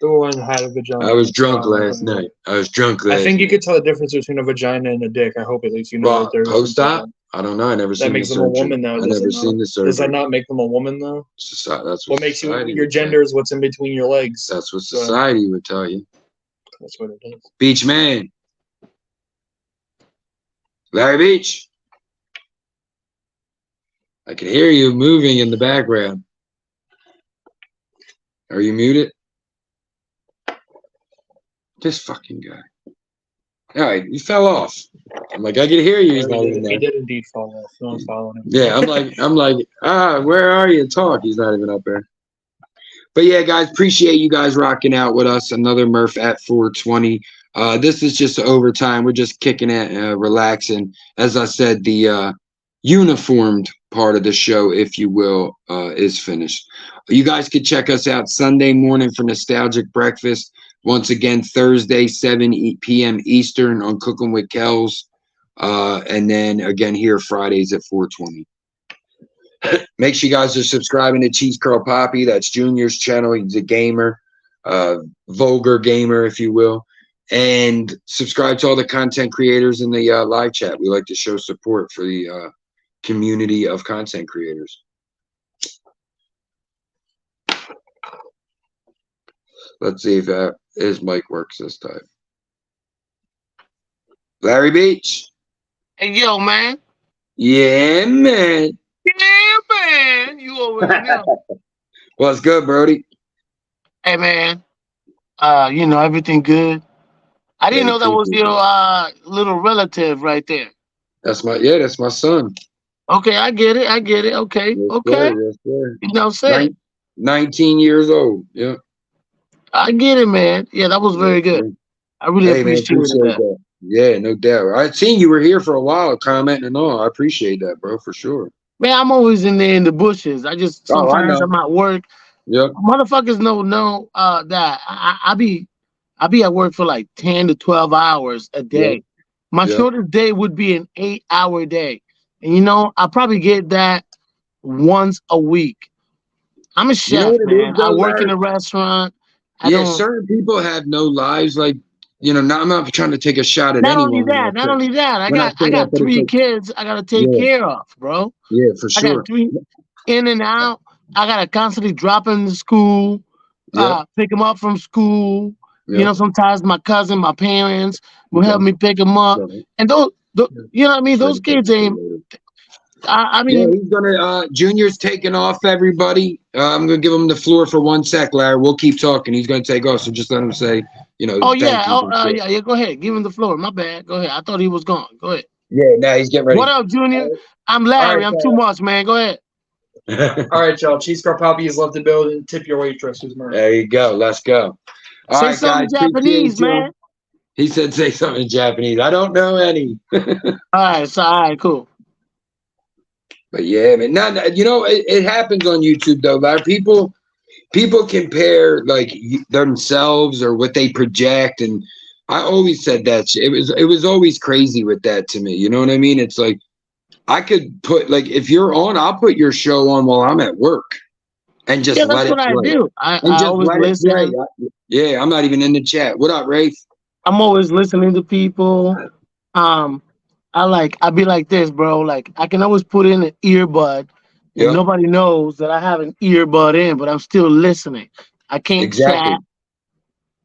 one had a vagina. I was drunk last night. I think you could tell the difference between a vagina and a dick. I hope at least you know that there's post-op. I don't know. I never seen that makes them a woman though. I never seen the surgery. Does that not make them a woman though? That's what makes you your gender is what's in between your legs. That's what society would tell you. That's what it is. Beach man. Larry Beach. I can hear you moving in the background. Are you muted? This fucking guy. All right, he fell off. I'm like, I can hear you. He's not even there. He did indeed fall off. No one's following him. Yeah, I'm like, where are you? Talk. He's not even up there. But yeah, guys, appreciate you guys rocking out with us. Another Murph at 420. This is just overtime. We're just kicking it, relaxing. As I said, the uniformed part of the show, if you will, is finished. You guys could check us out Sunday morning for Nostalgic Breakfast. Once again, Thursday, 7 p.m. Eastern on Cooking with Kellz. And then again here Fridays at 4:20. Make sure you guys are subscribing to Cheese Curl Poppy. That's Junior's channel. He's a gamer, vulgar gamer, if you will. And subscribe to all the content creators in the live chat. We like to show support for the community of content creators. Let's see if his mic works this time. Larry Beach. Hey, yo, man. Yeah, man. Yeah, man. You already know. What's good, Brody? Hey, man. You know, everything good. I didn't know that was your little relative right there. That's my son. Okay, I get it. Okay, Yes, okay. sir, yes, sir. You know what I'm saying? 19 years old. Yeah. I get it, man. Yeah, that was very good. I really appreciate that. Yeah, no doubt. I'd seen you were here for a while commenting and all. I appreciate that, bro, for sure. Man, I'm always in there in the bushes. I just sometimes I'm at work. Yep. Motherfuckers know that I be at work for like 10 to 12 hours a day. Yep. My shortest day would be an 8-hour day. And you know, I probably get that once a week. I'm a chef, man. I work in a restaurant. Certain people have no lives. Like, you know, I'm not trying to take a shot at anyone. Not only that, I got 3 kids I gotta take care of, bro. Yeah, for sure. I got 3 in and out. I gotta constantly drop them to school, pick them up from school. You know, sometimes my cousin, my parents will help me pick them up. And those you know what I mean? Those kids ain't. I mean, he's gonna. Junior's taking off. Everybody, I'm gonna give him the floor for 1 sec, Larry. We'll keep talking. He's gonna take off, so just let him say, you know. Oh yeah, yeah. Go ahead, give him the floor. My bad. Go ahead. I thought he was gone. Go ahead. Yeah, now he's getting ready. What up, Junior? I'm Larry. I'm too much, man. Go ahead. All right, y'all. Cheese Curl Poppy has left the building. Tip your waitress, who's Murph. There you go. Let's go. All right, something guys, Japanese, man. He said say something in Japanese. I don't know any. All right, cool. But yeah, man, you know, it happens on YouTube though. Like people compare like themselves or what they project, and I always said that it was always crazy with that to me. You know what I mean? It's like I could put like if you're on, I'll put your show on while I'm at work, and just let it play. That's what I do. I always listen. Yeah, I'm not even in the chat. What up, Rafe? I'm always listening to people. I be like this, bro. Like I can always put in an earbud, and nobody knows that I have an earbud in, but I'm still listening. I can't chat.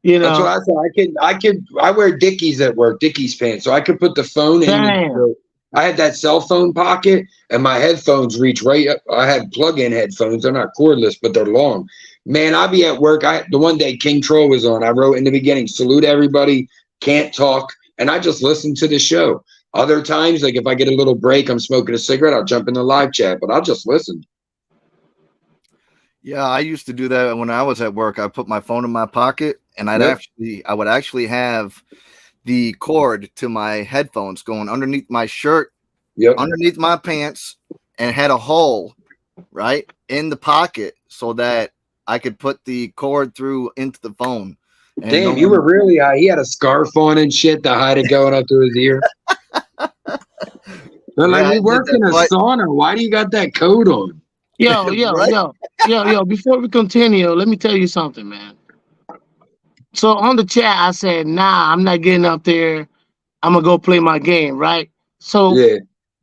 You know, that's what I said. I wear Dickies at work, Dickies pants, so I could put the phone in. I had that cell phone pocket, and my headphones reach right up. I had plug-in headphones. They're not cordless, but they're long. Man, I'll be at work. The one day King Troll was on, I wrote in the beginning, salute everybody, can't talk, and I just listened to the show. Other times, like if I get a little break, I'm smoking a cigarette, I'll jump in the live chat, but I'll just listen. Yeah, I used to do that when I was at work. I put my phone in my pocket, and I would actually have the cord to my headphones going underneath my shirt, underneath my pants, and had a hole right in the pocket so that I could put the cord through into the phone. And damn, you were really high. He had a scarf on and shit to hide it going up to his ear. They're like, we work in a sauna. Why do you got that coat on? Yo, before we continue, let me tell you something, man. So on the chat, I said, nah, I'm not getting up there. I'm going to go play my game, right? So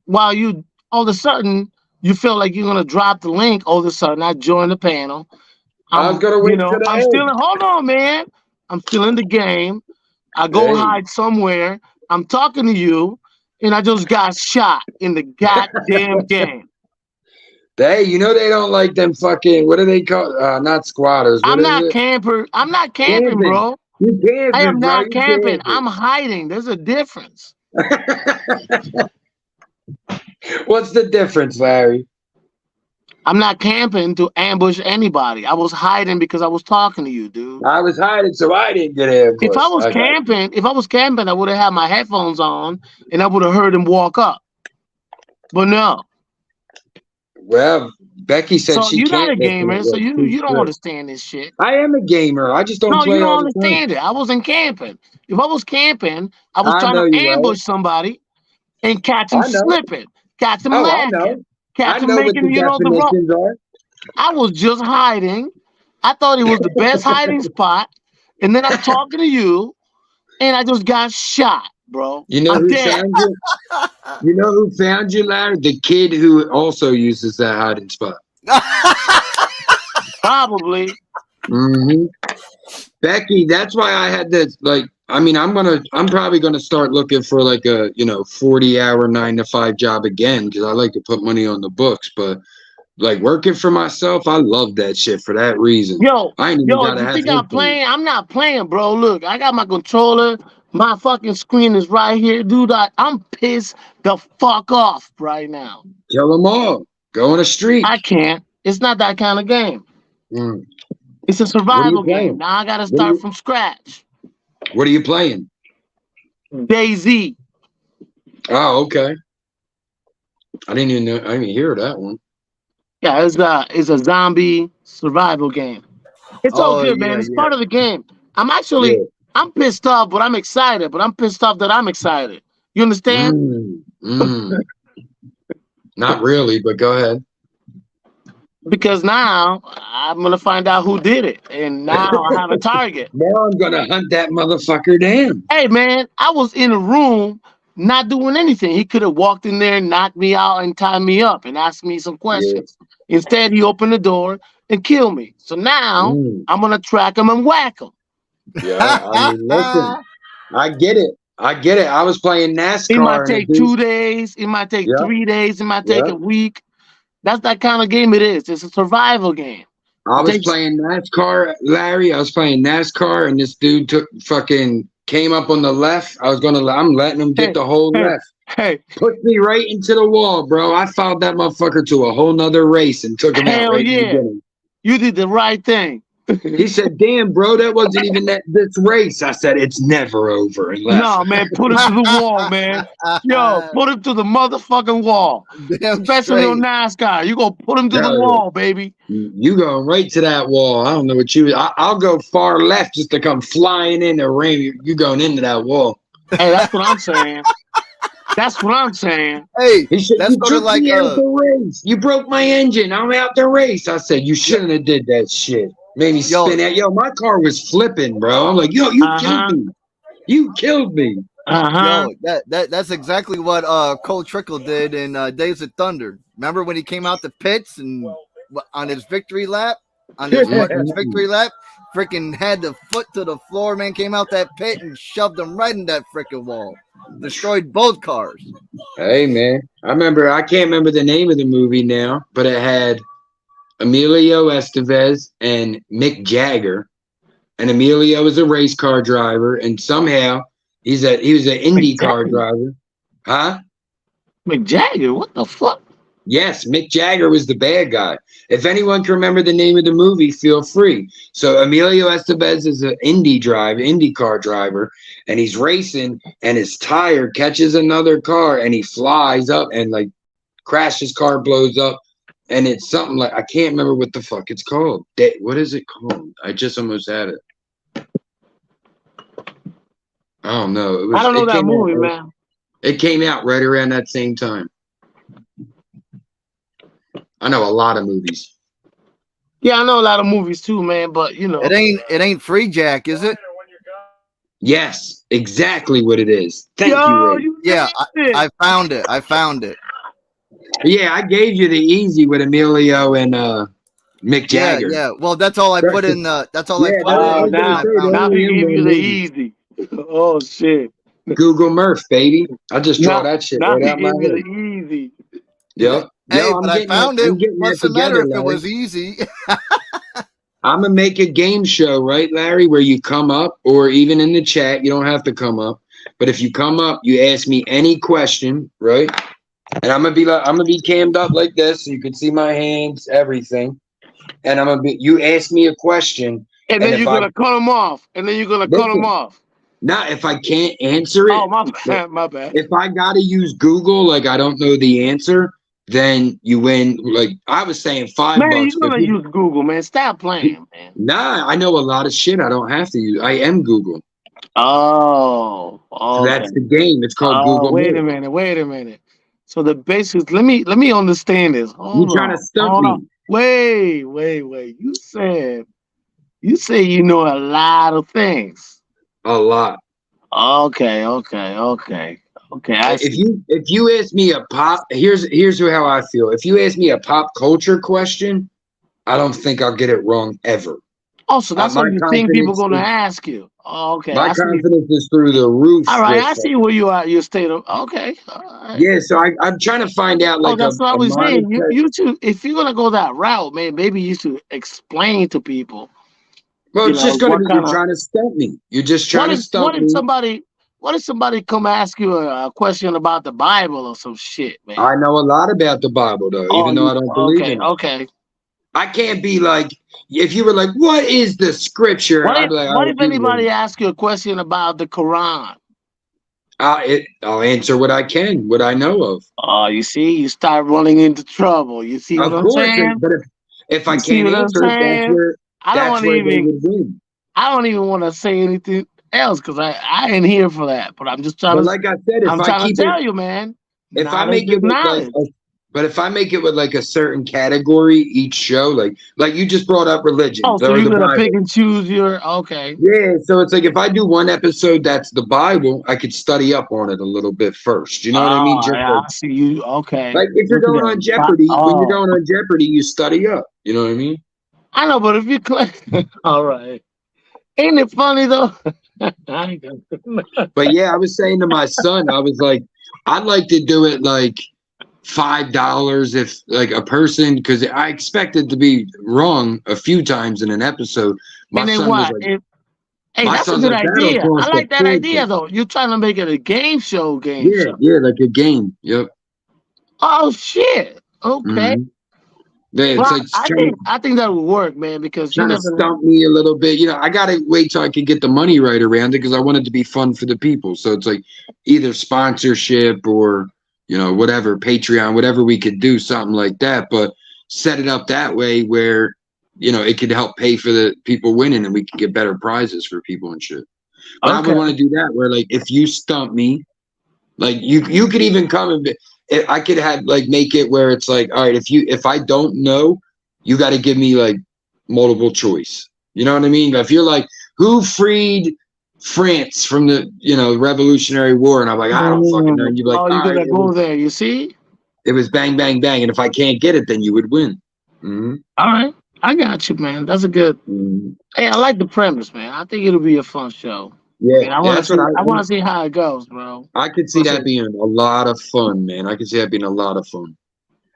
while you, all of a sudden, you feel like you're going to drop the link, all of a sudden, I join the panel. I was going to wait for that. Hold on, man. I'm still in the game. I go hide somewhere. I'm talking to you, and I just got shot in the goddamn game. Hey, you know they don't like them fucking, what do they call? Not squatters. I'm not camping, bro. You camping, I am not camping. I'm hiding. There's a difference. What's the difference, Larry? I'm not camping to ambush anybody. I was hiding because I was talking to you, dude. I was hiding so I didn't get ambushed. If I was camping, I would have had my headphones on and I would have heard him walk up. But no. Well, Becky said So she you're not can't a listen to gamer, so like you 2 don't strips. understand this shit. I am a gamer. I just don't No, you play don't all the time. understand it. I wasn't camping. If I was camping, I was I trying know to you right. ambush somebody and catch him I know. slipping, catch him Oh, I lacking, know. catch I him know what making, the the wrong. definitions are. I was just hiding. I thought it was the best hiding spot. And then I'm talking to you, and I just got shot, bro. You know I'm who dead. found you? You know who found you, Larry? The kid who also uses that hiding spot. Probably. Mm-hmm. Becky, that's why I had this. Like, I mean, I'm probably gonna start looking for like a 40-hour 9 to 5 job again because I like to put money on the books. But like working for myself, I love that shit for that reason. Yo, I ain't even if gotta you have think I'm headphones. playing, I'm not playing, bro. Look, I got my controller. My fucking screen is right here, dude. I'm pissed the fuck off right now. Kill them all. Go on a streak. I can't. It's not that kind of game. Mm. It's a What are you survival game. playing? Now I gotta start from scratch. What are you playing? DayZ. Oh, okay. I didn't even know. I didn't even hear that one. Yeah, it's a zombie survival game. It's all good, man. It's part of the game. I'm pissed off, but I'm excited. But I'm pissed off that I'm excited. You understand? Not really, but go ahead. Because now I'm gonna find out who did it, and now I have a target. Now I'm gonna hunt that motherfucker down. Hey, man, I was in a room not doing anything. He could have walked in there, knocked me out, and tied me up, and asked me some questions. Yeah. Instead, he opened the door and killed me. So now I'm gonna track him and whack him. Yeah, I mean, listen, I get it. I was playing NASCAR. It might take 2 days. It might take 3 days. It might take a week. That's that kind of game it is. It's a survival game. I was playing NASCAR, Larry. I was playing NASCAR, and this dude came up on the left. I'm letting him get the whole left. Put me right into the wall, bro. I followed that motherfucker to a whole nother race and took him out right in the beginning. You did the right thing. He said, "Damn, bro, that wasn't even this race." I said, "It's never over." And left. No, man, put him to the wall, man. Yo, put him to the motherfucking wall. Especially on NASCAR. You gonna put him to the wall, baby. You going right to that wall. I don't know what I'll go far left just to come flying in the ring. You going into that wall. Hey, that's what I'm saying. That's what I'm saying. Hey, he said, that's sort of like the race. You broke my engine. I'm out the race. I said, you shouldn't have did that shit. Made me spin out. Yo, my car was flipping, bro. I'm like, yo, you killed me. You killed me. Yo, that's exactly what Cole Trickle did in Days of Thunder. Remember when he came out the pits and on his victory lap? On his victory lap, freaking had the foot to the floor, man, came out that pit and shoved him right in that freaking wall. Destroyed both cars. Hey, man. I can't remember the name of the movie now, but it had Emilio Estevez and Mick Jagger, and Emilio is a race car driver, and somehow he was an Indy car driver. Huh? Mick Jagger? What the fuck? Yes, Mick Jagger was the bad guy. If anyone can remember the name of the movie, feel free. So Emilio Estevez is an Indy car driver, and he's racing, and his tire catches another car, and he flies up and like crashes, car blows up. And it's something like, I can't remember what the fuck it's called. What is it called? I just almost had it. I don't know. I don't know that movie, man. It came out right around that same time. I know a lot of movies. Yeah, I know a lot of movies too, man. But you know, it ain't Free Jack, is it? Yes, exactly what it is. Thank you, Ray. Yeah, I found it. I found it. Yeah, I gave you the easy with Emilio and Mick Jagger. Yeah. Well, that's all I put in. That's all I put in. Now he gave you the easy. Oh shit. Google Murph, baby. I just draw that shit right out my head. The easy. Yep. Hey, but I found it. What's the matter if it was easy? I'm gonna make a game show, right, Larry, where you come up, or even in the chat, you don't have to come up. But if you come up, you ask me any question, right? And I'm gonna be cammed up like this, so you can see my hands, everything. And you ask me a question, and then you're gonna cut them off. Now, if I can't answer it, oh my bad. If I gotta use Google, like I don't know the answer, then you win. Like I was saying, $5. Man, you're gonna use Google, man. Stop playing, man. Nah, I know a lot of shit. I don't have to use. I am Google. Oh, So that's the game. It's called Google. Wait a minute. So the basics. Let me understand this. You trying to stump me? Wait. You say you know a lot of things. A lot. Okay. If you ask me a pop, here's how I feel. If you ask me a pop culture question, I don't think I'll get it wrong ever. Oh, so that's what you think people are gonna ask you. Oh, okay. My confidence is through the roof. All right, I see where you are. Your state of okay. All right. Yeah, so I'm trying to find out. Like, that's what I was saying. You should, if you're gonna go that route, man, maybe you should explain to people. Well, it's just gonna be you're trying to stump me. You're just trying to stump me. What if somebody come ask you a question about the Bible or some shit, man? I know a lot about the Bible, though, even though I don't believe in it. Okay. I can't be like, if you were like, what is the scripture? What if anybody asks you a question about the Quran? I'll answer what I can, what I know of. Oh, you see, you start running into trouble. You see what I'm saying? But if I can't answer it, that's where they would win. I don't even want to say anything else because I ain't here for that. But I'm just trying to. Like I said, I'm trying to tell you, man. If I make it but if I make it with like a certain category each show, like you just brought up religion. Oh, so you're gonna pick and choose your okay. Yeah, so it's like if I do one episode that's the Bible, I could study up on it a little bit first. You know what I mean? I see you. Okay. Like if you're going on Jeopardy, when you're going on Jeopardy, you study up. You know what I mean? I know, but if you all right. Ain't it funny though? But yeah, I was saying to my son, I was like, I'd like to do it like $5 if like a person, because I expected to be wrong a few times in an episode. My son was like, hey, that's a good idea. I like that idea though. You're trying to make it a game show. Yeah, like a game. Yep. Oh shit. Okay. Mm-hmm. Yeah, well, I think that would work, man, because trying to stump me a little bit. You know, I gotta wait till I can get the money right around it because I want it to be fun for the people. So it's like either sponsorship or whatever, Patreon, whatever we could do, something like that. But set it up that way where it could help pay for the people winning, and we can get better prizes for people and shit. But I would want to do that where like if you stump me, like you could even come and. I could have make it where it's like, all right, if I don't know, you got to give me like multiple choice. You know what I mean? If you're like, who freed France from the Revolutionary War, and I'm like, I don't fucking know. And you're like, oh, you gotta go there. You see? It was bang, bang, bang, and if I can't get it, then you would win. Mm-hmm. All right, I got you, man. That's a good. Mm-hmm. Hey, I like the premise, man. I think it'll be a fun show. Yeah, I want to see how it goes, bro. I could see that being a lot of fun, man. I could see that being a lot of fun,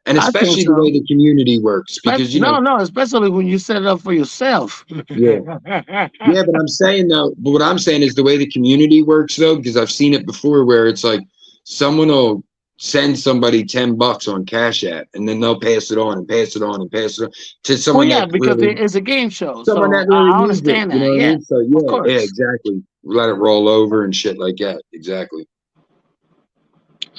and especially the way the community works, because no, especially when you set it up for yourself. Yeah, but I'm saying though, but what I'm saying is the way the community works though, because I've seen it before, where it's like someone will send somebody $10 on Cash App, and then they'll pass it on and pass it on and pass it on to someone. Well, yeah, because it's a game show. Someone so that really I understand that. Yeah, I mean? So yeah, exactly. Let it roll over and shit like that. Exactly.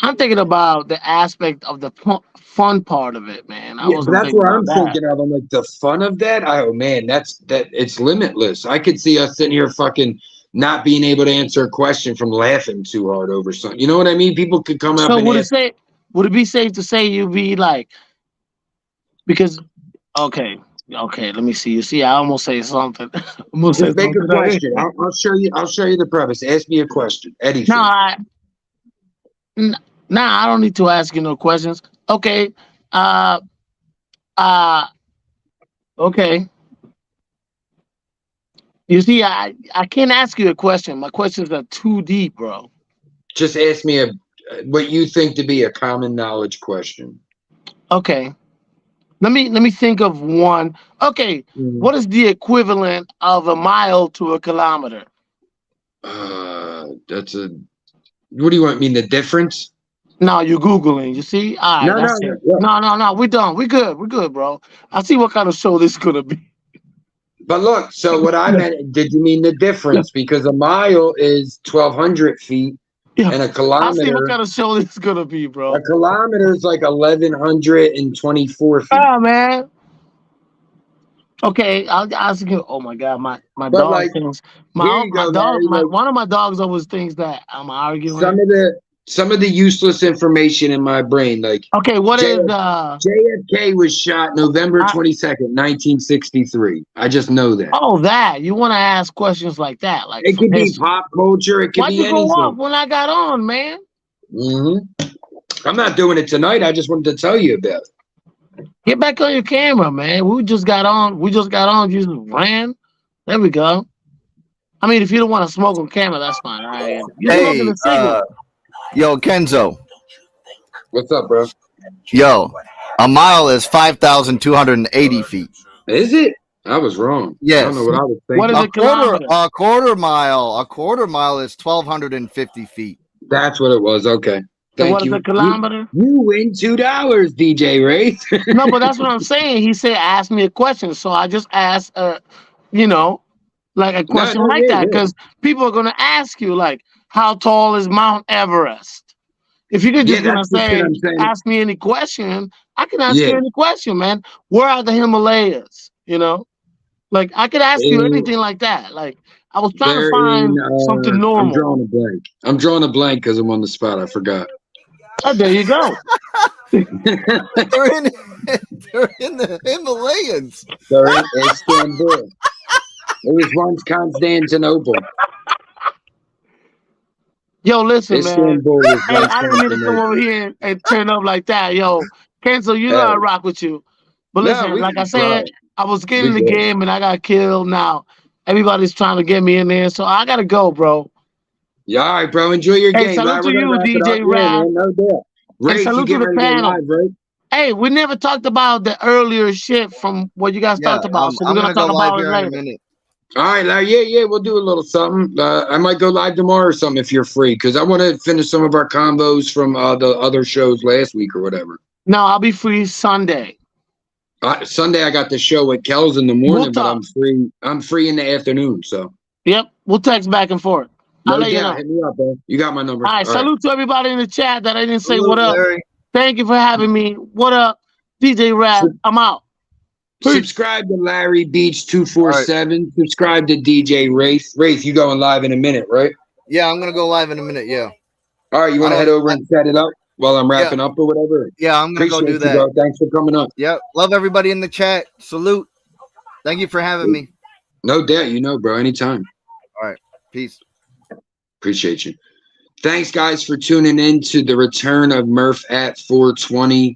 I'm thinking about the aspect of the fun part of it, man. That's what I'm thinking of. I'm like the fun of that. Oh man, that's it's limitless. I could see us sitting here fucking not being able to answer a question from laughing too hard over something. You know what I mean? People could come up and would it be safe to say you'd be like, because okay, let me see. You see, I almost say something. Make a question. I'll show you the premise. Ask me a question. Eddie. No, I don't need to ask you no questions. Okay. Okay. You see, I can't ask you a question. My questions are too deep, bro. Just ask me what you think to be a common knowledge question. Okay. Let me think of one. Okay, What is the equivalent of a mile to a kilometer? What do you want? Mean the difference? No, you're Googling. You see? All right, no. We're done. We're good, bro. I see what kind of show this is gonna be. But look, so what I meant, did you mean the difference? Because a mile is 1,200 feet Yeah. And a I'll see what kilometer. kind of show this is gonna be, bro. A kilometer is like 1,124 feet. Oh man. Okay, I'll ask you. Oh my god, my But dog like, thinks here you go, Larry. Like, one of my dogs always thinks that I'm arguing. some of the useless information in my brain, like Okay, what is JFK was shot November 22nd, 1963. I just know that. Oh, that you want to ask questions like that? Like It could be pop culture. It could why'd be you anything. go off when I got on, man? I'm not doing it tonight. I just wanted to tell you about it. Get back on your camera, man. We just got on. You just ran. There we go. I mean, if you don't want to smoke on camera, that's fine. All right. Hey, yo, Kenzo. What's up, bro? Yo, a mile is 5,280 feet. Is it? I was wrong. Yes. I don't know what I was thinking. What is a kilometer? A quarter mile is 1,250 feet. That's what it was. Okay. So what is a kilometer? You win $2, DJ Ray. No, but that's what I'm saying. He said, ask me a question. So I just asked, like a question that, because people are going to ask you, like, how tall is Mount Everest? If you could just say, ask me any question, I can ask you any question, man. Where are the Himalayas? Like I could ask you anything like that. Like I was trying to find something normal. I'm drawing a blank because I'm on the spot. I forgot. Oh, there you go. They're in the Himalayas. They're in Istanbul. It was once Constantinople. Yo, listen, Istanbul man. Hey, I didn't mean to come over here and turn up like that. Yo, Kenzo, you know I rock with you. But listen, like I said, I was getting the game and I got killed. Now everybody's trying to get me in there, so I gotta go, bro. Yeah, all right, bro. Enjoy your game. Salute to you, DJ Rap. No doubt. Ray, salute to the panel. Live, right? Hey, we never talked about the earlier shit from what you guys talked about. So we're gonna talk about it later. All right, Larry. Yeah, we'll do a little something. I might go live tomorrow or something if you're free, because I want to finish some of our combos from the other shows last week or whatever. No, I'll be free Sunday. Sunday I got the show with Kellz in the morning, but I'm free. I'm free in the afternoon. So. Yep, we'll text back and forth. I'll let you know. Hit me up, man. You got my number. All right, salute to everybody in the chat that I didn't say what up. Larry. Thank you for having me. What up, DJ Rap? I'm out. Peace. Subscribe to Larry Beach 247. Right. Subscribe to DJ Race. Race, you going live in a minute, right? Yeah, I'm gonna go live in a minute. Yeah. All right, you want to head over and set it up while I'm wrapping up or whatever? Yeah, I'm gonna go do that. Bro. Thanks for coming up. Yeah, love everybody in the chat. Salute. Thank you for having me. No doubt, bro. Anytime. All right, peace. Appreciate you. Thanks, guys, for tuning in to the return of Murph at 420.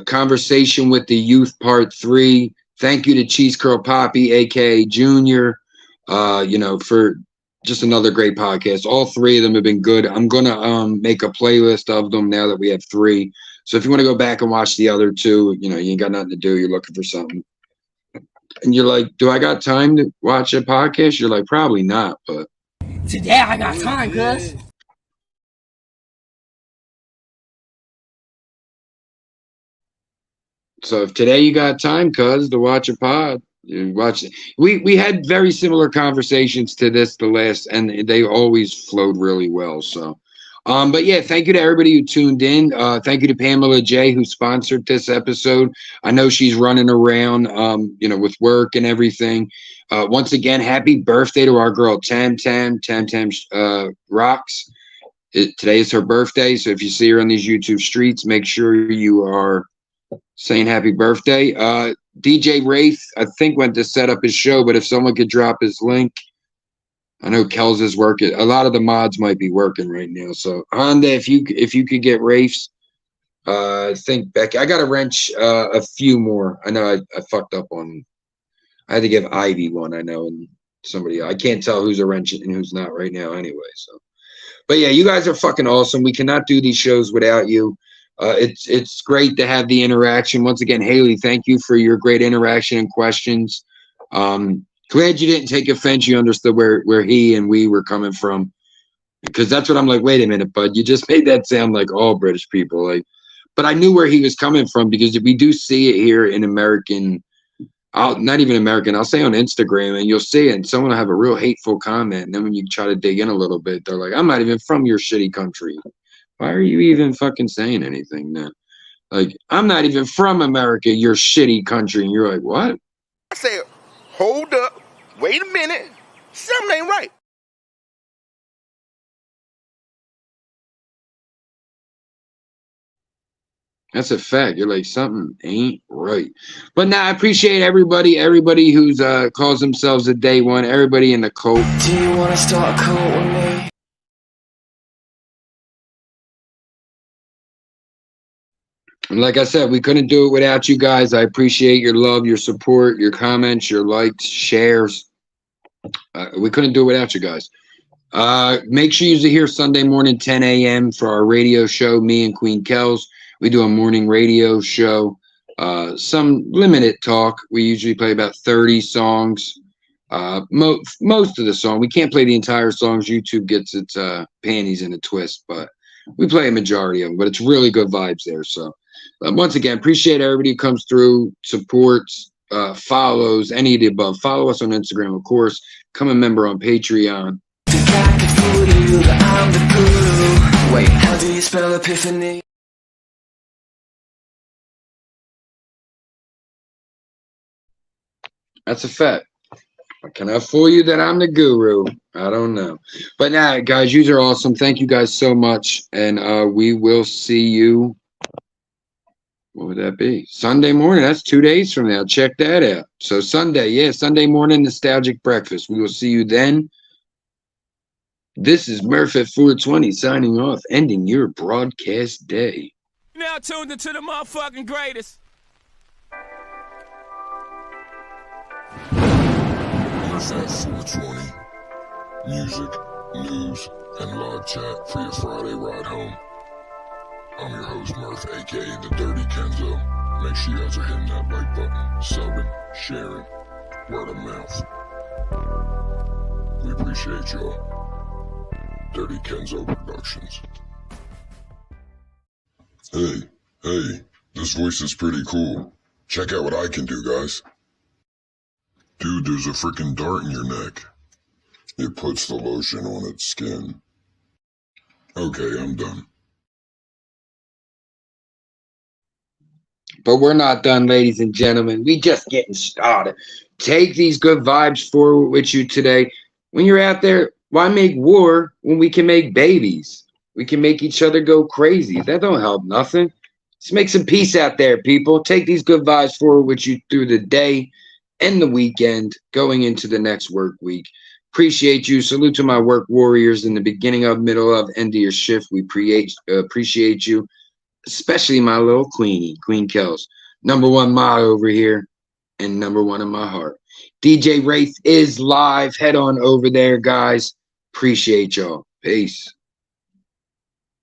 Conversation with the Youth Part 3. Thank you to Cheese Curl Poppy, aka Junior, for just another great podcast. All three of them have been good. I'm gonna make a playlist of them now that we have 3. So if you want to go back and watch the other 2, you ain't got nothing to do, you're looking for something, and you're like, do I got time to watch a podcast? You're like, probably not, but today I got time, cuz. So if today you got time, cuz, to watch a pod, you watch it. We had very similar conversations to this the last, and they always flowed really well. So, but yeah, thank you to everybody who tuned in. Thank you to Pamela J, who sponsored this episode. I know she's running around, with work and everything. Once again, happy birthday to our girl Tam rocks. Today is her birthday, so if you see her on these YouTube streets, make sure you are saying happy birthday. DJ Wraith, I think, went to set up his show, but if someone could drop his link. I know Kellz is working. A lot of the mods might be working right now. So Honda, if you could get Wraiths, I think Becky. I got to wrench a few more. I know I fucked up on. I had to give Ivy one. I know, and somebody. I can't tell who's a wrench and who's not right now. Anyway, so. But yeah, you guys are fucking awesome. We cannot do these shows without you. It's great to have the interaction. Once again, Haley, thank you for your great interaction and questions. Glad you didn't take offense. You understood where he and we were coming from, because that's what I'm like. Wait a minute, bud. You just made that sound like all British people. But I knew where he was coming from, because we do see it here in American I'll not even American, I'll say on Instagram, and you'll see it, and someone will have a real hateful comment. And then when you try to dig in a little bit, they're like, I'm not even from your shitty country. Why are you even fucking saying anything then? Like, I'm not even from America, your shitty country. And you're like, what? I said, hold up, wait a minute, something ain't right. That's a fact. You're like, something ain't right. But now I appreciate everybody who's calls themselves a day one, everybody in the cult. Do you wanna start a cult with me? And like I said, we couldn't do it without you guys. I appreciate your love, your support, your comments, your likes, shares. We couldn't do it without you guys. Make sure you're here Sunday morning, 10 a.m. for our radio show, me and Queen Kellz. We do a morning radio show, some limited talk. We usually play about 30 songs. Most of the song. We can't play the entire songs. YouTube gets its panties in a twist, but we play a majority of them. But it's really good vibes there. So once again, appreciate everybody who comes through, supports, follows, any of the above. Follow us on Instagram, of course. Become a member on Patreon. Wait, how do you spell epiphany? That's a fact. Can I fool you that I'm the guru? I don't know. But now, guys, you are awesome. Thank you guys so much. And we will see you. What would that be? Sunday morning. That's 2 days from now. Check that out. So Sunday, yeah, Sunday morning, nostalgic breakfast. We will see you then. This is Murph at 420 signing off, ending your broadcast day. Now tuned into the motherfucking greatest. Murph at 420. Music, news, and live chat for your Friday ride home. I'm your host, Murph, aka theDirtyKenzo. Make sure you guys are hitting that like button, subbing, sharing, word of mouth. We appreciate y'all. Dirty Kenzo Productions. Hey, this voice is pretty cool. Check out what I can do, guys. Dude, there's a freaking dart in your neck. It puts the lotion on its skin. Okay, I'm done. But we're not done, ladies and gentlemen. We just getting started. Take these good vibes forward with you today. When you're out there, why make war when we can make babies? We can make each other go crazy. That don't help nothing. Let's make some peace out there, people. Take these good vibes forward with you through the day and the weekend, going into the next work week. Appreciate you. Salute to my work warriors in the beginning of, middle of, end of your shift. We appreciate you, especially my little queenie, Queen Kellz. #1 mod over here and #1 in my heart. DJ Wraith is live. Head on over there, guys. Appreciate y'all. Peace.